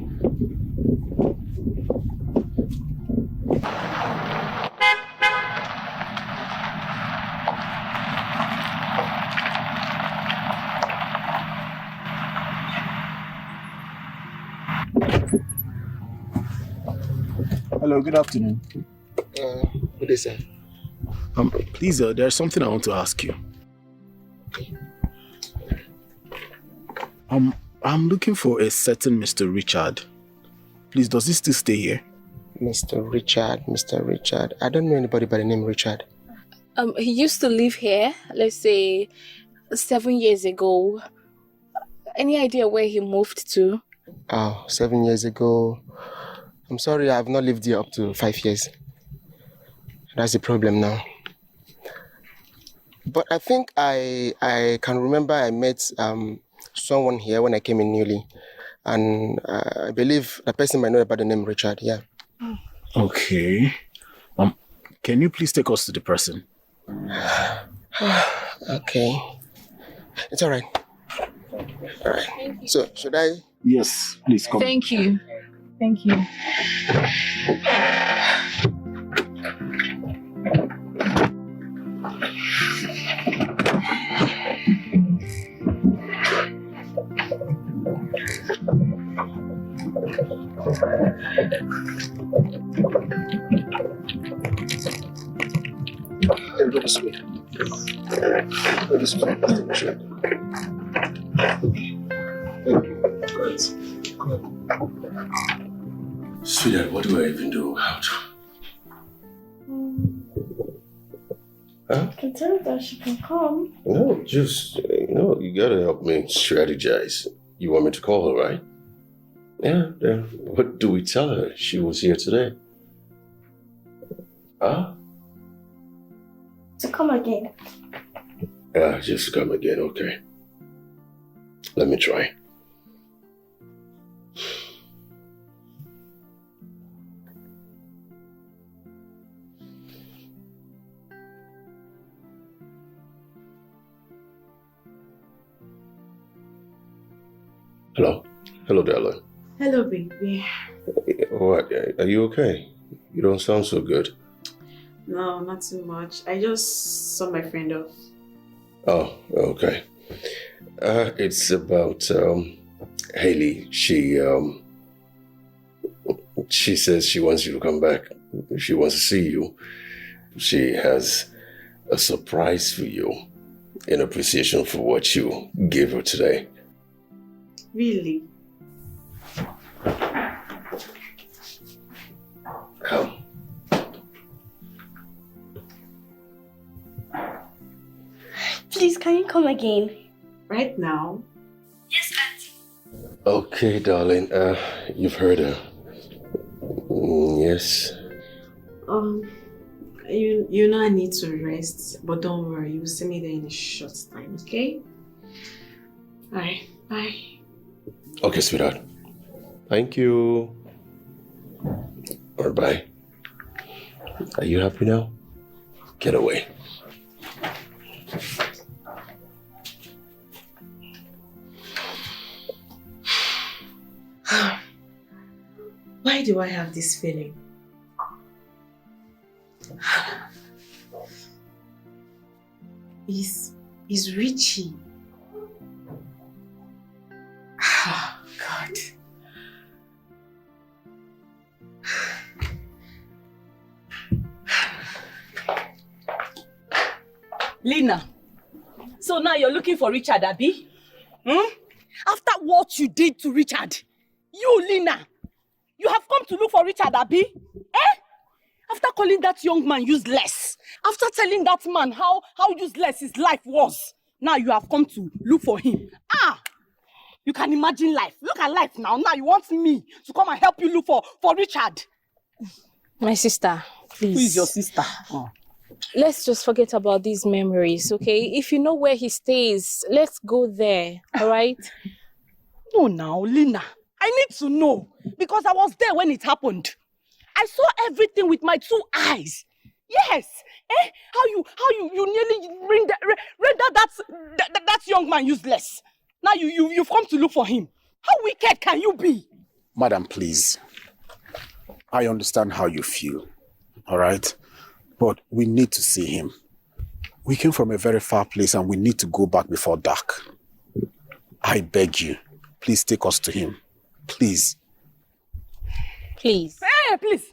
Hello, good afternoon. Good day, sir. Please, there's something I want to ask you. I'm looking for a certain Mr. Richard. Please, does he still stay here? Mr. Richard. I don't know anybody by the name Richard. He used to live here, let's say 7 years ago. Any idea where he moved to? Oh, 7 years ago. I'm sorry, I have not lived here up to 5 years. That's the problem now. But I think I can remember I met someone here when I came in newly. And I believe the person might know about the name Richard, yeah. Okay. Can you please take us to the person? Okay. It's all right. All right. So, should I? Yes, please come. Thank you. Thank you. Go this way. Go this way. Thank you. Good. Sweetheart, what do I even do? How to? Huh? I can tell her that she can come. No, just, you gotta help me strategize. You want me to call her, right? Yeah. What do we tell her? She was here today. Huh? To come again. Yeah, just come again, okay. Let me try. Hello, darling. Hello, baby. What? Are you okay? You don't sound so good. No, not too much. I just saw my friend off. Oh, okay. It's about Haley. She says she wants you to come back. She wants to see you. She has a surprise for you in appreciation for what you gave her today. Really? Come. Please, can you come again? Right now? Yes, Auntie. Okay, darling. You've heard her. Yes. You know I need to rest, but don't worry, you'll see me there in a short time, okay? Alright, bye. Okay, sweetheart. Thank you. Or bye. Are you happy now? Get away. Why do I have this feeling? Is Richie. Oh, God. Lina, so now you're looking for Richard, Abi? After what you did to Richard, you, Lina, you have come to look for Richard, Abi? Eh? After calling that young man useless, after telling that man how useless his life was, now you have come to look for him. You can imagine life. Look at life now. Now you want me to come and help you look for Richard. My sister, please. Who is your sister? Let's just forget about these memories, okay? If you know where he stays, let's go there, all right? No, now, Lina. I need to know because I was there when it happened. I saw everything with my 2 eyes. Yes. How you nearly rendered that young man useless. Now you've come to look for him. How wicked can you be? Madam, please. I understand how you feel, all right? But we need to see him. We came from a very far place and we need to go back before dark. I beg you, please take us to him. Please. Please. Hey, please.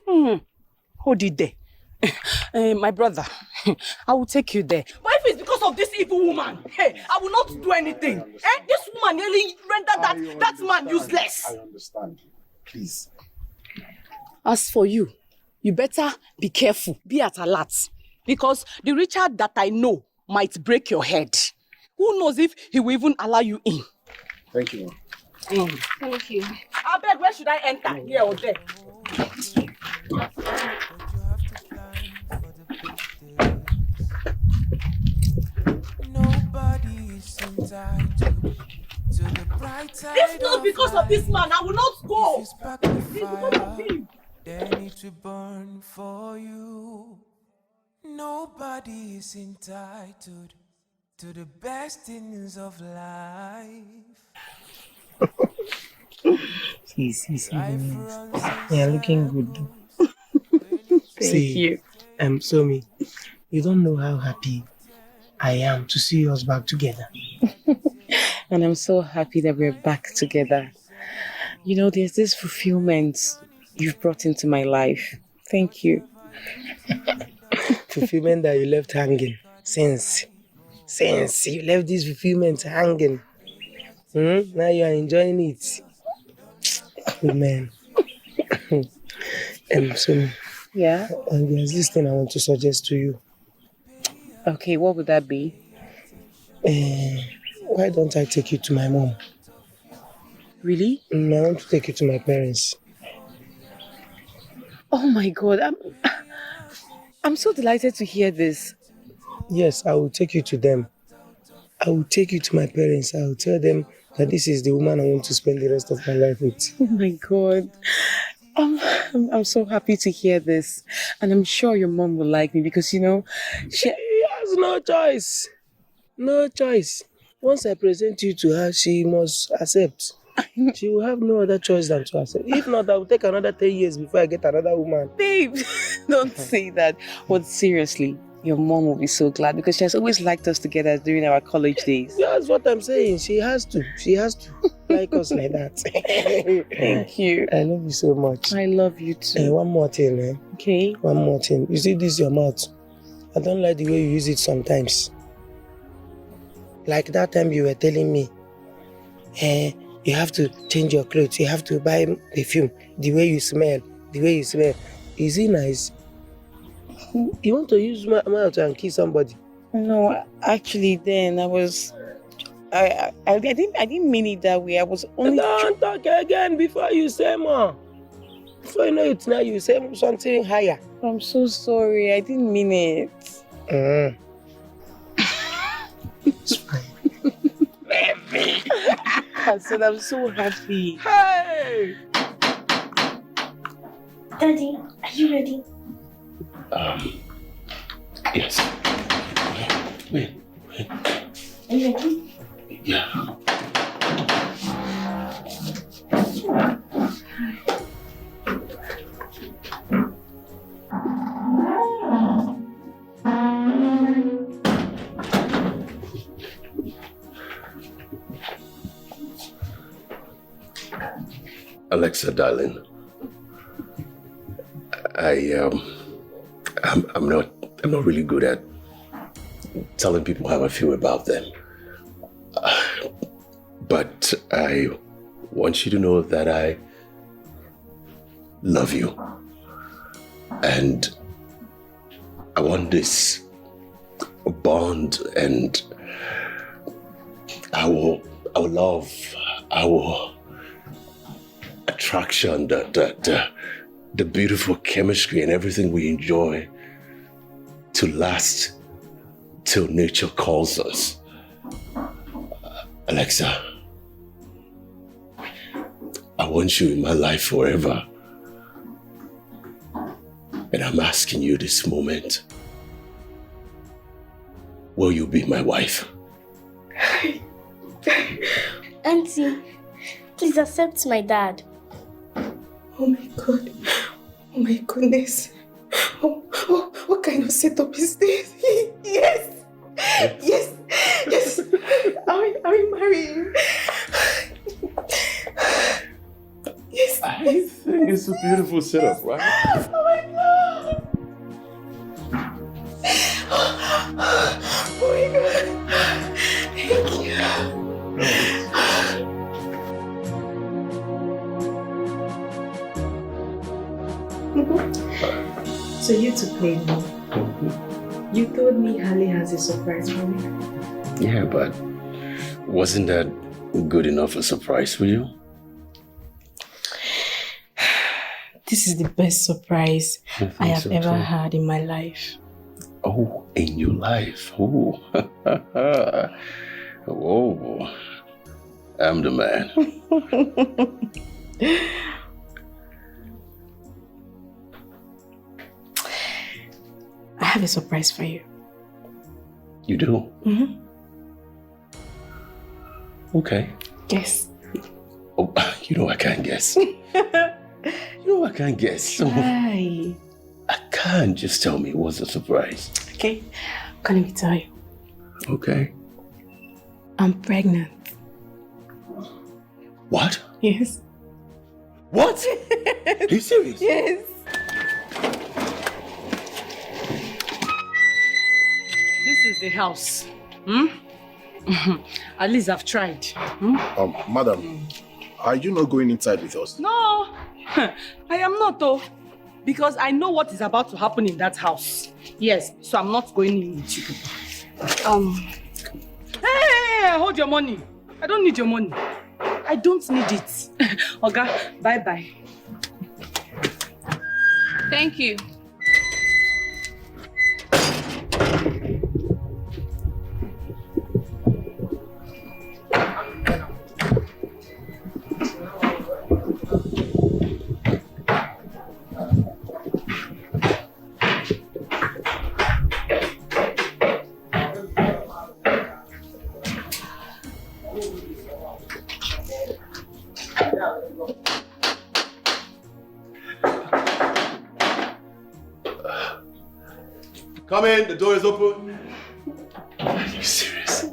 Hold it there. My brother, I will take you there. But if it's because of this evil woman, hey, I will not do anything. This woman nearly rendered that man useless. I understand. Please. As for you, you better be careful, be at alert. Because the Richard that I know might break your head. Who knows if he will even allow you in? Thank you. Thank you. I beg, where should I enter? Here or there? If not because of this man, I will not go. It's because of him. Then it will burn for you. Nobody is entitled to the best things of life. He's yeah, looking good. Thank you. Somi, you don't know how happy I am to see us back together. And I'm so happy that we're back together. You know, there's this fulfillment you've brought into my life. Thank you. Fulfillment that you left hanging. Since you left this fulfillment hanging. Now you are enjoying it. Good man. So, yeah? There's this thing I want to suggest to you. Okay, what would that be? Why don't I take you to my mom? Really? I want to take you to my parents. Oh my God, I'm so delighted to hear this. Yes, I will take you to them. I will take you to my parents. I will tell them that this is the woman I want to spend the rest of my life with. Oh my God. I'm so happy to hear this. And I'm sure your mom will like me because, you know, she has no choice. No choice. Once I present you to her, she must accept. She will have no other choice than to accept. If not, I will take another 10 years before I get another woman. Babe, don't say that. But seriously, your mom will be so glad because she has always liked us together during our college days. That's what I'm saying. She has to. She has to like us like that. Thank you. I love you so much. I love you too. One more thing, Okay. One more thing. You see this your mouth. I don't like the way you use it sometimes. Like that time you were telling me, you have to change your clothes, you have to buy perfume, the way you smell. Is it nice? You want to use my mouth and kiss somebody? No, actually, then I didn't mean it that way. I was only. Don't talk again before you say more. Before you know it now, you say something higher. I'm so sorry. I didn't mean it. It's fine. Baby. I said I'm so happy. Hey! Daddy, are you ready? Yes. Wait. Are you ready? Yeah. Alexa, darling, I'm not really good at telling people how I feel about them. But I want you to know that I love you. And I want this bond and our love, our attraction, the beautiful chemistry and everything we enjoy to last till nature calls us. Alexa, I want you in my life forever. And I'm asking you this moment, will you be my wife? Auntie, please accept my dad. Oh my God. Oh my goodness. What kind of setup is this? Yes. Yes. Are we married? Yes. I think it's a beautiful setup, right? Oh my God. Oh my God. Thank you. So you two played me. You told me Harley has a surprise for me. Yeah, but wasn't that good enough a surprise for you? This is the best surprise I have ever had in my life. Oh, in your life? Oh, oh, I'm the man. I have a surprise for you. You do? Mm-hmm. Okay. Guess. Oh, you know I can't guess. I can't guess. Why? I can't. Just tell me what's the surprise. Okay. Let me tell you. Okay. I'm pregnant. What? Yes. What? Are you serious? Yes. This is the house. At least I've tried. Madam, are you not going inside with us? No, I am not though. Because I know what is about to happen in that house. Yes, so I'm not going in with you. Hey, hold your money. I don't need your money. I don't need it. Oga, bye-bye. Thank you. Come in, the door is open. Are you serious?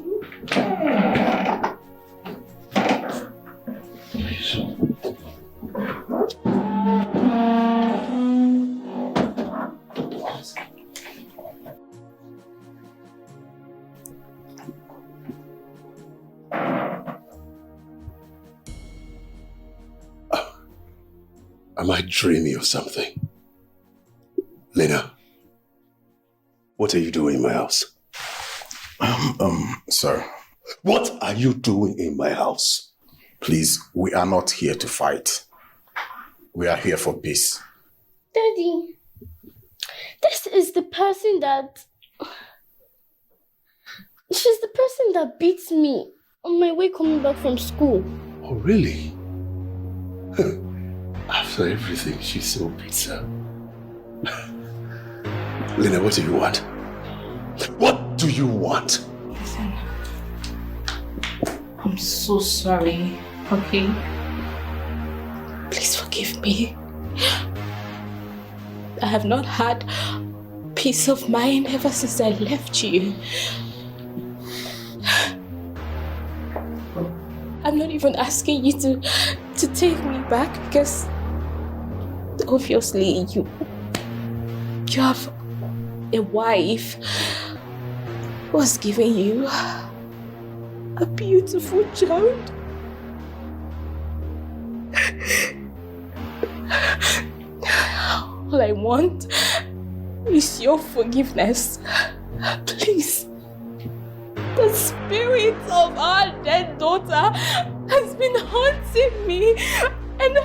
Am I dreaming of something? Lena, what are you doing in my house? Sir, what are you doing in my house? Please, we are not here to fight. We are here for peace. Daddy, this is the person that... She's the person that beats me on my way coming back from school. Oh, really? After everything, she so bitter. Lena, what do you want? What do you want? Listen, I'm so sorry, okay? Please forgive me. I have not had peace of mind ever since I left you. I'm not even asking you to take me back because obviously you have a wife who has given you a beautiful child. All I want is your forgiveness. Please. The spirit of our dead daughter has been haunting me and...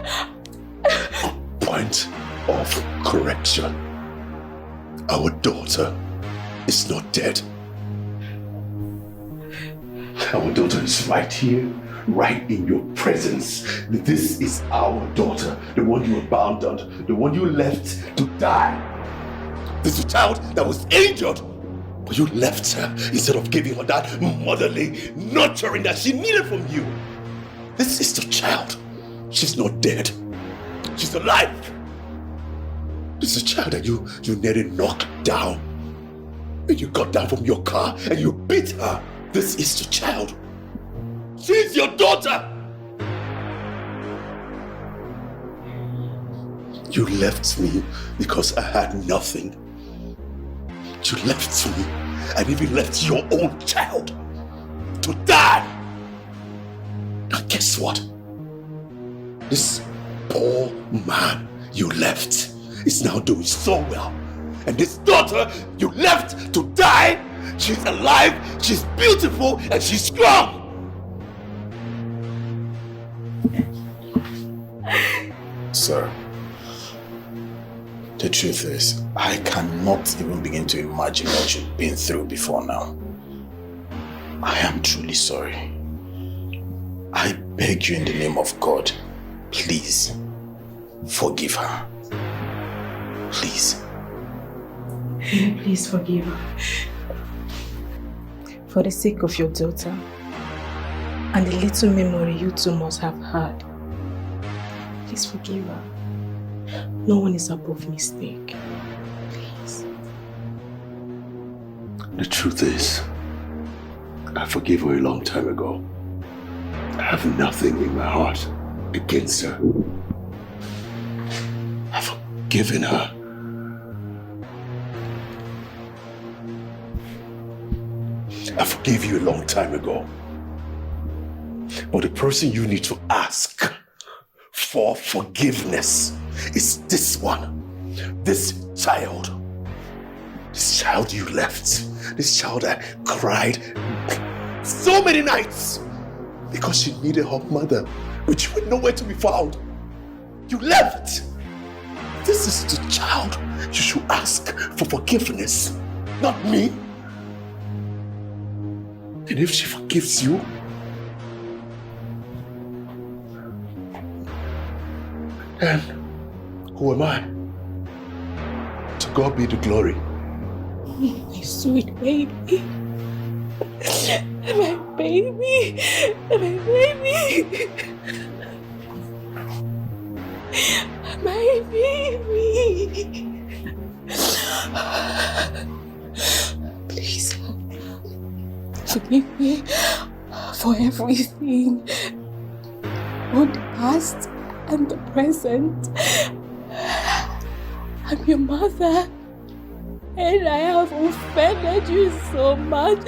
Point of correction. Our daughter is not dead. Our daughter is right here, right in your presence. This is our daughter, the one you abandoned, the one you left to die. This is a child that was injured, but you left her instead of giving her that motherly nurturing that she needed from you. This is the child. She's not dead. She's alive. This is a child that you nearly knocked down. And you got down from your car and you beat her. This is the child. She's your daughter. You left me because I had nothing. You left me and even left your own child to die. And guess what? This poor man you left is now doing so well. And this daughter you left to die, she's alive, she's beautiful, and she's strong. Sir, the truth is, I cannot even begin to imagine what you've been through before now. I am truly sorry. I beg you in the name of God, please, forgive her. Please. Please forgive her. For the sake of your daughter and the little memory you two must have had, please forgive her. No one is above mistake. Please. The truth is, I forgave her a long time ago. I have nothing in my heart against her. I've forgiven her. I forgave you a long time ago. But the person you need to ask for forgiveness is this one. This child. This child you left. This child that cried so many nights because she needed her mother, but you were nowhere to be found. You left. This is the child you should ask for forgiveness, not me. And if she forgives you, then who am I? To God be the glory. My sweet baby. My baby. My baby. My baby. Please forgive me for everything, both the past and the present. I'm your mother, and I have offended you so much.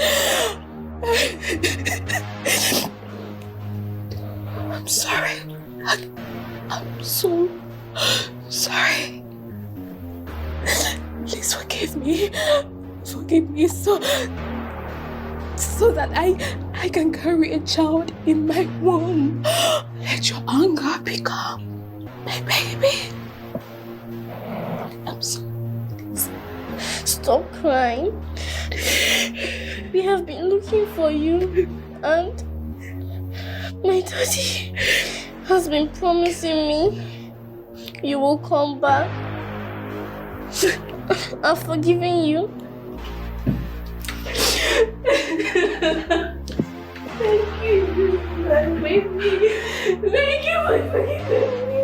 I'm sorry. I'm so sorry. Please forgive me. Forgive me so. so that I can carry a child in my womb. Let your anger become my baby. I'm sorry. Stop crying. We have been looking for you, and my daddy has been promising me you will come back. I've forgiven you. Thank you, my baby. Thank you for forgiving me.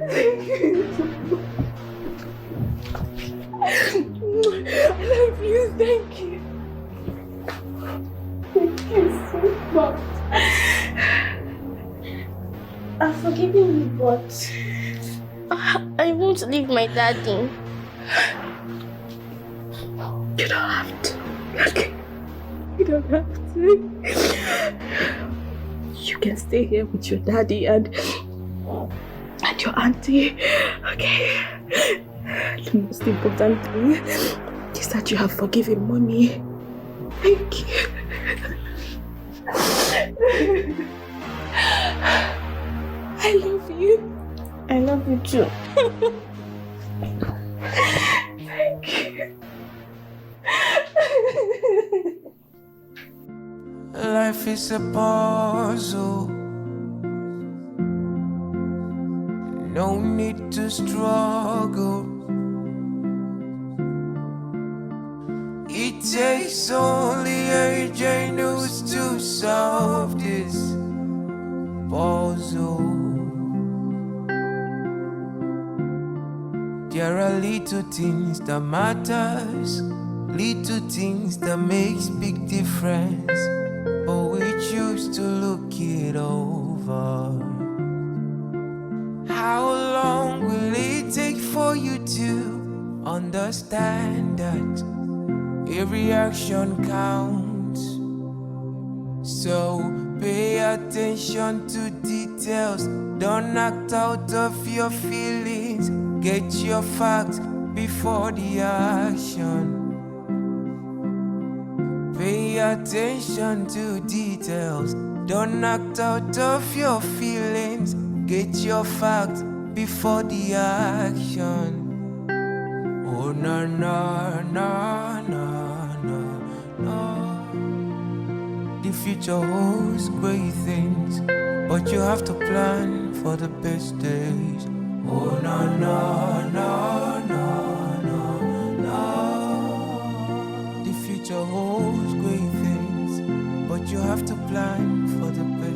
Thank you. I love you. Thank you. Thank you so much. I've forgiven you, but I won't leave my daddy. You don't have to. Okay. You don't have to. You can stay here with your daddy and your auntie. Okay. The most important thing is that you have forgiven mommy. Thank you. I love you. I love you too. Thank you. Life is a puzzle. No need to struggle. It takes only a genius to solve this puzzle. There are little things that matters, little things that makes big difference, but we choose to look it over. How long will it take for you to understand that every action counts? So pay attention to details, don't act out of your feelings. Get your facts before the action. Pay attention to details, don't act out of your feelings. Get your facts before the action. Oh no no no no no no. The future holds great things, but you have to plan for the best days. Oh no no no no no no. The future holds great things, but you have to plan for the best.